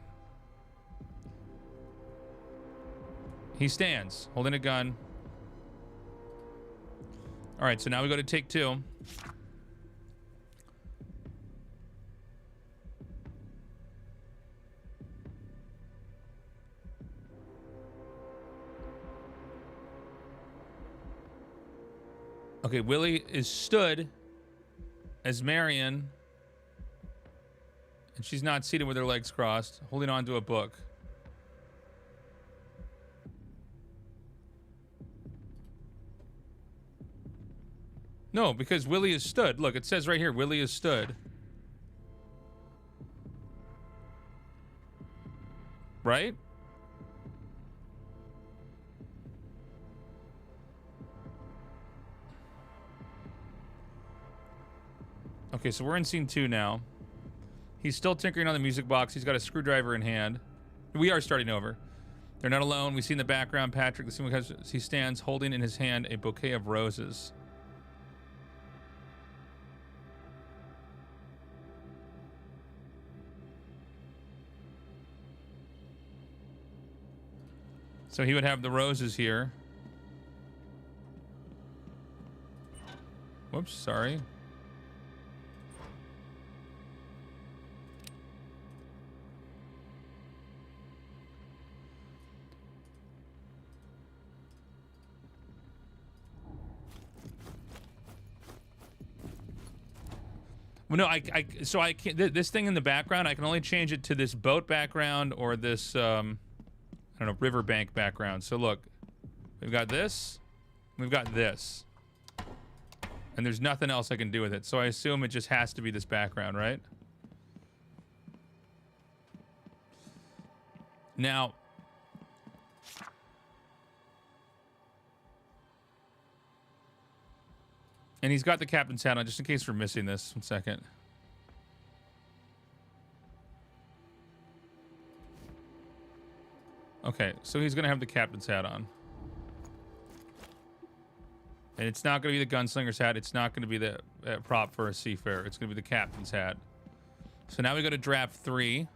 He stands, holding a gun. All right, so now we go to take 2. Okay, Willie is stood as Marion, and she's not seated with her legs crossed, holding on to a book. No, because Willie is stood. Look, it says right here, Willie is stood. Right? Okay, so we're in scene 2 now. He's still tinkering on the music box. He's got a screwdriver in hand. We are starting over. They're not alone. We see in the background Patrick, he stands holding in his hand a bouquet of roses. So he would have the roses here. Whoops, sorry. Well, no, so I can't, this thing in the background, I can only change it to this boat background or this, I don't know, riverbank background. So look, we've got this, we've got this. And there's nothing else I can do with it. So I assume it just has to be this background, right? Now, and he's got the captain's hat on, just in case we're missing this. 1 second. Okay, so he's going to have the captain's hat on. And it's not going to be the gunslinger's hat. It's not going to be the prop for a seafarer. It's going to be the captain's hat. So now we go to draft 3.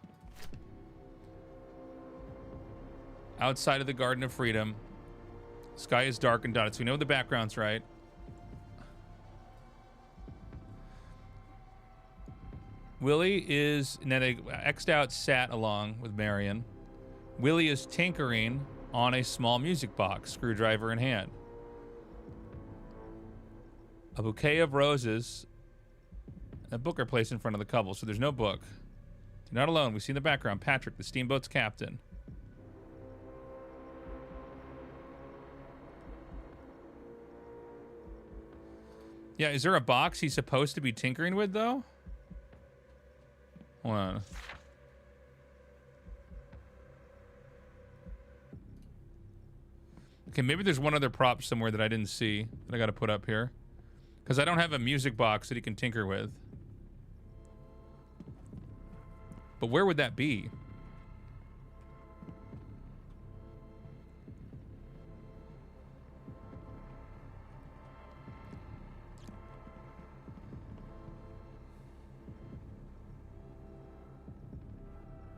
Outside of the Garden of Freedom. Sky is dark and dotted. So we know the background's right. Willie is, and then they X'd out sat along with Marion. Willie is tinkering on a small music box, screwdriver in hand. A bouquet of roses. A book are placed in front of the couple, so there's no book. You're not alone. We see in the background Patrick, the steamboat's captain. Yeah, is there a box he's supposed to be tinkering with, though? Hold on. Okay, maybe there's one other prop somewhere that I didn't see that I got to put up here. Because I don't have a music box that he can tinker with. But where would that be?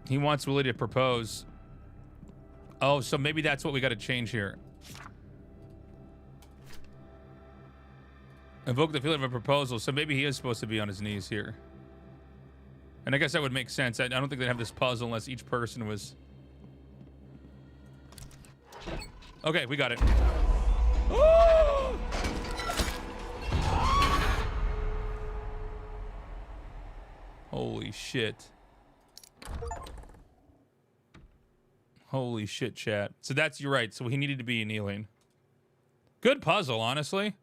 He wants Willie to propose. Oh, so maybe that's what we got to change here. Evoke the feeling of a proposal. So maybe he is supposed to be on his knees here. And I guess that would make sense. I don't think they'd have this puzzle unless each person was... Okay, we got it. Holy shit. Holy shit, chat. So that's, you're right. So he needed to be kneeling. Good puzzle, honestly.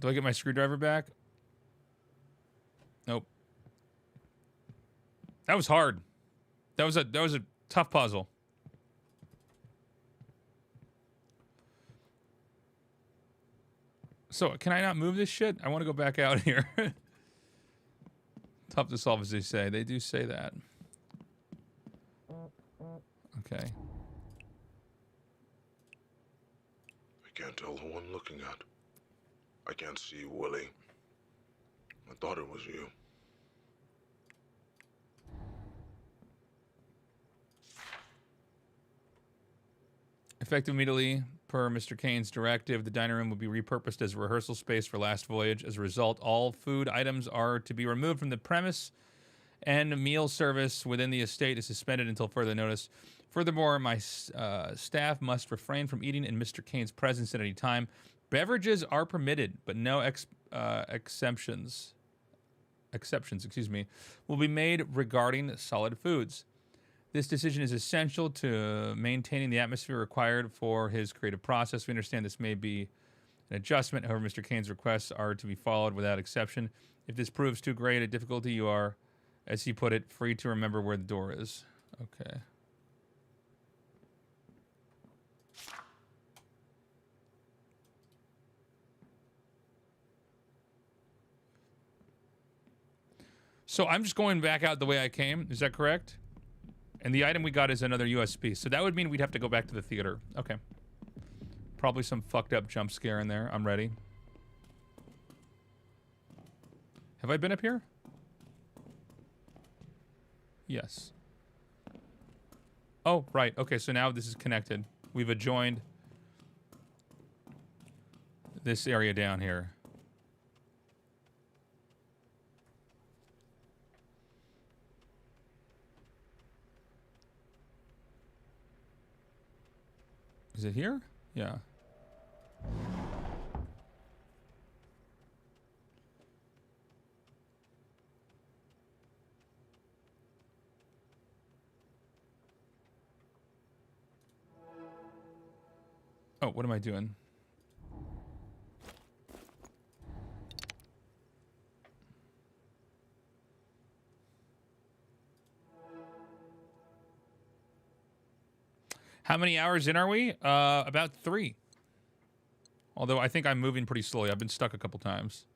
Do I get my screwdriver back? Nope. That was hard. That was a tough puzzle. So, can I not move this shit? I want to go back out here. Tough to solve, as they say. They do say that. Okay. I can't tell who I'm looking at. I can't see Willie. I thought it was you. Effective immediately, per Mr. Kane's directive, the dining room will be repurposed as a rehearsal space for Last Voyage. As a result, all food items are to be removed from the premise, and meal service within the estate is suspended until further notice. Furthermore, my staff must refrain from eating in Mr. Kane's presence at any time. Beverages are permitted, but no exceptions, will be made regarding solid foods. This decision is essential to maintaining the atmosphere required for his creative process. We understand this may be an adjustment. However, Mr. Kane's requests are to be followed without exception. If this proves too great a difficulty, you are, as he put it, free to remember where the door is. Okay. So I'm just going back out the way I came. Is that correct? And the item we got is another USB. So that would mean we'd have to go back to the theater. Okay. Probably some fucked up jump scare in there. I'm ready. Have I been up here? Yes. Oh, right. Okay, so now this is connected. We've adjoined this area down here. Is it here? Yeah. Oh, what am I doing? How many hours in are we? About 3. Although I think I'm moving pretty slowly. I've been stuck a couple times.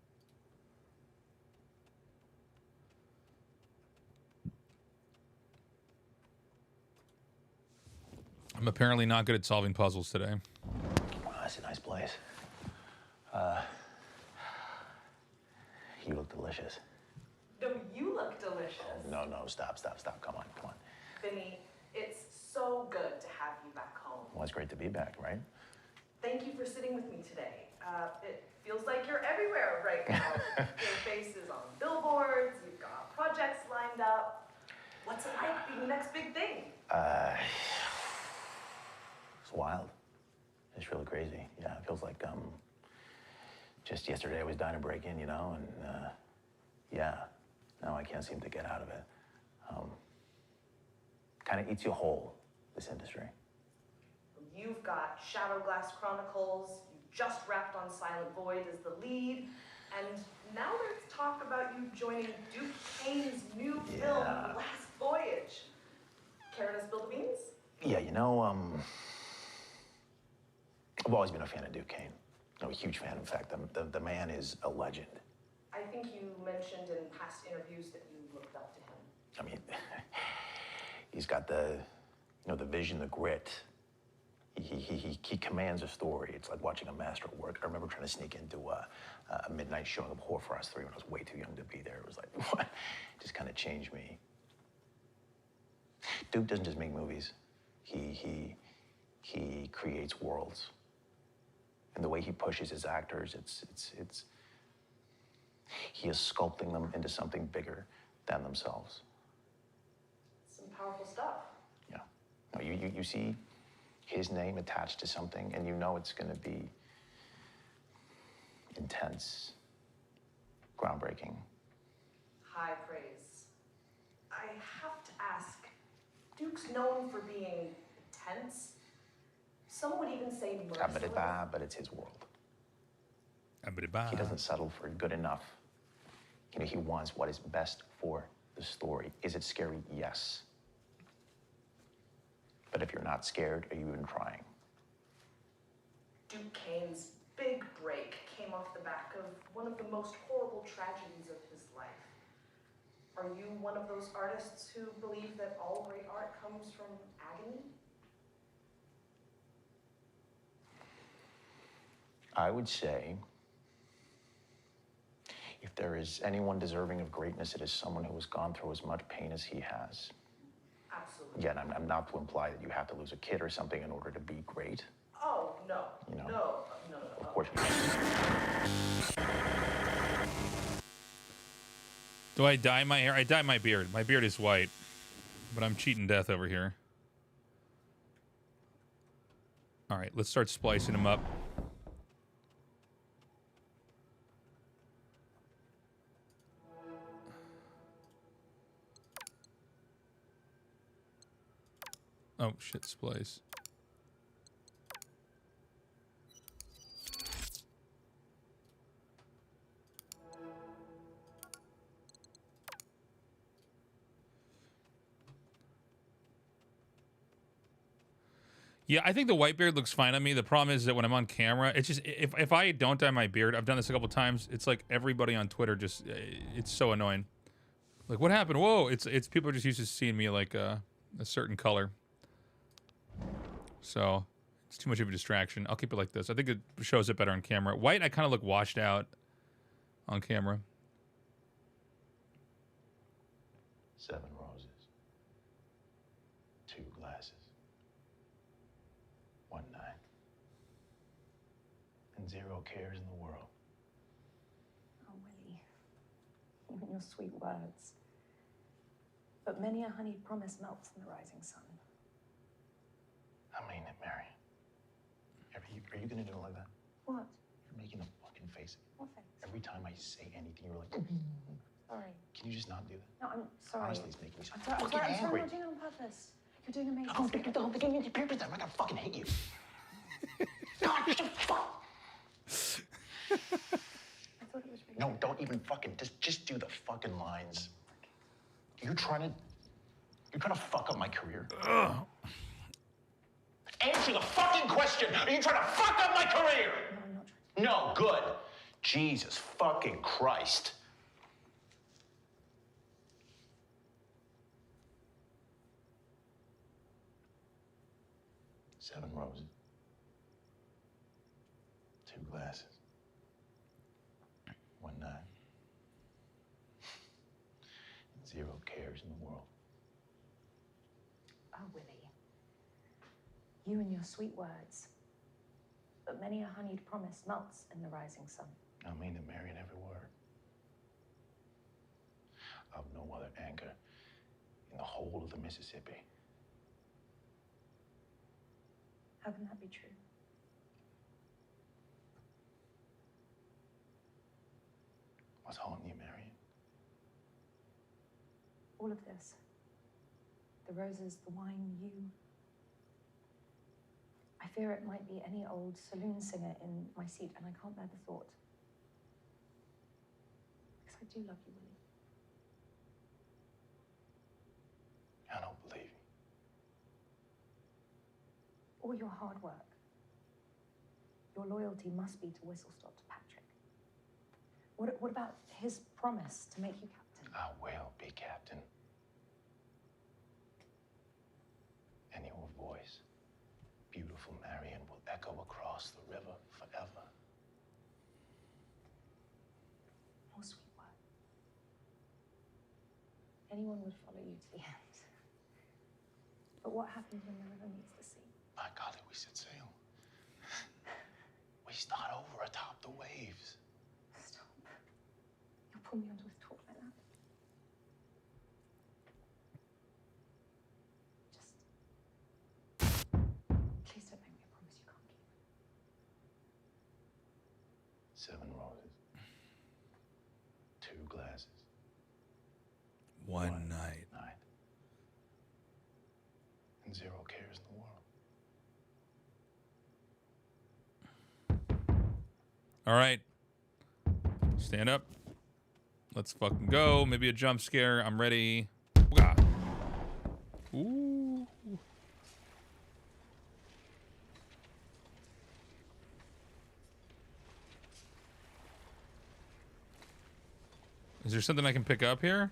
I'm apparently not good at solving puzzles today. Wow, that's a nice place. You look delicious. No, you look delicious. No, stop. Come on. Vinny, it's so good to have you back home. Well, it's great to be back, right? Thank you for sitting with me today. It feels like you're everywhere right now. Your face is on billboards, you've got projects lined up. What's it like being the next big thing? It's wild. It's really crazy. Yeah, it feels like, just yesterday I was dying to break in, and, yeah, now I can't seem to get out of it. Kind of eats you whole, this industry. You've got Shadow Glass Chronicles, you just wrapped on Silent Void as the lead, and now there's talk about you joining Duke Kane's new film, The Last Voyage. Care to spill the beans? Yeah, I've always been a fan of Duke Kane. I'm a huge fan, in fact. The man is a legend. I think you mentioned in past interviews that you looked up to him. I mean, he's got the vision, the grit. He commands a story. It's like watching a master at work. I remember trying to sneak into a midnight showing of Horror for Us 3 when I was way too young to be there. It was like, what? It just kind of changed me. Duke doesn't just make movies. He creates worlds. And the way he pushes his actors, he is sculpting them into something bigger than themselves. Some powerful stuff. Yeah. No, you see his name attached to something, and you know it's going to be intense, groundbreaking. High praise. I have to ask, Duke's known for being intense. Some would even say merciless. But it's his world. Abba-da-ba. He doesn't settle for good enough. He wants what is best for the story. Is it scary? Yes. But if you're not scared, are you even trying? Duke Kane's big break came off the back of one of the most horrible tragedies of his life. Are you one of those artists who believe that all great art comes from agony? I would say, if there is anyone deserving of greatness, it is someone who has gone through as much pain as he has. Absolutely. Again, I'm not to imply that you have to lose a kid or something in order to be great. Oh, no. No. Of course. Do I dye my hair? I dye my beard. My beard is white, but I'm cheating death over here. All right, let's start splicing them up. Oh, shit, splice. Yeah, I think the white beard looks fine on me. The problem is that when I'm on camera, it's just, if I don't dye my beard, I've done this a couple times, it's like everybody on Twitter just, it's so annoying. Like, what happened? Whoa, it's people are just used to seeing me like a certain color. So it's too much of a distraction. I'll keep it like this. I think it shows it better on camera. White, I kind of look washed out on camera. 7 roses. and zero cares in the world. Oh, Willie, you and your sweet words. But many a honeyed promise melts in the rising sun. I mean it, Marion. Are you gonna do it like that? What? You're making a fucking face. What face? Every time I say anything, you're like, Sorry. can you just not do that? No, I'm sorry. Honestly, it's making me so I'm sorry, fucking I'm angry. not doing it on purpose. You're doing amazing. Oh, don't begin with your purpose. I'm gonna fucking hate you. No, you're so fuck. I thought it was really No, don't even fucking just do the fucking lines. You're trying to fuck up my career. Ugh. Answer the fucking question. Are you trying to fuck up my career? No, I'm not trying. No, good. Jesus fucking Christ. Seven roses. Two glasses. One night. And zero cares in the world. Oh, Willie. You and your sweet words. But many a honeyed promise melts in the rising sun. I mean it, Marion, every word. I've no other anchor in the whole of the Mississippi. How can that be true? What's haunting you, Marion? All of this. The roses, the wine, you. I fear it might be any old saloon singer in my seat, and I can't bear the thought. Because I do love you, Willie. I don't believe you. All your hard work. Your loyalty must be to Whistle-Stop, to Patrick. What about his promise to make you captain? I will be captain. And your voice, beautiful Marion, will echo across the river forever. More sweet word. Anyone would follow you to the end. But what happens when the river meets the sea? My golly, we set sail. We start over atop the waves. Stop. You'll pull me onto his talk like that. Just... Please don't make me a promise you can't keep. Seven roses. Two glasses. One night. And zero cares in the world. All right. Stand up. Let's fucking go. Maybe a jump scare. I'm ready. Ooh. Is there something I can pick up here?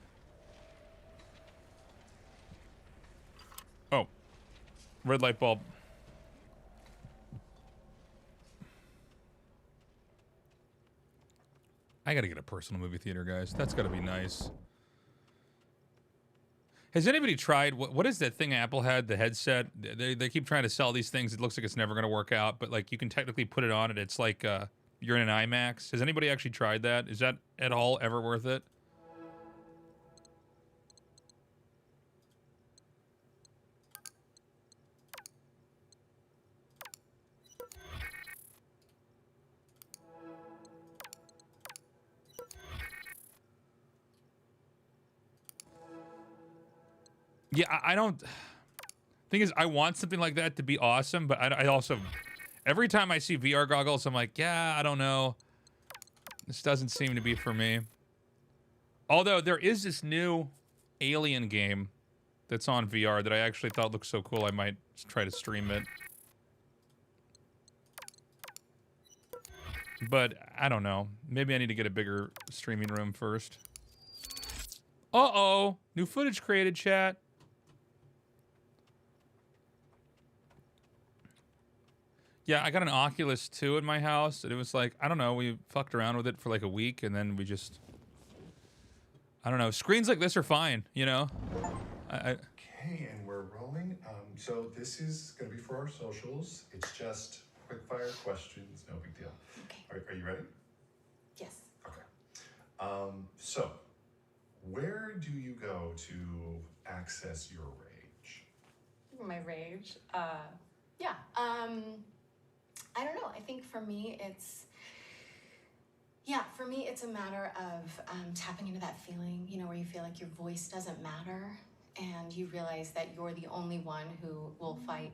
Oh. Red light bulb. I gotta get a personal movie theater, guys. That's gotta be nice. Has anybody tried, what is that thing Apple had, the headset? They keep trying to sell these things. It looks like it's never gonna work out, but like you can technically put it on and it's like you're in an IMAX. Has anybody actually tried that? Is that at all ever worth it? Yeah, I don't... Thing is, I want something like that to be awesome, but I also... Every time I see VR goggles, I'm like, yeah, I don't know. This doesn't seem to be for me. Although, there is this new Alien game that's on VR that I actually thought looked so cool I might try to stream it. But, I don't know. Maybe I need to get a bigger streaming room first. Uh-oh! New footage created, chat. Yeah, I got an Oculus 2 in my house, and it was like, I don't know, we fucked around with it for like a week, and then we just... I don't know, screens like this are fine, you know? Okay, and we're rolling. So this is gonna be for our socials. It's just quick fire questions, no big deal. Okay. Are you ready? Yes. Okay. So, where do you go to access your rage? My rage. Yeah. I don't know. I think for me, it's a matter of tapping into that feeling, you know, where you feel like your voice doesn't matter and you realize that you're the only one who will fight.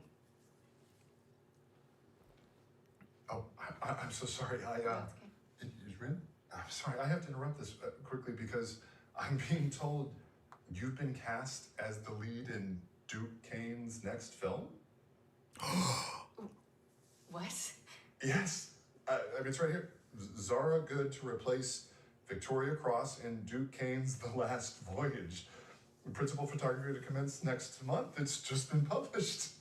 Oh, I'm so sorry. That's okay. I'm sorry. I have to interrupt this quickly because I'm being told you've been cast as the lead in Duke Kane's next film. What? Yes. I mean, it's right here. Zara Good to replace Victoria Cross in Duke Kane's The Last Voyage. Principal photography to commence next month. It's just been published.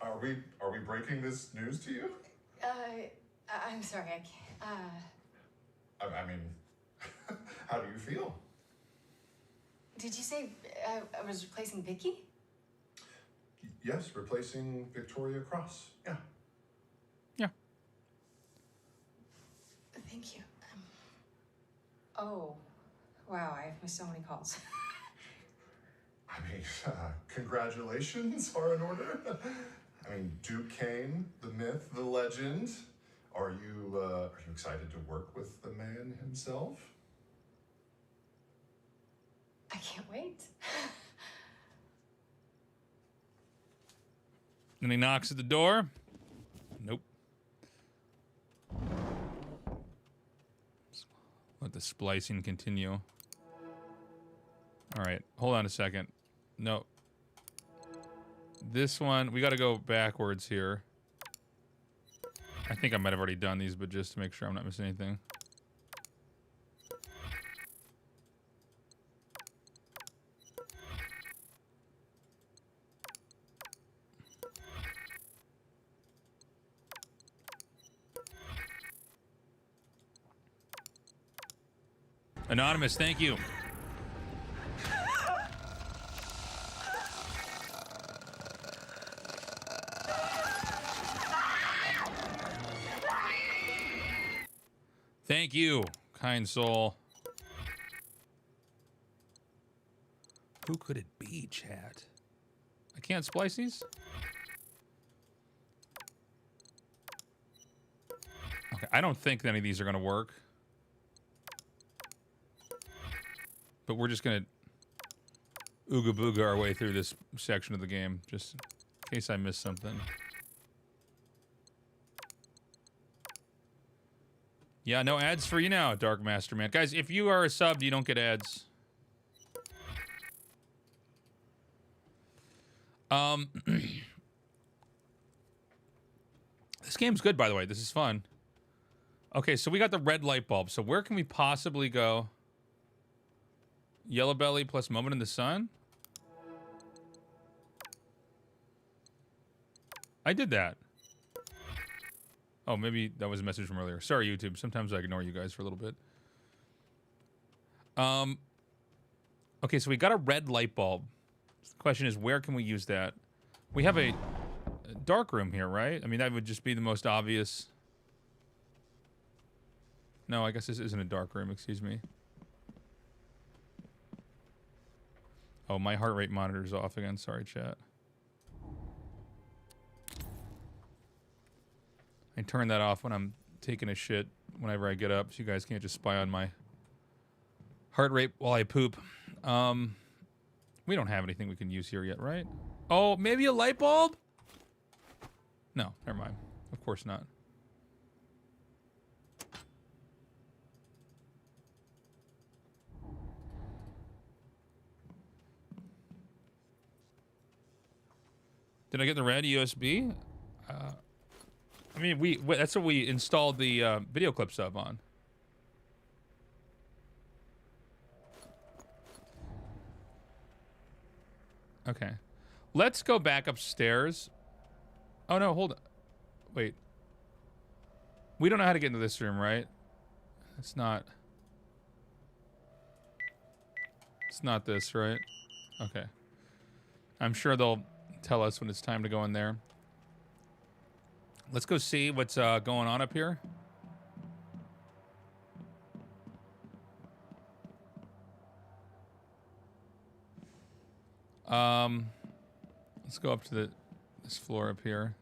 Are we breaking this news to you? I'm sorry, I can't. I mean, how do you feel? Did you say I was replacing Vicky? Yes, replacing Victoria Cross. Yeah. Thank you. Oh, wow, I've missed so many calls. I mean, congratulations are in order. I mean, Duke Kane, the myth, the legend. Are you excited to work with the man himself? I can't wait. And he knocks at the door. Nope. Let the splicing continue. All right, hold on a second. No. This one, we got to go backwards here. I think I might have already done these, but just to make sure I'm not missing anything. Anonymous, thank you. Thank you, kind soul. Who could it be, chat? I can't splice these? Okay, I don't think any of these are going to work. But we're just going to ooga booga our way through this section of the game, just in case I missed something. Yeah, no ads for you now, Dark Master Man. Guys, if you are a sub, you don't get ads. This game's good, by the way. This is fun. Okay, so we got the red light bulb. So where can we possibly go? Yellow belly plus moment in the sun? I did that. Oh, maybe that was a message from earlier. Sorry, YouTube. Sometimes I ignore you guys for a little bit. Okay, so we got a red light bulb. The question is, where can we use that? We have a dark room here, right? I mean, that would just be the most obvious. No, I guess this isn't a dark room. Excuse me. Oh, my heart rate monitor's off again. Sorry, chat. I turn that off when I'm taking a shit whenever I get up, so you guys can't just spy on my heart rate while I poop. We don't have anything we can use here yet, right? Oh, maybe a light bulb? No, never mind. Of course not. Did I get the red USB? I mean, that's what we installed the video clip sub on. Okay. Let's go back upstairs. Oh, no, hold on. Wait. We don't know how to get into this room, right? It's not this, right? Okay. I'm sure they'll tell us when it's time to go in there. Let's go see what's going on up here. Let's go up to this floor up here.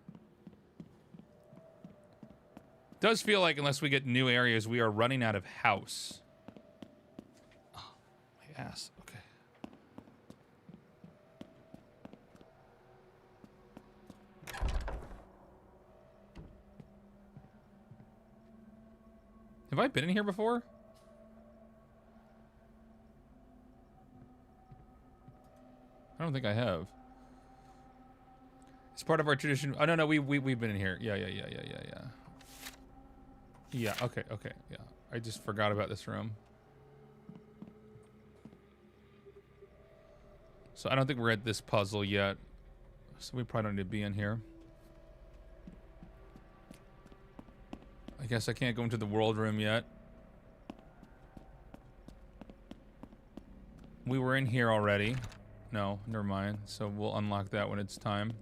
Does feel like unless we get new areas, we are running out of house. Oh, my ass. Okay. Have I been in here before? I don't think I have. It's part of our tradition. Oh, no, we've been in here. Yeah. Yeah, okay, yeah. I just forgot about this room. So I don't think we're at this puzzle yet. So we probably don't need to be in here. I guess I can't go into the world room yet. We were in here already. No, never mind. So we'll unlock that when it's time.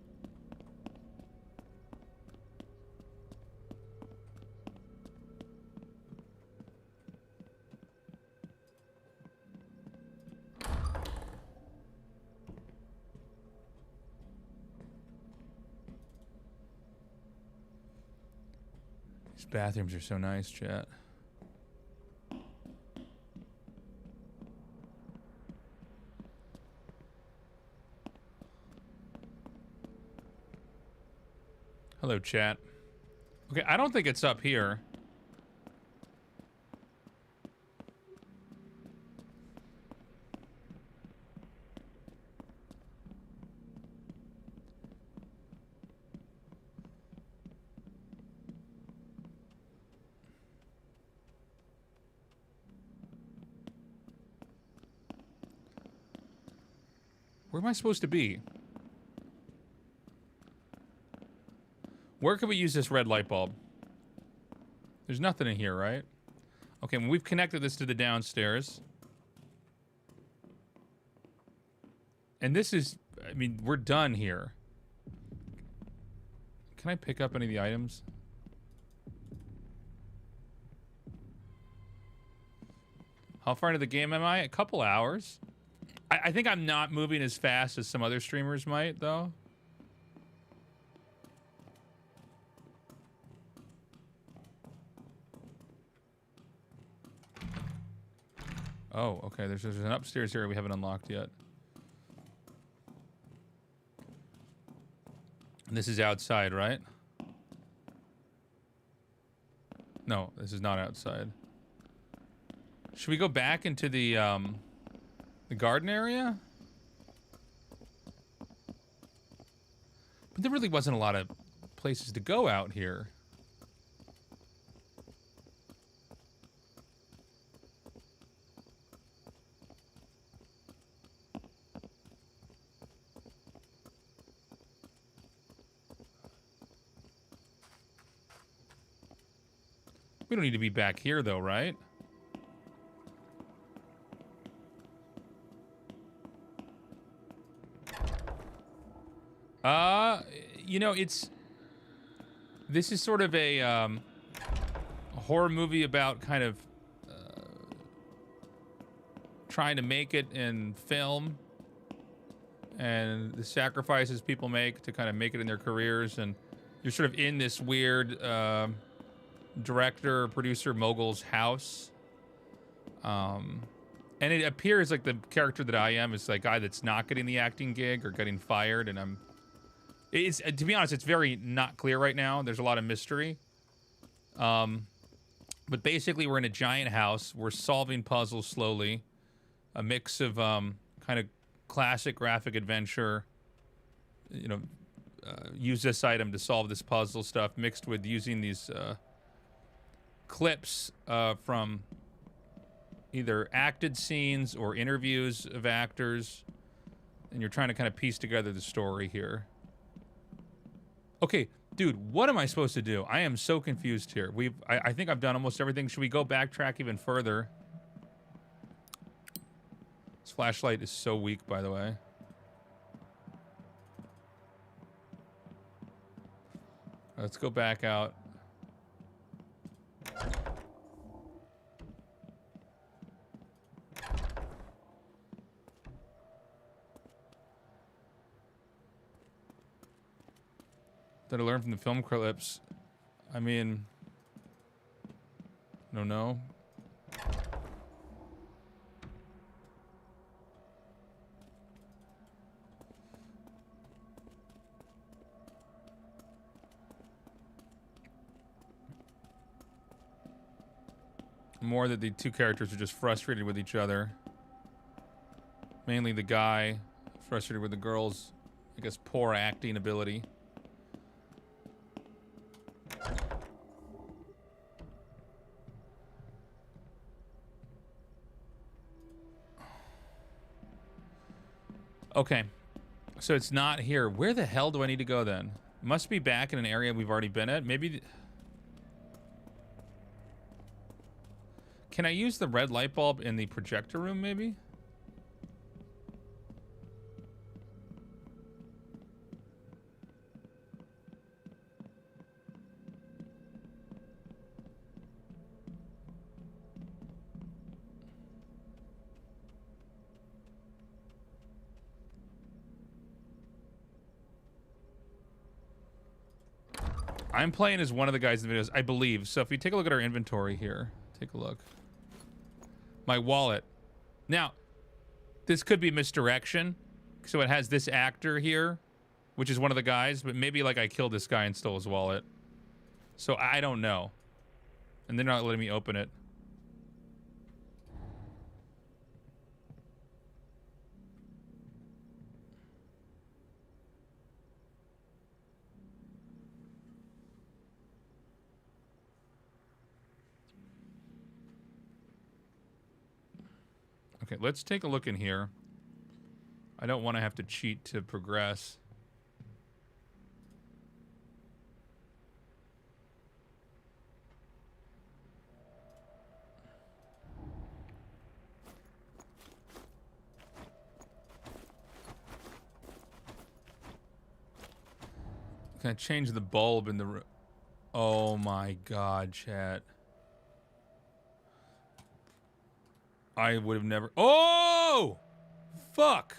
These bathrooms are so nice, chat. Hello, chat. Okay, I don't think it's up here. Where am I supposed to be? Where can we use this red light bulb? There's nothing in here, right? Okay, well, we've connected this to the downstairs. And this is, I mean, we're done here. Can I pick up any of the items? How far into the game am I? A couple hours. I think I'm not moving as fast as some other streamers might, though. Oh, okay. There's an upstairs here we haven't unlocked yet. And this is outside, right? No, this is not outside. Should we go back into the garden area? But there really wasn't a lot of places to go out here. We don't need to be back here, though, right? You know, this is sort of a horror movie about kind of trying to make it in film and the sacrifices people make to kind of make it in their careers, and you're sort of in this weird director, producer, mogul's house. And it appears like the character that I am is like guy that's not getting the acting gig or getting fired, and it's, to be honest, it's very not clear right now. There's a lot of mystery. But basically we're in a giant house. We're solving puzzles slowly. A mix of kind of classic graphic adventure, you know, use this item to solve this puzzle stuff mixed with using these clips from either acted scenes or interviews of actors, and you're trying to kind of piece together the story here. Okay, dude, what am I supposed to do? I am so confused here. I think I've done almost everything. Should we go backtrack even further? This flashlight is so weak, by the way. Let's go back out. That I learned from the film clips. I mean, I don't know. More that the two characters are just frustrated with each other. Mainly the guy frustrated with the girl's, I guess, poor acting ability. Okay, so it's not here. Where the hell do I need to go then? Must be back in an area we've already been at. Maybe... Can I use the red light bulb in the projector room, maybe? I'm playing as one of the guys in the videos, I believe. So if you take a look at our inventory here, take a look. My wallet. Now, this could be misdirection. So it has this actor here, which is one of the guys, but maybe like I killed this guy and stole his wallet. So I don't know. And they're not letting me open it. Okay, let's take a look in here. I don't want to have to cheat to progress. Can I change the bulb in the room? Oh my god, chat. I would have never... Oh! Fuck!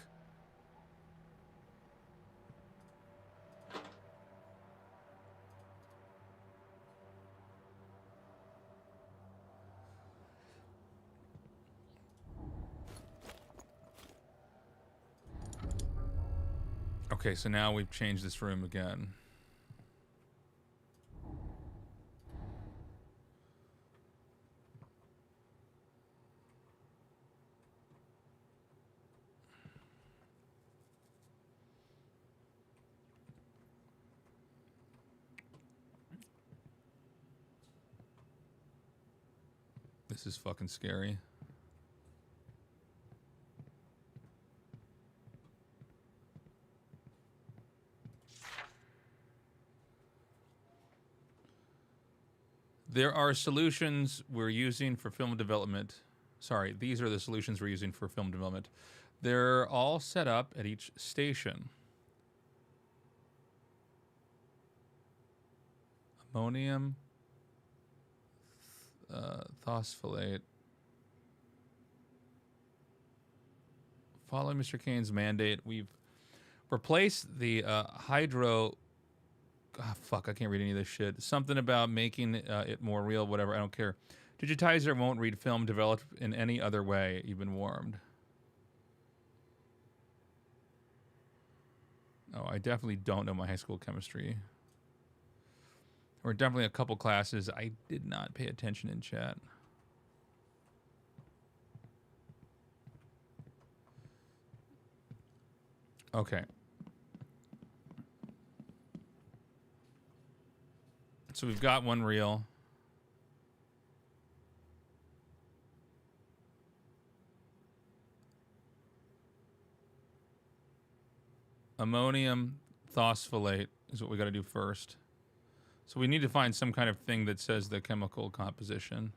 Okay, so now we've changed this room again. This is fucking scary. There are solutions we're using for film development. Sorry, these are the solutions we're using for film development. They're all set up at each station. Ammonium phosphate. Following Mr. Kane's mandate, we've replaced the hydro... Oh, fuck, I can't read any of this shit. Something about making it more real, whatever, I don't care. Digitizer won't read film developed in any other way, you've been warned. Oh, I definitely don't know my high school chemistry. Or definitely a couple classes I did not pay attention in chat. Okay. So we've got one reel. Ammonium phosphate is what we got to do first. So we need to find some kind of thing that says the chemical composition.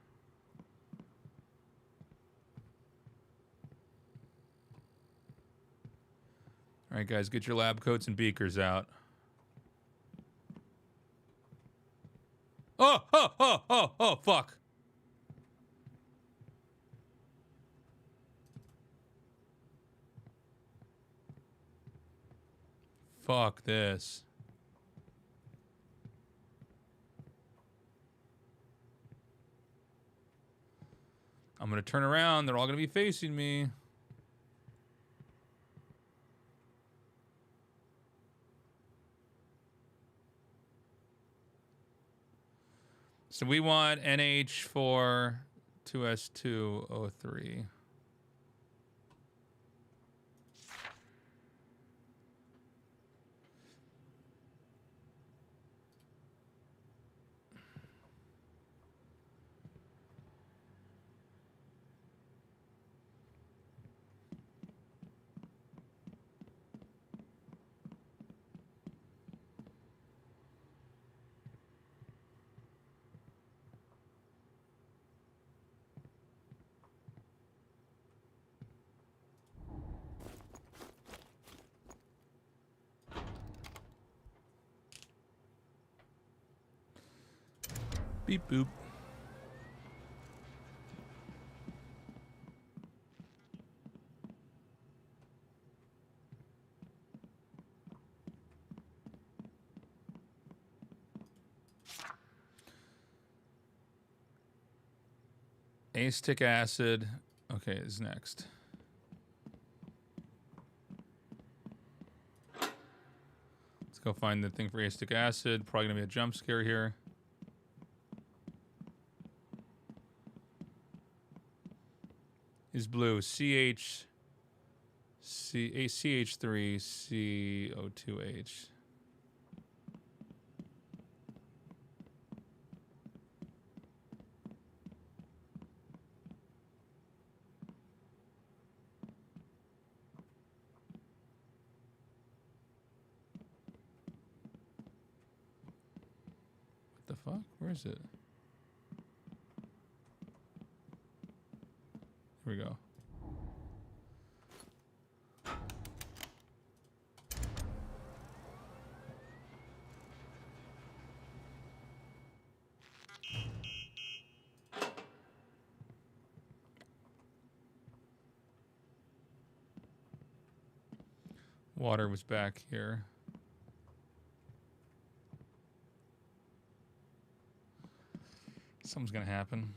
All right, guys, get your lab coats and beakers out. Oh, fuck. Fuck this. I'm gonna turn around. They're all gonna be facing me. So we want NH4 2S2O3. Beep boop. Acetic acid. Okay, is next. Let's go find the thing for acetic acid. Probably gonna be a jump scare here. Is blue. CH. CH3 CO2H. What the fuck? Where is it? Here we go. Water was back here. Something's gonna happen.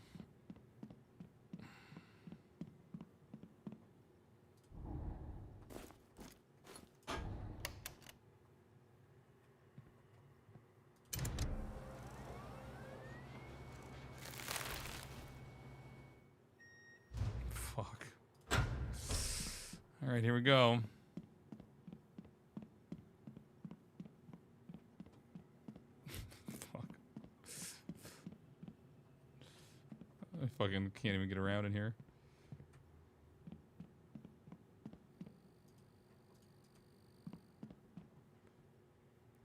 Fuck. All right, here we go. Fuck. I fucking can't even get around in here.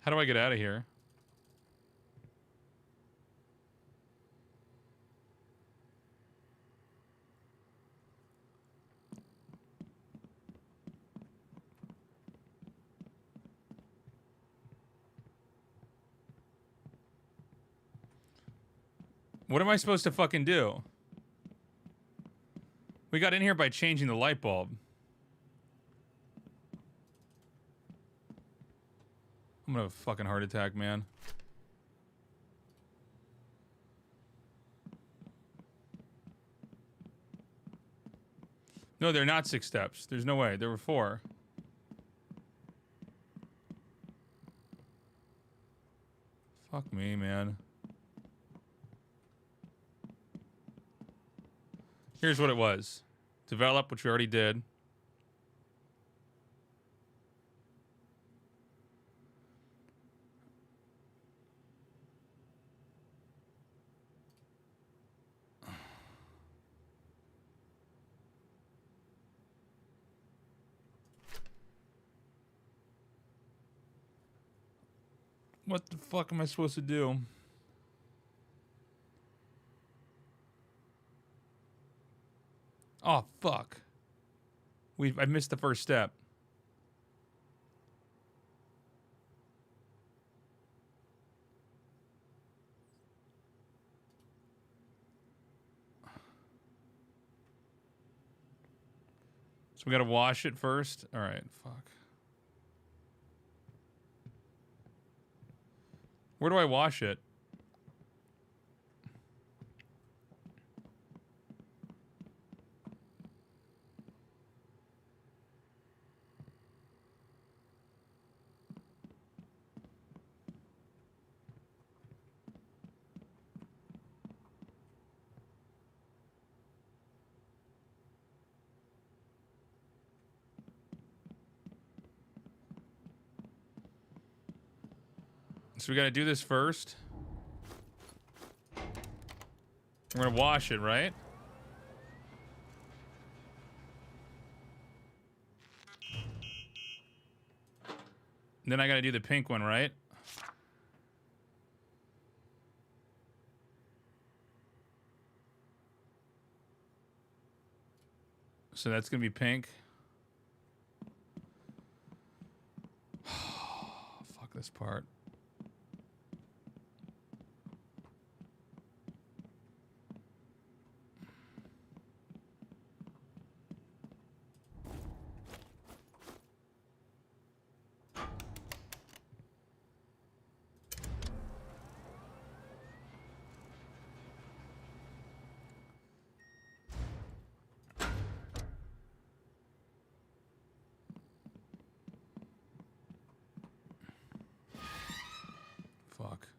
How do I get out of here? What am I supposed to fucking do? We got in here by changing the light bulb. I'm gonna have a fucking heart attack, man. No, they're not 6 steps. There's no way. There were 4. Fuck me, man. Here's what it was. Develop, which we already did. What the fuck am I supposed to do? Oh, fuck. I missed the first step. we gotta wash it first? Alright, fuck. Where do I wash it? So we gotta do this first. We're gonna wash it, right? Then I gotta do the pink one, right? So that's gonna be pink. Fuck this part. Fuck.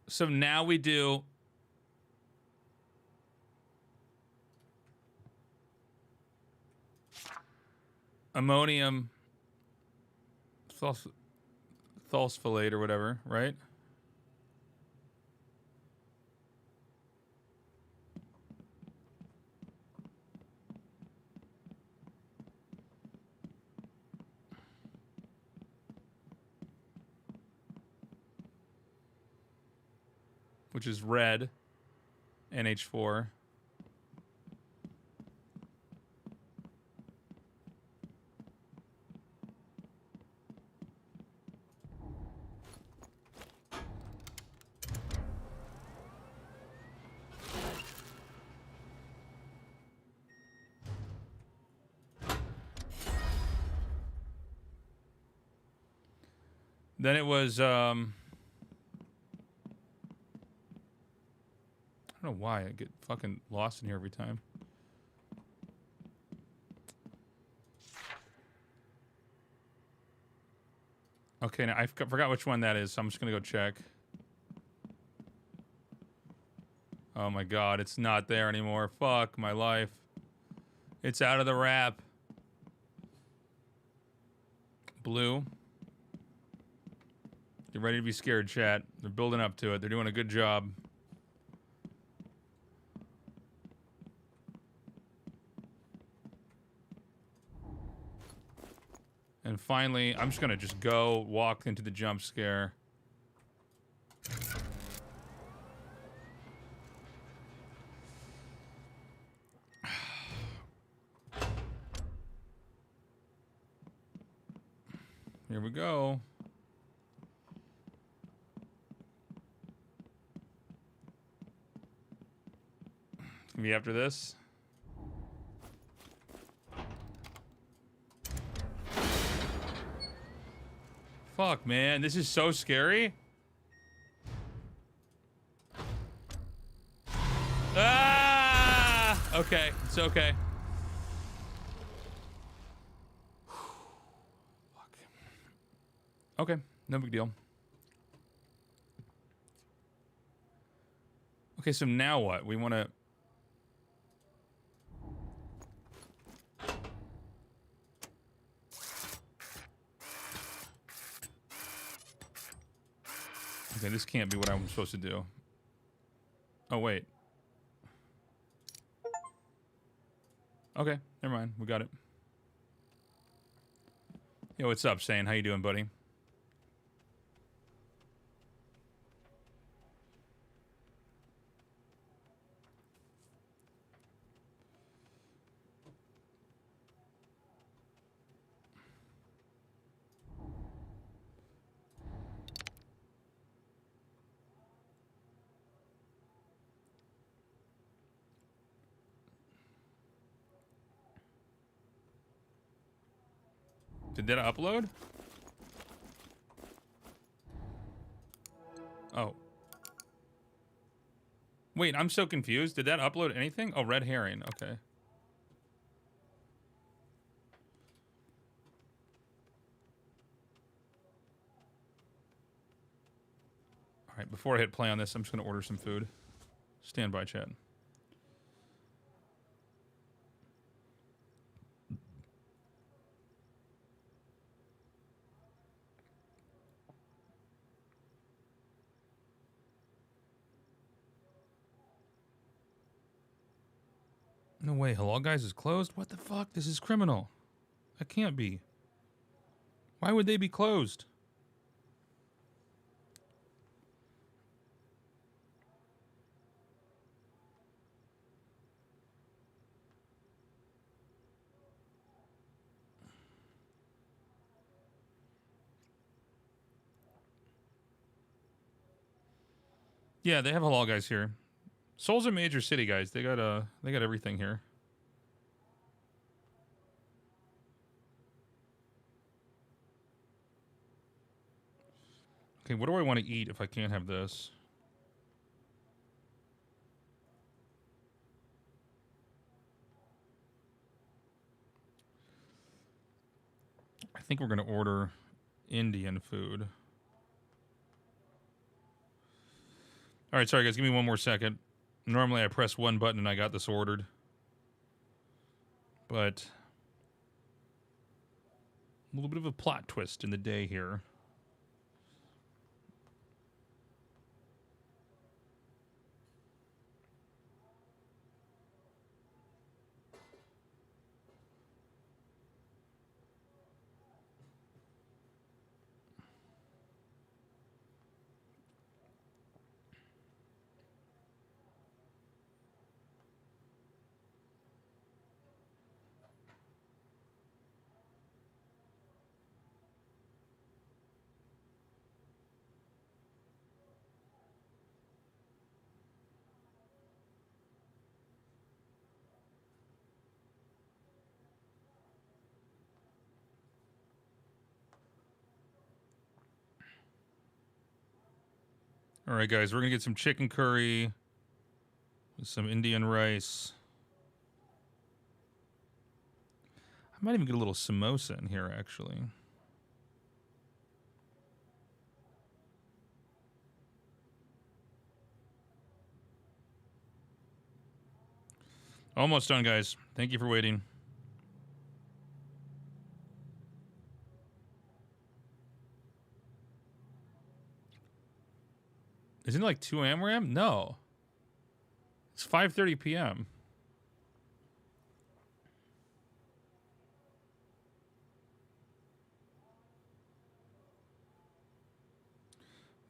So now we do ammonium sulfate or whatever, right? Which is red, NH4. Then it was, I don't know why I get fucking lost in here every time. Okay, now I forgot which one that is, so I'm just gonna go check. Oh my god, it's not there anymore. Fuck my life. It's out of the wrap. Blue. Get ready to be scared, chat. They're building up to it. They're doing a good job. And finally, I'm just gonna go walk into the jump scare. Here we go. It's gonna be after this. Fuck, man. This is so scary. Ah! Okay. It's okay. Fuck. Okay. No big deal. Okay, so now what? We want to... Okay, this can't be what I'm supposed to do. Oh, wait. Okay, never mind. We got it. Yo, what's up, Sane? How you doing, buddy? Did that upload? Oh. Wait, I'm so confused. Did that upload anything? Oh, red herring. Okay. All right, before I hit play on this, I'm just going to order some food. Stand by, chat. No way, Hello Guys is closed? What the fuck? This is criminal. That can't be. Why would they be closed? Yeah, they have Hello Guys here. Seoul's a major city, guys. They got everything here. Okay, what do I want to eat if I can't have this? I think we're going to order Indian food. All right, sorry guys, give me one more second. Normally I press one button and I got this ordered. But a little bit of a plot twist in the day here. All right, guys, we're going to get some chicken curry with some Indian rice. I might even get a little samosa in here, actually. Almost done, guys. Thank you for waiting. Isn't it like 2 a.m.? No. It's 5:30 p.m.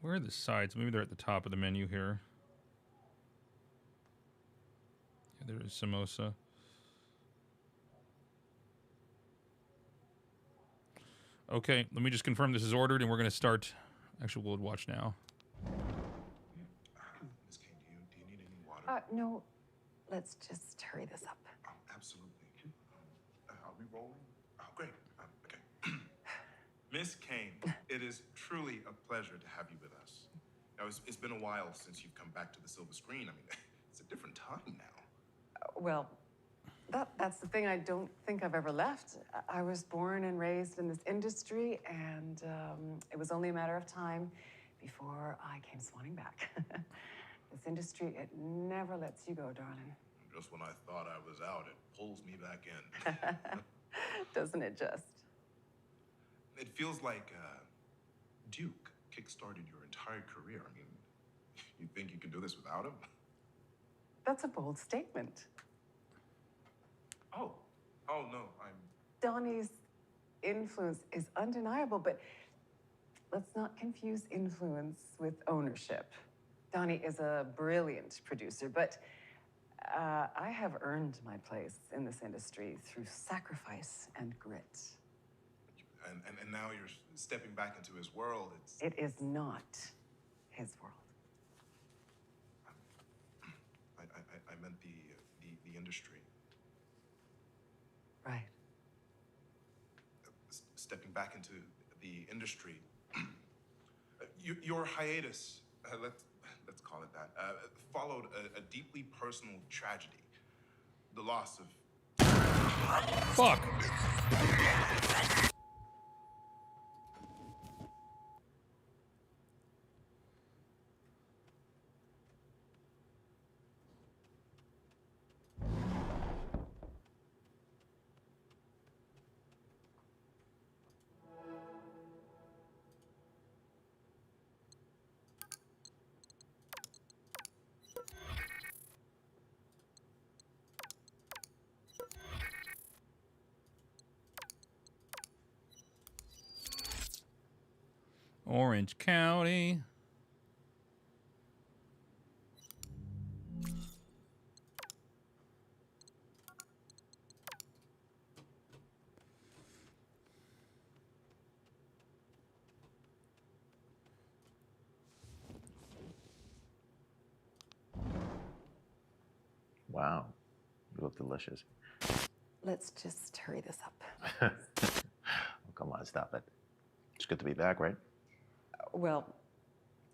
Where are the sides? Maybe they're at the top of the menu here. Yeah, there is samosa. Okay, let me just confirm this is ordered and we're going to start. Actually, we'll watch now. Miss Kane, do you need any water? No. Let's just hurry this up. Oh, absolutely. Are we rolling? Oh, great. Okay. Miss Kane, it is truly a pleasure to have you with us. Now, it's been a while since you've come back to the silver screen. I mean, it's a different time now. Well, that's the thing. I don't think I've ever left. I was born and raised in this industry, and it was only a matter of time before I came swanning back. This industry, it never lets you go, darling. Just when I thought I was out, it pulls me back in. Doesn't it just? It feels like Duke kickstarted your entire career. I mean, you think you can do this without him? That's a bold statement. Oh no, I'm... Donnie's influence is undeniable, but let's not confuse influence with ownership. Donnie is a brilliant producer, but I have earned my place in this industry through sacrifice and grit. And now you're stepping back into his world. It is not his world. I meant the industry. Right. Stepping back into the industry. Your hiatus, let's call it that, followed a deeply personal tragedy. The loss of... Fuck. Orange County. Wow, you look delicious. Let's just hurry this up. Oh, come on, stop it. It's good to be back, right? Well,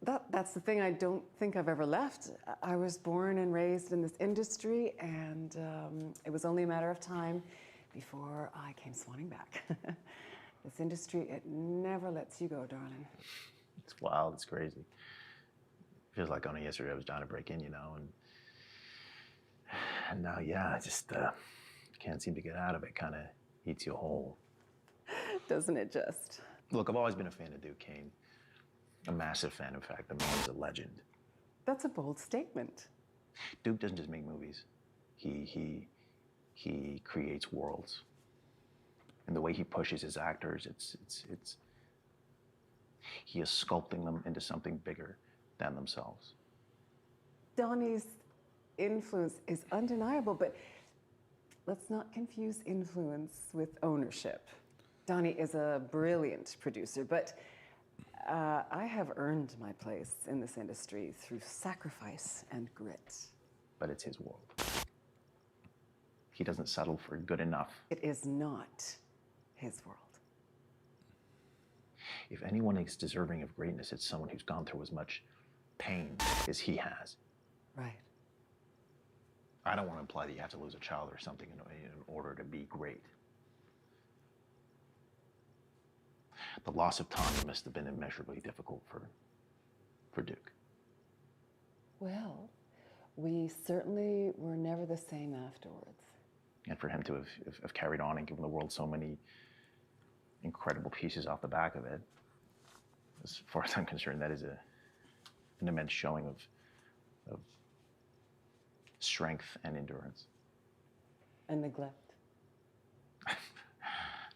that's the thing. I don't think I've ever left. I was born and raised in this industry, and it was only a matter of time before I came swanning back. This industry, it never lets you go, darling. It's wild, it's crazy. Feels like only yesterday I was trying to break in, and now, yeah, I just can't seem to get out of it. Kind of eats you whole. Doesn't it just? Look, I've always been a fan of Duke Kane. A massive fan, in fact. The man is a legend. That's a bold statement. Duke doesn't just make movies. He creates worlds. And the way he pushes his actors, he is sculpting them into something bigger than themselves. Donnie's influence is undeniable, but let's not confuse influence with ownership. Donnie is a brilliant producer, but I have earned my place in this industry through sacrifice and grit. But it's his world. He doesn't settle for good enough. It is not his world. If anyone is deserving of greatness, it's someone who's gone through as much pain as he has. Right. I don't want to imply that you have to lose a child or something in order to be great. The loss of Tommy must have been immeasurably difficult for Duke. Well, we certainly were never the same afterwards. And for him to have carried on and given the world so many incredible pieces off the back of it, as far as I'm concerned, that is an immense showing of strength and endurance. And neglect.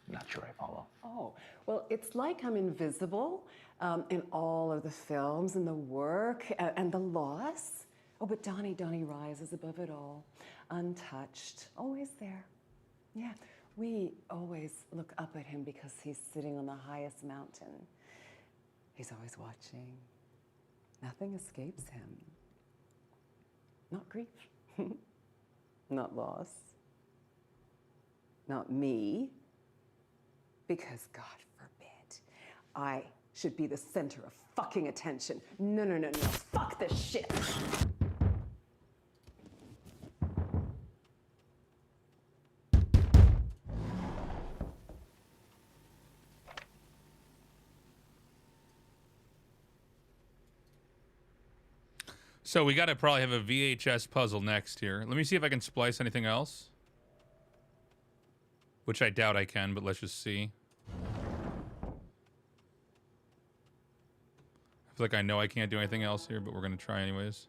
Not sure I follow. Oh, well, it's like I'm invisible in all of the films and the work and the loss. Oh, but Donnie rises above it all, untouched, always there. Yeah, we always look up at him because he's sitting on the highest mountain. He's always watching. Nothing escapes him. Not grief, not loss, not me. Because, God forbid, I should be the center of fucking attention. No. Fuck this shit. So we got to probably have a VHS puzzle next here. Let me see if I can splice anything else. Which I doubt I can, but let's just see. I feel like I know I can't do anything else here, but we're going to try anyways.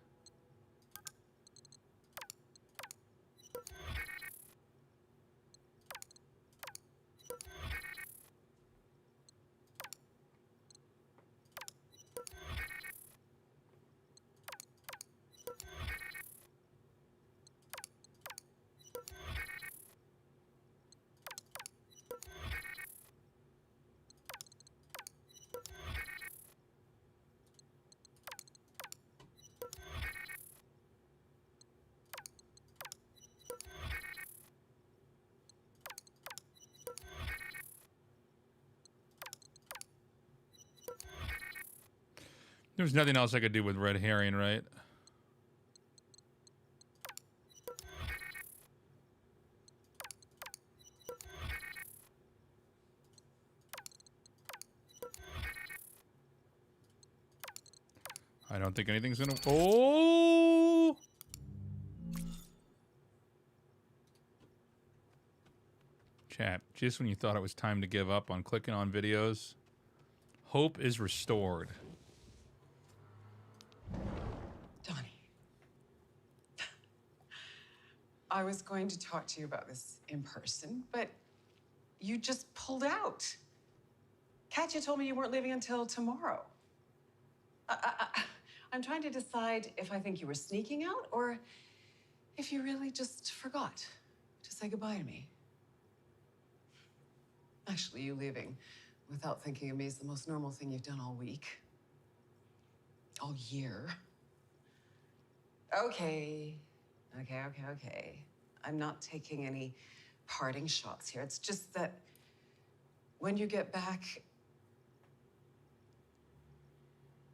There's nothing else I could do with red herring, right? I don't think anything's gonna... Oh! Chat, just when you thought it was time to give up on clicking on videos, hope is restored. Donnie, I was going to talk to you about this in person, but you just pulled out. Katya told me you weren't leaving until tomorrow. I'm trying to decide if I think you were sneaking out or if you really just forgot to say goodbye to me. Actually, you leaving without thinking of me is the most normal thing you've done all week. All year. Okay. I'm not taking any parting shots here. It's just that when you get back,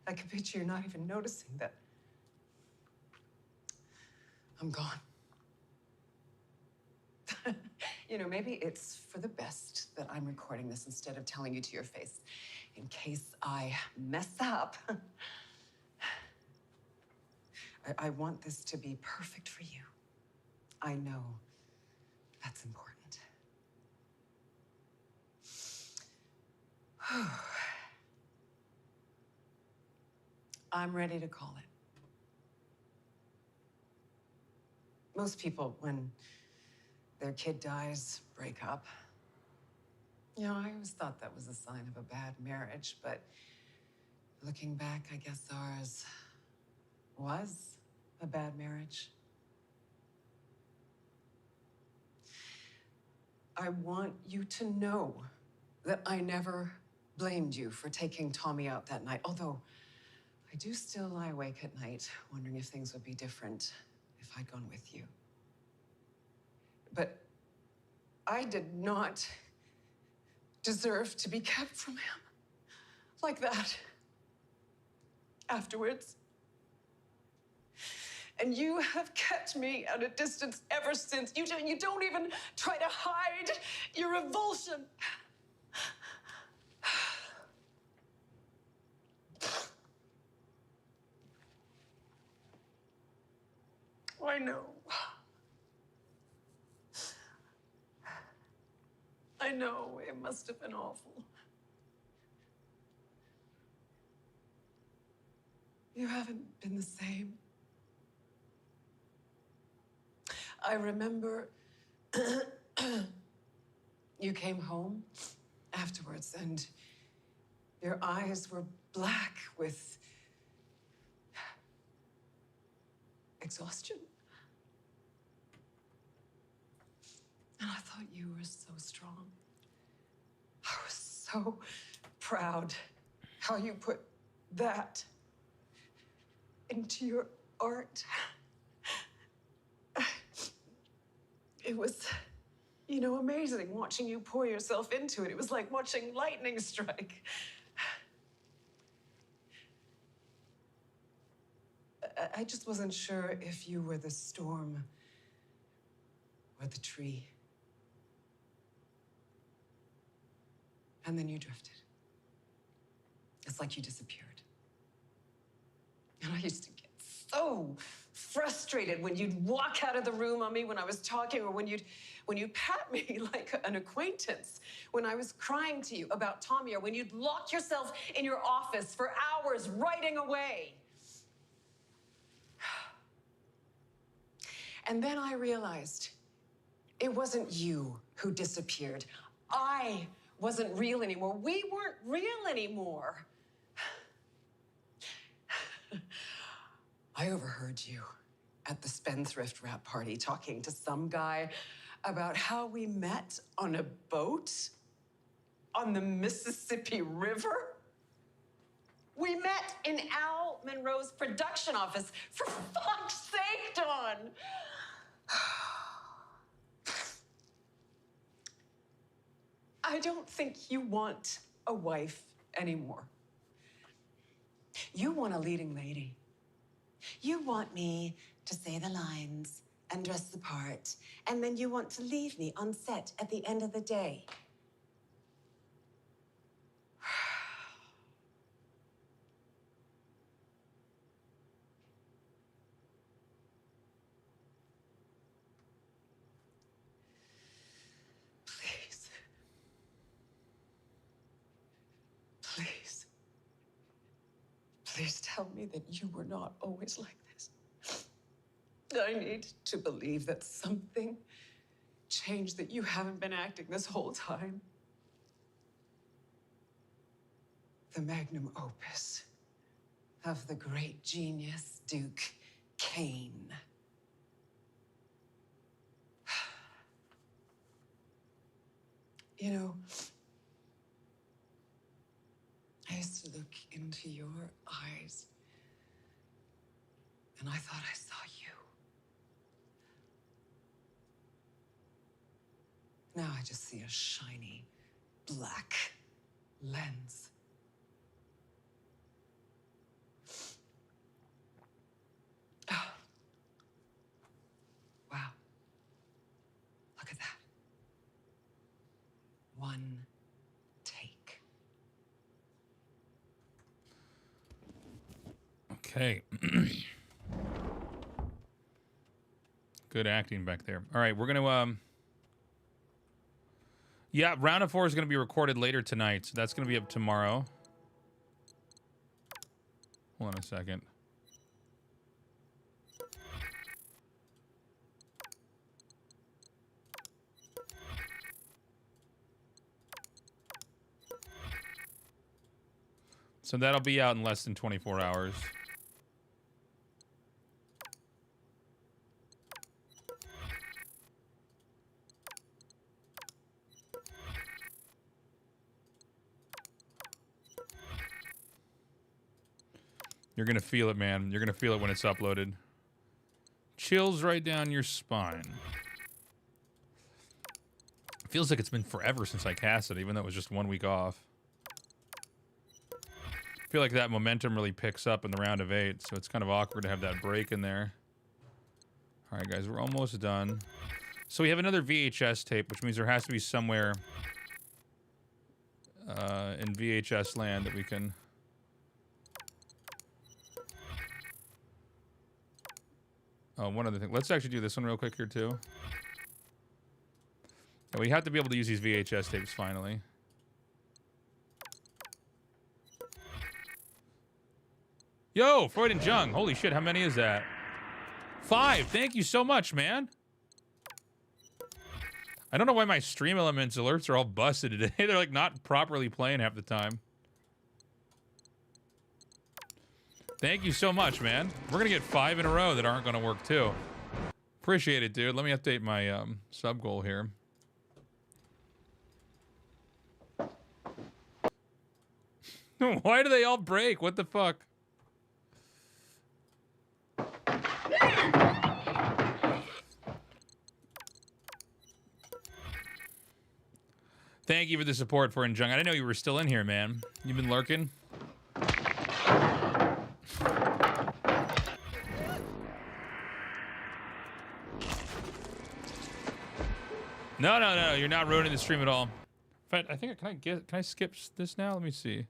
I can picture you not even noticing that I'm gone. You know, maybe it's for the best that I'm recording this instead of telling you to your face in case I mess up. I want this to be perfect for you. I know that's important. I'm ready to call it. Most people, when their kid dies, break up. You know, I always thought that was a sign of a bad marriage, but looking back, I guess ours was a bad marriage. I want you to know that I never blamed you for taking Tommy out that night, although I do still lie awake at night wondering if things would be different if I'd gone with you. But I did not deserve to be kept from him like that afterwards. And you have kept me at a distance ever since. You don't even try to hide your revulsion. I know. I know it must have been awful. You haven't been the same. I remember you came home afterwards and your eyes were black with exhaustion. And I thought you were so strong. I was so proud how you put that into your art. It was, you know, amazing watching you pour yourself into it. It was like watching lightning strike. I just wasn't sure if you were the storm or the tree. And then you drifted. It's like you disappeared. And I used to get so frustrated when you'd walk out of the room on me when I was talking, or when you'd pat me like an acquaintance, when I was crying to you about Tommy, or when you'd lock yourself in your office for hours writing away. And then I realized it wasn't you who disappeared. I wasn't real anymore. We weren't real anymore. I overheard you at the Spendthrift Wrap party talking to some guy about how we met on a boat on the Mississippi River. We met in Al Monroe's production office. For fuck's sake, Dawn! I don't think you want a wife anymore. You want a leading lady. You want me to say the lines and dress the part, and then you want to leave me on set at the end of the day. Please. Please. Please tell me that you were not always like this. I need to believe that something changed, that you haven't been acting this whole time. The magnum opus of the great genius, Duke Kane. You know, I used to look into your eyes, and I thought I saw you. Now I just see a shiny, black lens. Oh. Wow. Look at that. One take. Okay. Good acting back there. All right, we're gonna yeah, round of 4 is gonna be recorded later tonight, so that's gonna be up tomorrow. Hold on a second. So that'll be out in less than 24 hours. You're gonna feel it, man. You're gonna feel it when it's uploaded. Chills right down your spine. Feels like it's been forever since I cast it, even though it was just 1 week off. I feel like that momentum really picks up in the round of 8, so it's kind of awkward to have that break in there. All right, guys, we're almost done. So we have another VHS tape, which means there has to be somewhere in VHS land that we can... Oh, one other thing. Let's actually do this one real quick here, too. Yeah, we have to be able to use these VHS tapes finally. Yo, Freud and Jung. Holy shit, how many is that? 5. Thank you so much, man. I don't know why my stream elements alerts are all busted today. They're like not properly playing half the time. Thank you so much, man. We're gonna get 5 in a row that aren't gonna work too. Appreciate it, dude. Let me update my sub goal here. Why do they all break? What the fuck? Thank you for the support for Injung. I didn't know you were still in here, man. You've been lurking? No. You're not ruining the stream at all. In fact, I think can I skip this now? Let me see.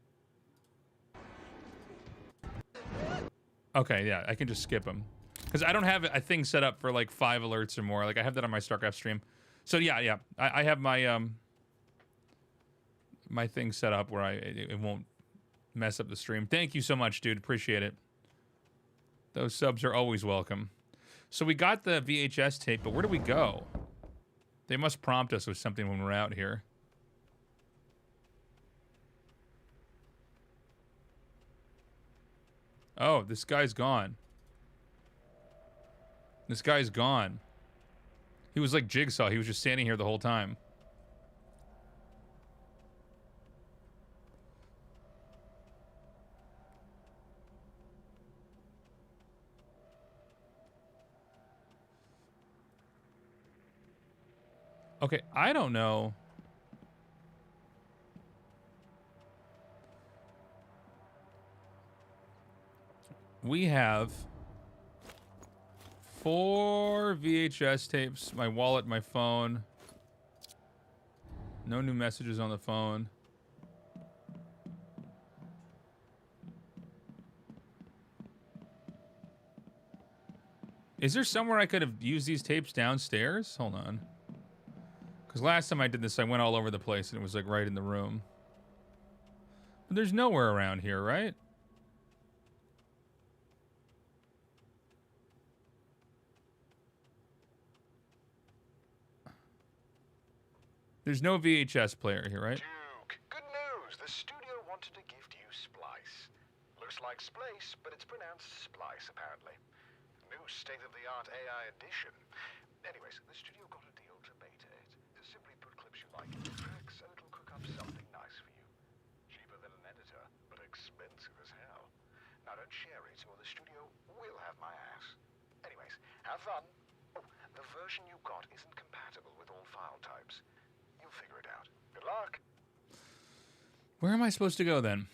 Okay, yeah, I can just skip them. Because I don't have a thing set up for like 5 alerts or more. Like I have that on my StarCraft stream. So yeah. I have my my thing set up where it won't mess up the stream. Thank you so much, dude. Appreciate it. Those subs are always welcome. So we got the VHS tape, but where do we go? They must prompt us with something when we're out here. Oh, this guy's gone. This guy's gone. He was like Jigsaw. He was just standing here the whole time. Okay, I don't know. We have 4 VHS tapes, my wallet, my phone. No new messages on the phone. Is there somewhere I could have used these tapes downstairs? Hold on. Because last time I did this, I went all over the place and it was like right in the room. But there's nowhere around here, right? There's no VHS player here, right? Duke, good news. The studio wanted to gift you Splice. Looks like Splice, but it's pronounced Splice, apparently. New state-of-the-art AI edition. Anyways, the studio got a deal to beta it. Simply put clips you like in the tracks, and it'll cook up something nice for you. Cheaper than an editor, but expensive as hell. Now don't share it, or the studio will have my ass. Anyways, have fun. Oh, the version you got isn't compatible with all file types. You'll figure it out. Good luck. Where am I supposed to go then?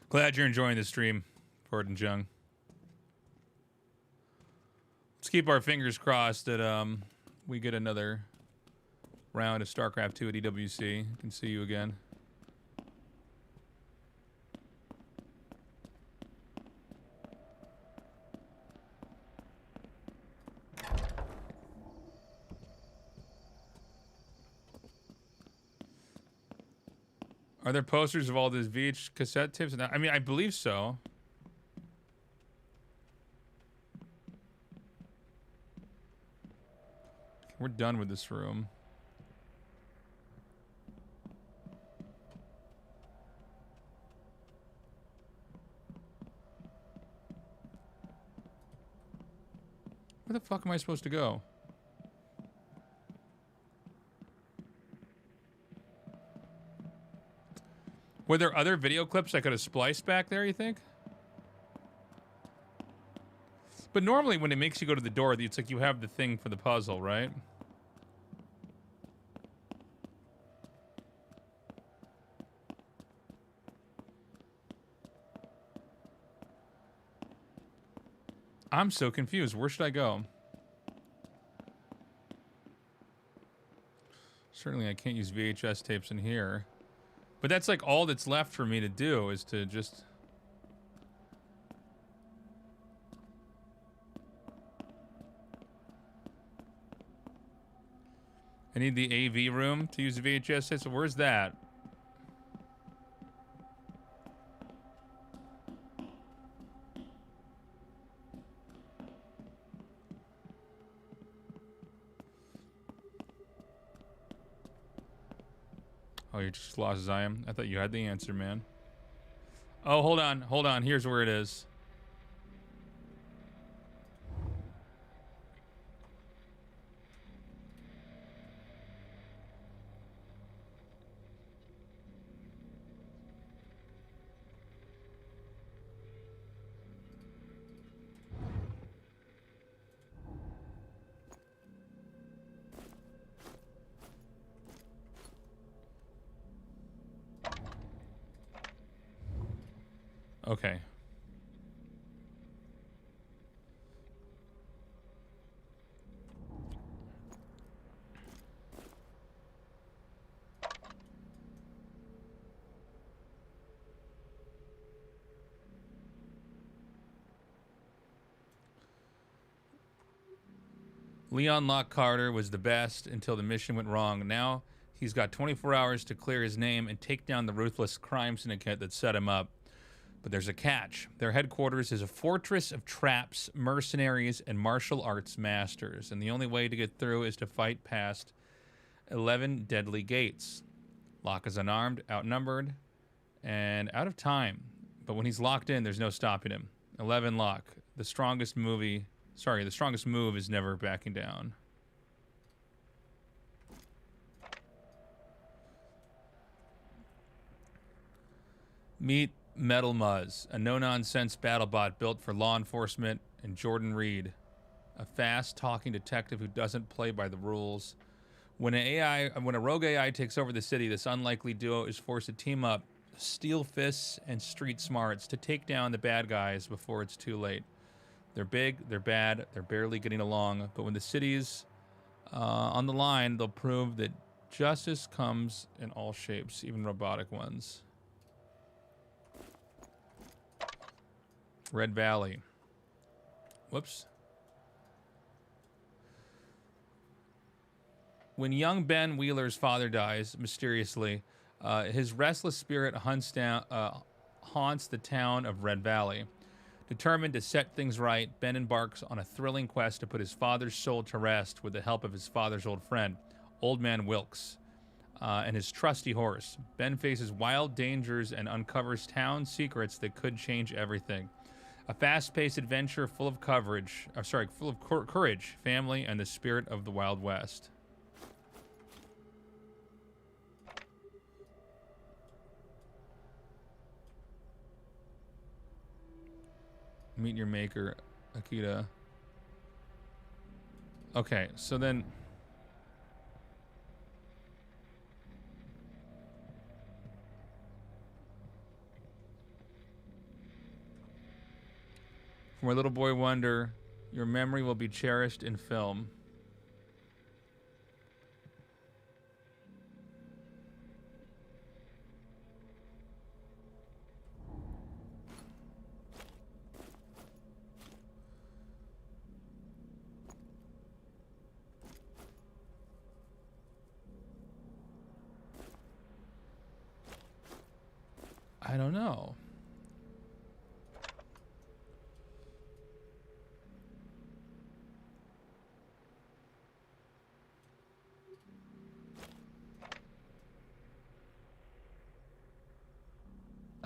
Glad you're enjoying the stream, Gordon Jung. Let's keep our fingers crossed that we get another round of StarCraft 2 at EWC. Can see you again. Are there posters of all these VH cassette tapes? I mean, I believe so. We're done with this room. Where the fuck am I supposed to go? Were there other video clips I could have spliced back there, you think? But normally when it makes you go to the door, it's like you have the thing for the puzzle, right? I'm so confused. Where should I go? Certainly I can't use VHS tapes in here. But that's like all that's left for me to do is to just... I need the AV room to use the VHS tape. So where's that? Oh, you're just lost as I am? I thought you had the answer, man. Oh, hold on. Hold on. Here's where it is. Okay. Leon Locke Carter was the best until the mission went wrong. Now he's got 24 hours to clear his name and take down the ruthless crime syndicate that set him up. But there's a catch. Their headquarters is a fortress of traps, mercenaries, and martial arts masters. And the only way to get through is to fight past 11 deadly gates. Locke is unarmed, outnumbered, and out of time. But when he's locked in, there's no stopping him. 11 Locke. The strongest move is never backing down. Meet Metal Muzz, a no-nonsense BattleBot built for law enforcement, and Jordan Reed, a fast-talking detective who doesn't play by the rules. When a rogue AI takes over the city, this unlikely duo is forced to team up, steel fists and street smarts to take down the bad guys before it's too late. They're big, they're bad, they're barely getting along, but when the city's on the line, they'll prove that justice comes in all shapes, even robotic ones. Red Valley. Whoops. When young Ben Wheeler's father dies mysteriously, his restless spirit haunts the town of Red Valley. Determined to set things right, Ben embarks on a thrilling quest to put his father's soul to rest with the help of his father's old friend, Old Man Wilkes, and his trusty horse. Ben faces wild dangers and uncovers town secrets that could change everything. A fast-paced adventure full of courage, family, and the spirit of the Wild West. Meet your maker, Akita. Okay, so then... For my little boy wonder, your memory will be cherished in film. I don't know.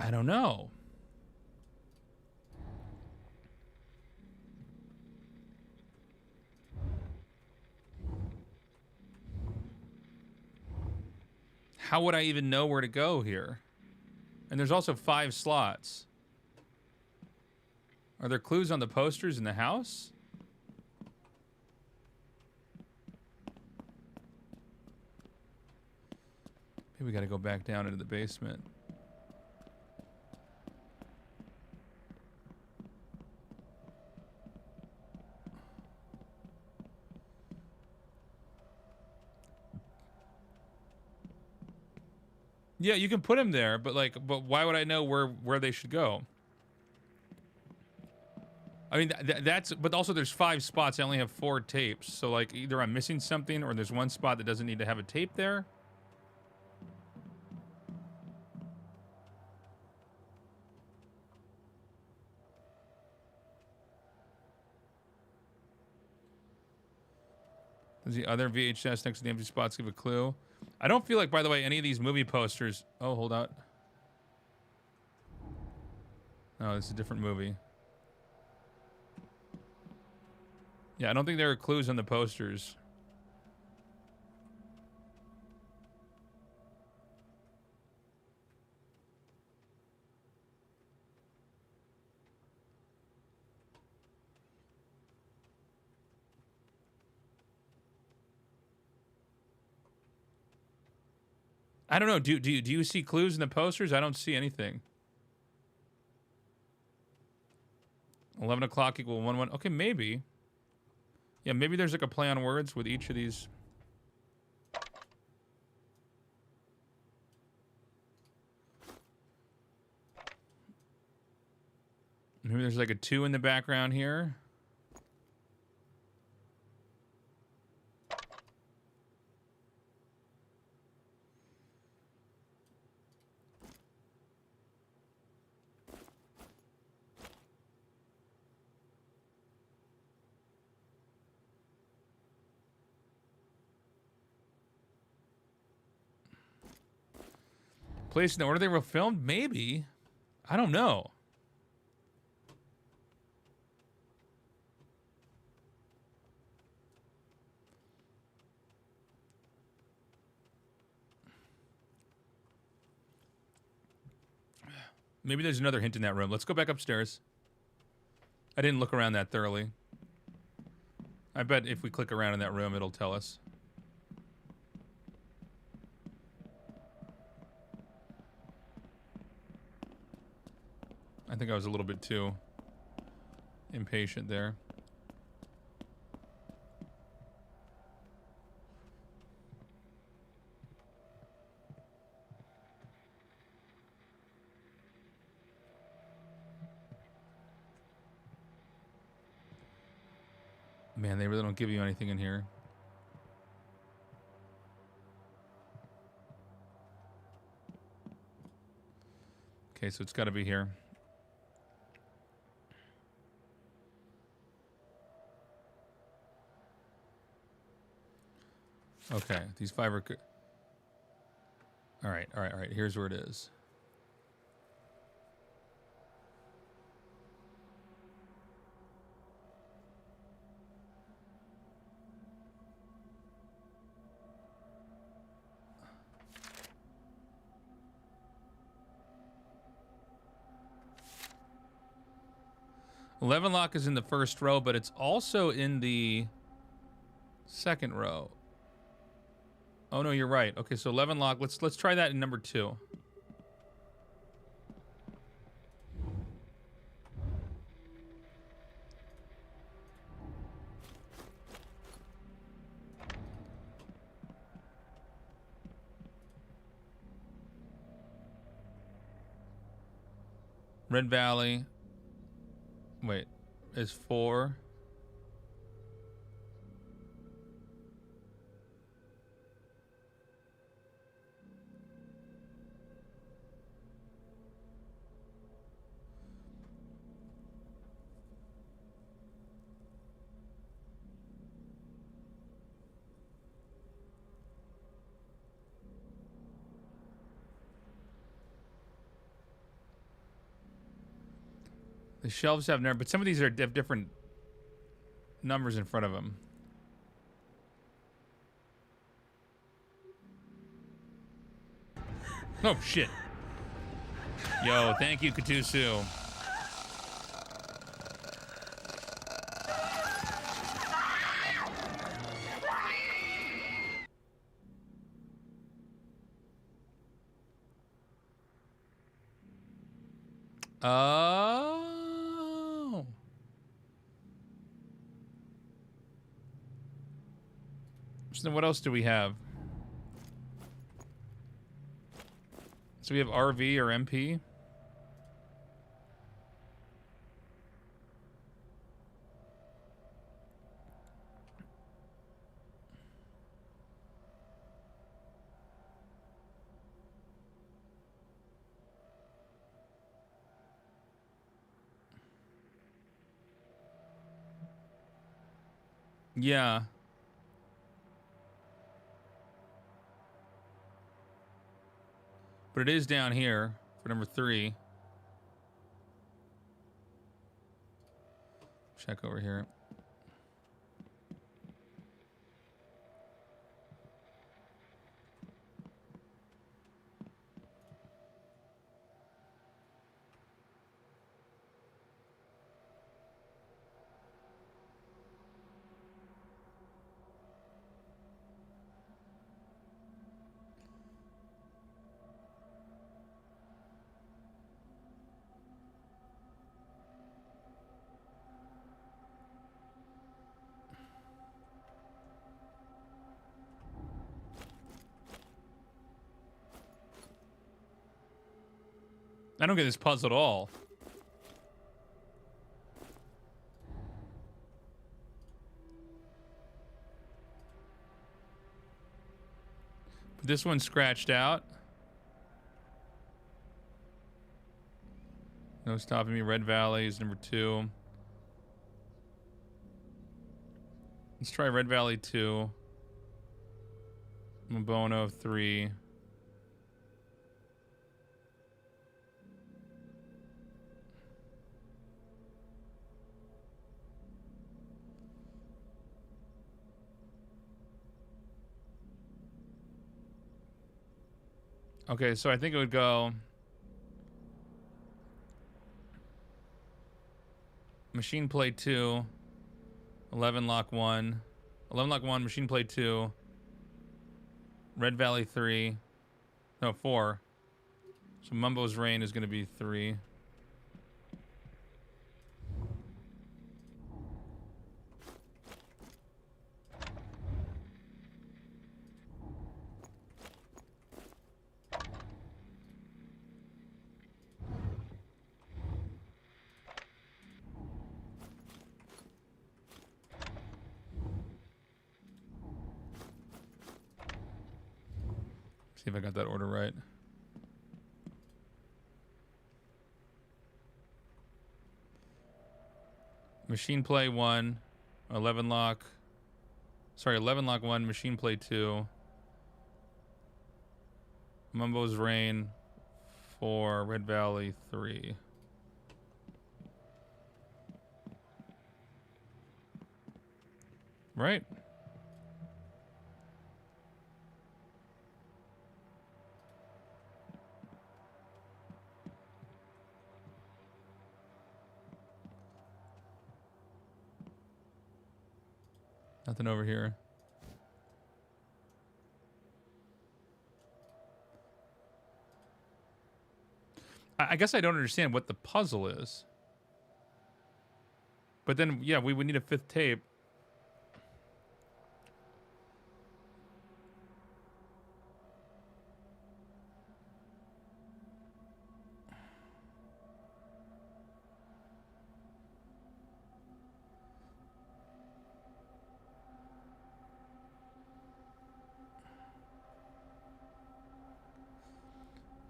I don't know. How would I even know where to go here? And there's also 5 slots. Are there clues on the posters in the house? Maybe we gotta go back down into the basement. Yeah, you can put him there, but but why would I know where they should go? I mean, that's, but also there's 5 spots. I only have 4 tapes. So like either I'm missing something or there's one spot that doesn't need to have a tape there. Does the other VHS next to the empty spots give a clue? I don't feel like, by the way, any of these movie posters... Oh, hold on. No, this is a different movie. Yeah, I don't think there are clues on the posters. I don't know. Do you see clues in the posters? I don't see anything. 11 o'clock equal 1-1. Okay, maybe. Yeah, maybe there's like a play on words with each of these. Maybe there's like a 2 in the background here. Place in the order they were filmed? Maybe. I don't know. Maybe there's another hint in that room. Let's go back upstairs. I didn't look around that thoroughly. I bet if we click around in that room, it'll tell us. I think I was a little bit too impatient there. Man, they really don't give you anything in here. Okay, so it's got to be here. Okay, these 5 are good. All right, all right, all right. Here's where it is. Levenlock is in the first row, but it's also in the second row. Oh no, you're right. Okay, so Levenlock. Let's try that in number 2. Red Valley. Wait, is 4. The shelves have never, but some of these are different numbers in front of them. Oh shit! Yo, thank you, Katusu. Oh. So then what else do we have? So we have RV or MP. Yeah. But it is down here for number 3. Check over here. I don't get this puzzle at all. But this one's scratched out. No stopping me. Red Valley is number 2. Let's try Red Valley 2. Mabono 3. Okay, so I think it would go Machine Play 2. 11 Lock 1. 11 Lock 1, Machine Play 2. Red Valley 3. No, 4. So Mumbo's Reign is going to be 3. See if I got that order right. Machine Play 1, 11 Lock. Sorry, 11 Lock 1, Machine Play 2. Mumbo's Reign 4, Red Valley 3. Right? Nothing over here. I guess I don't understand what the puzzle is. But then, yeah, we would need a 5th tape.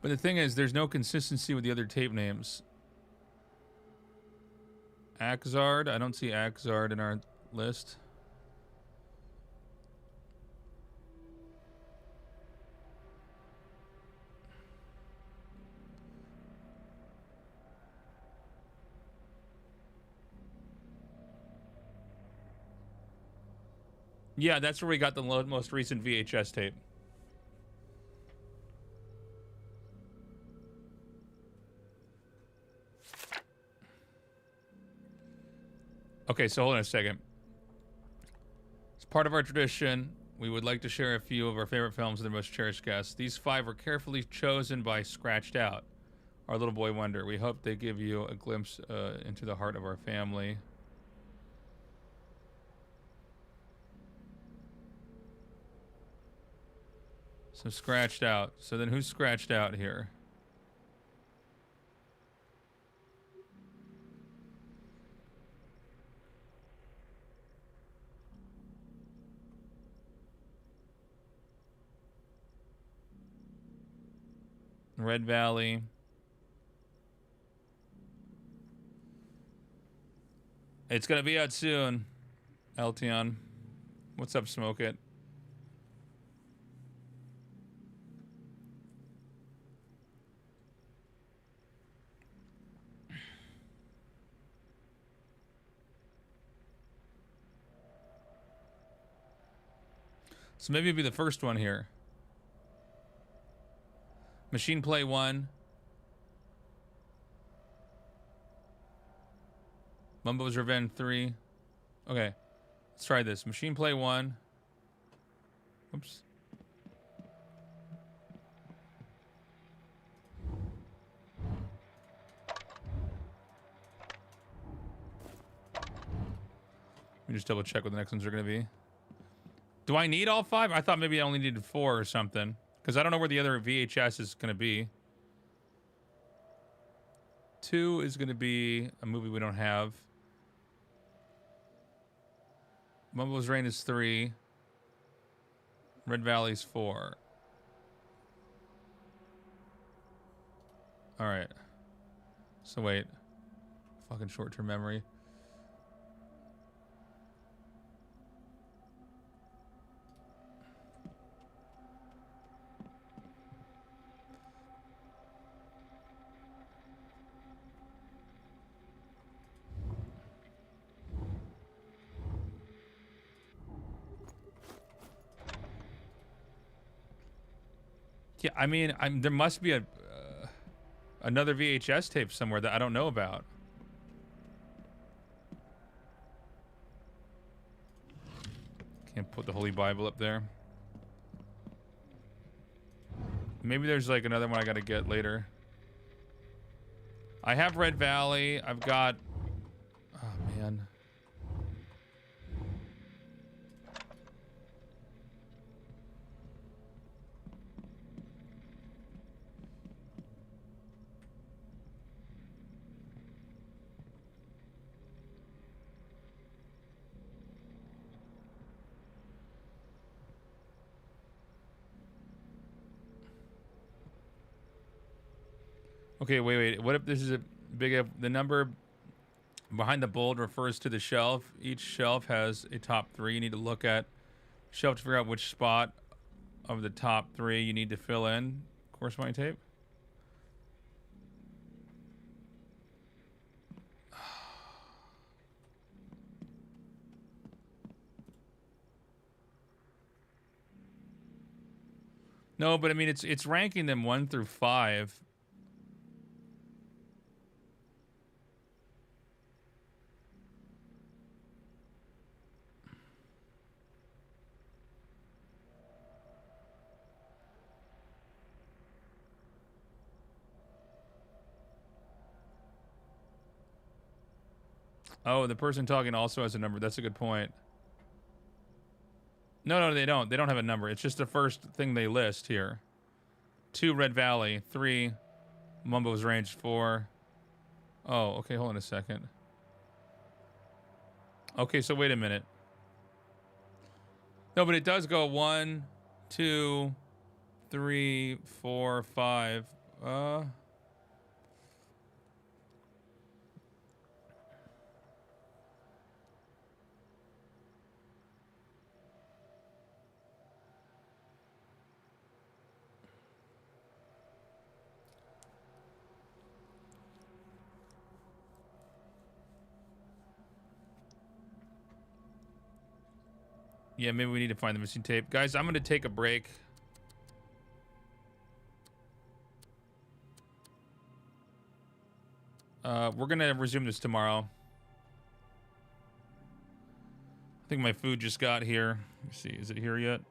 But the thing is, there's no consistency with the other tape names. Axard? I don't see Axard in our list. Yeah, that's where we got the most recent VHS tape. Okay, so hold on a second. As part of our tradition, we would like to share a few of our favorite films with our most cherished guests. These 5 were carefully chosen by Scratched Out, our little boy wonder. We hope they give you a glimpse into the heart of our family. So Scratched Out. So then who's Scratched Out here? Red Valley. It's gonna be out soon. Eltion. What's up, Smoke It? So maybe it'd be the first one here. Machine Play 1. Mumbo's Revenge 3. Okay. Let's try this. Machine Play 1. Oops. Let me just double check what the next ones are going to be. Do I need all 5? I thought maybe I only needed 4 or something. Because I don't know where the other VHS is going to be. 2 is going to be a movie we don't have. Mumbo's Reign is 3. Red Valley's 4. All right. So wait. Fucking short-term memory. Yeah, I mean, there must be another VHS tape somewhere that I don't know about. Can't put the Holy Bible up there. Maybe there's like another one I gotta get later. I have Red Valley. I've got... Oh, man. Okay, wait. What if this is a big... The number behind the bold refers to the shelf. Each shelf has a top 3. You need to look at shelf to figure out which spot of the top 3 you need to fill in. Corresponding tape. No, but I mean it's ranking them 1 through 5. Oh, the person talking also has a number. That's a good point. No, they don't. They don't have a number. It's just the first thing they list here. 2, Red Valley. 3, Mumbo's Range. 4. Oh, okay. Hold on a second. Okay, so wait a minute. No, but it does go 1, 2, 3, 4, 5. Yeah, maybe we need to find the missing tape. Guys, I'm going to take a break. We're going to resume this tomorrow. I think my food just got here. Let's see. Is it here yet?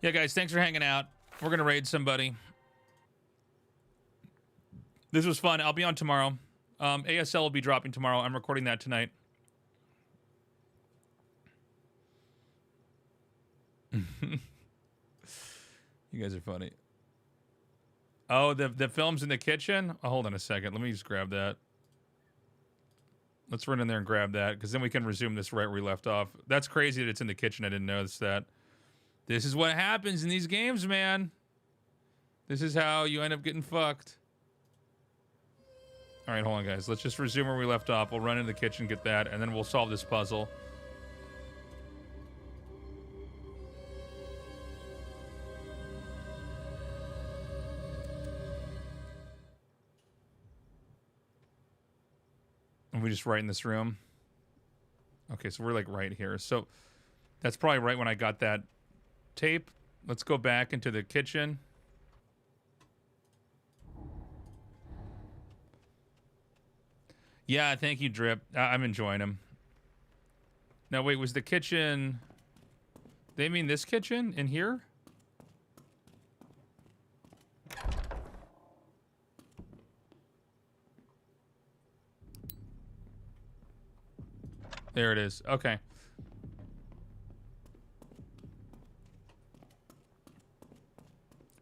Yeah, guys, thanks for hanging out. We're going to raid somebody. This was fun. I'll be on tomorrow. ASL will be dropping tomorrow. I'm recording that tonight. You guys are funny. Oh, the film's in the kitchen? Oh, hold on a second. Let me just grab that. Let's run in there and grab that, because then we can resume this right where we left off. That's crazy that it's in the kitchen. I didn't notice that. This is what happens in these games, man. This is how you end up getting fucked. All right, hold on, guys. Let's just resume where we left off. We'll run into the kitchen, get that, and then we'll solve this puzzle. And we just right in this room. Okay, so we're like right here. So that's probably right when I got that tape. Let's go back into the kitchen. Yeah, thank you, Drip. I'm enjoying him. Now, wait, was the kitchen... They mean this kitchen in here? There it is. Okay.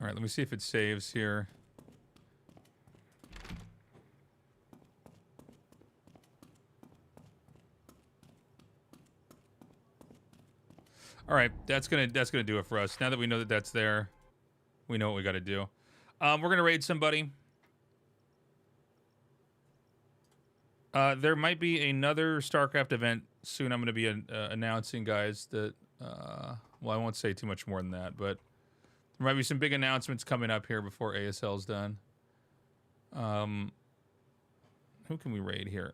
All right, let me see if it saves here. All right, that's gonna do it for us. Now that we know that that's there, we know what we got to do. We're gonna raid somebody. There might be another StarCraft event soon. I'm gonna be announcing, guys. That well, I won't say too much more than that, but there might be some big announcements coming up here before ASL's done. Who can we raid here?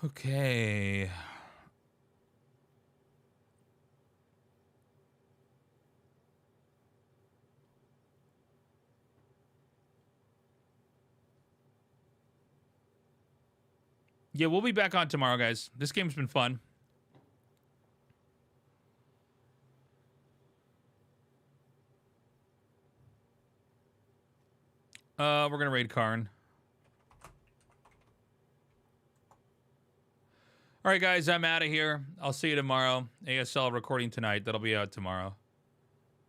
Okay. Yeah, we'll be back on tomorrow, guys. This game's been fun. We're gonna raid Karn. All right, guys, I'm out of here. I'll see you tomorrow. ASL recording tonight. That'll be out tomorrow.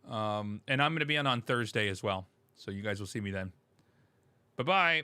And I'm gonna be on Thursday as well. So you guys will see me then. Bye-bye.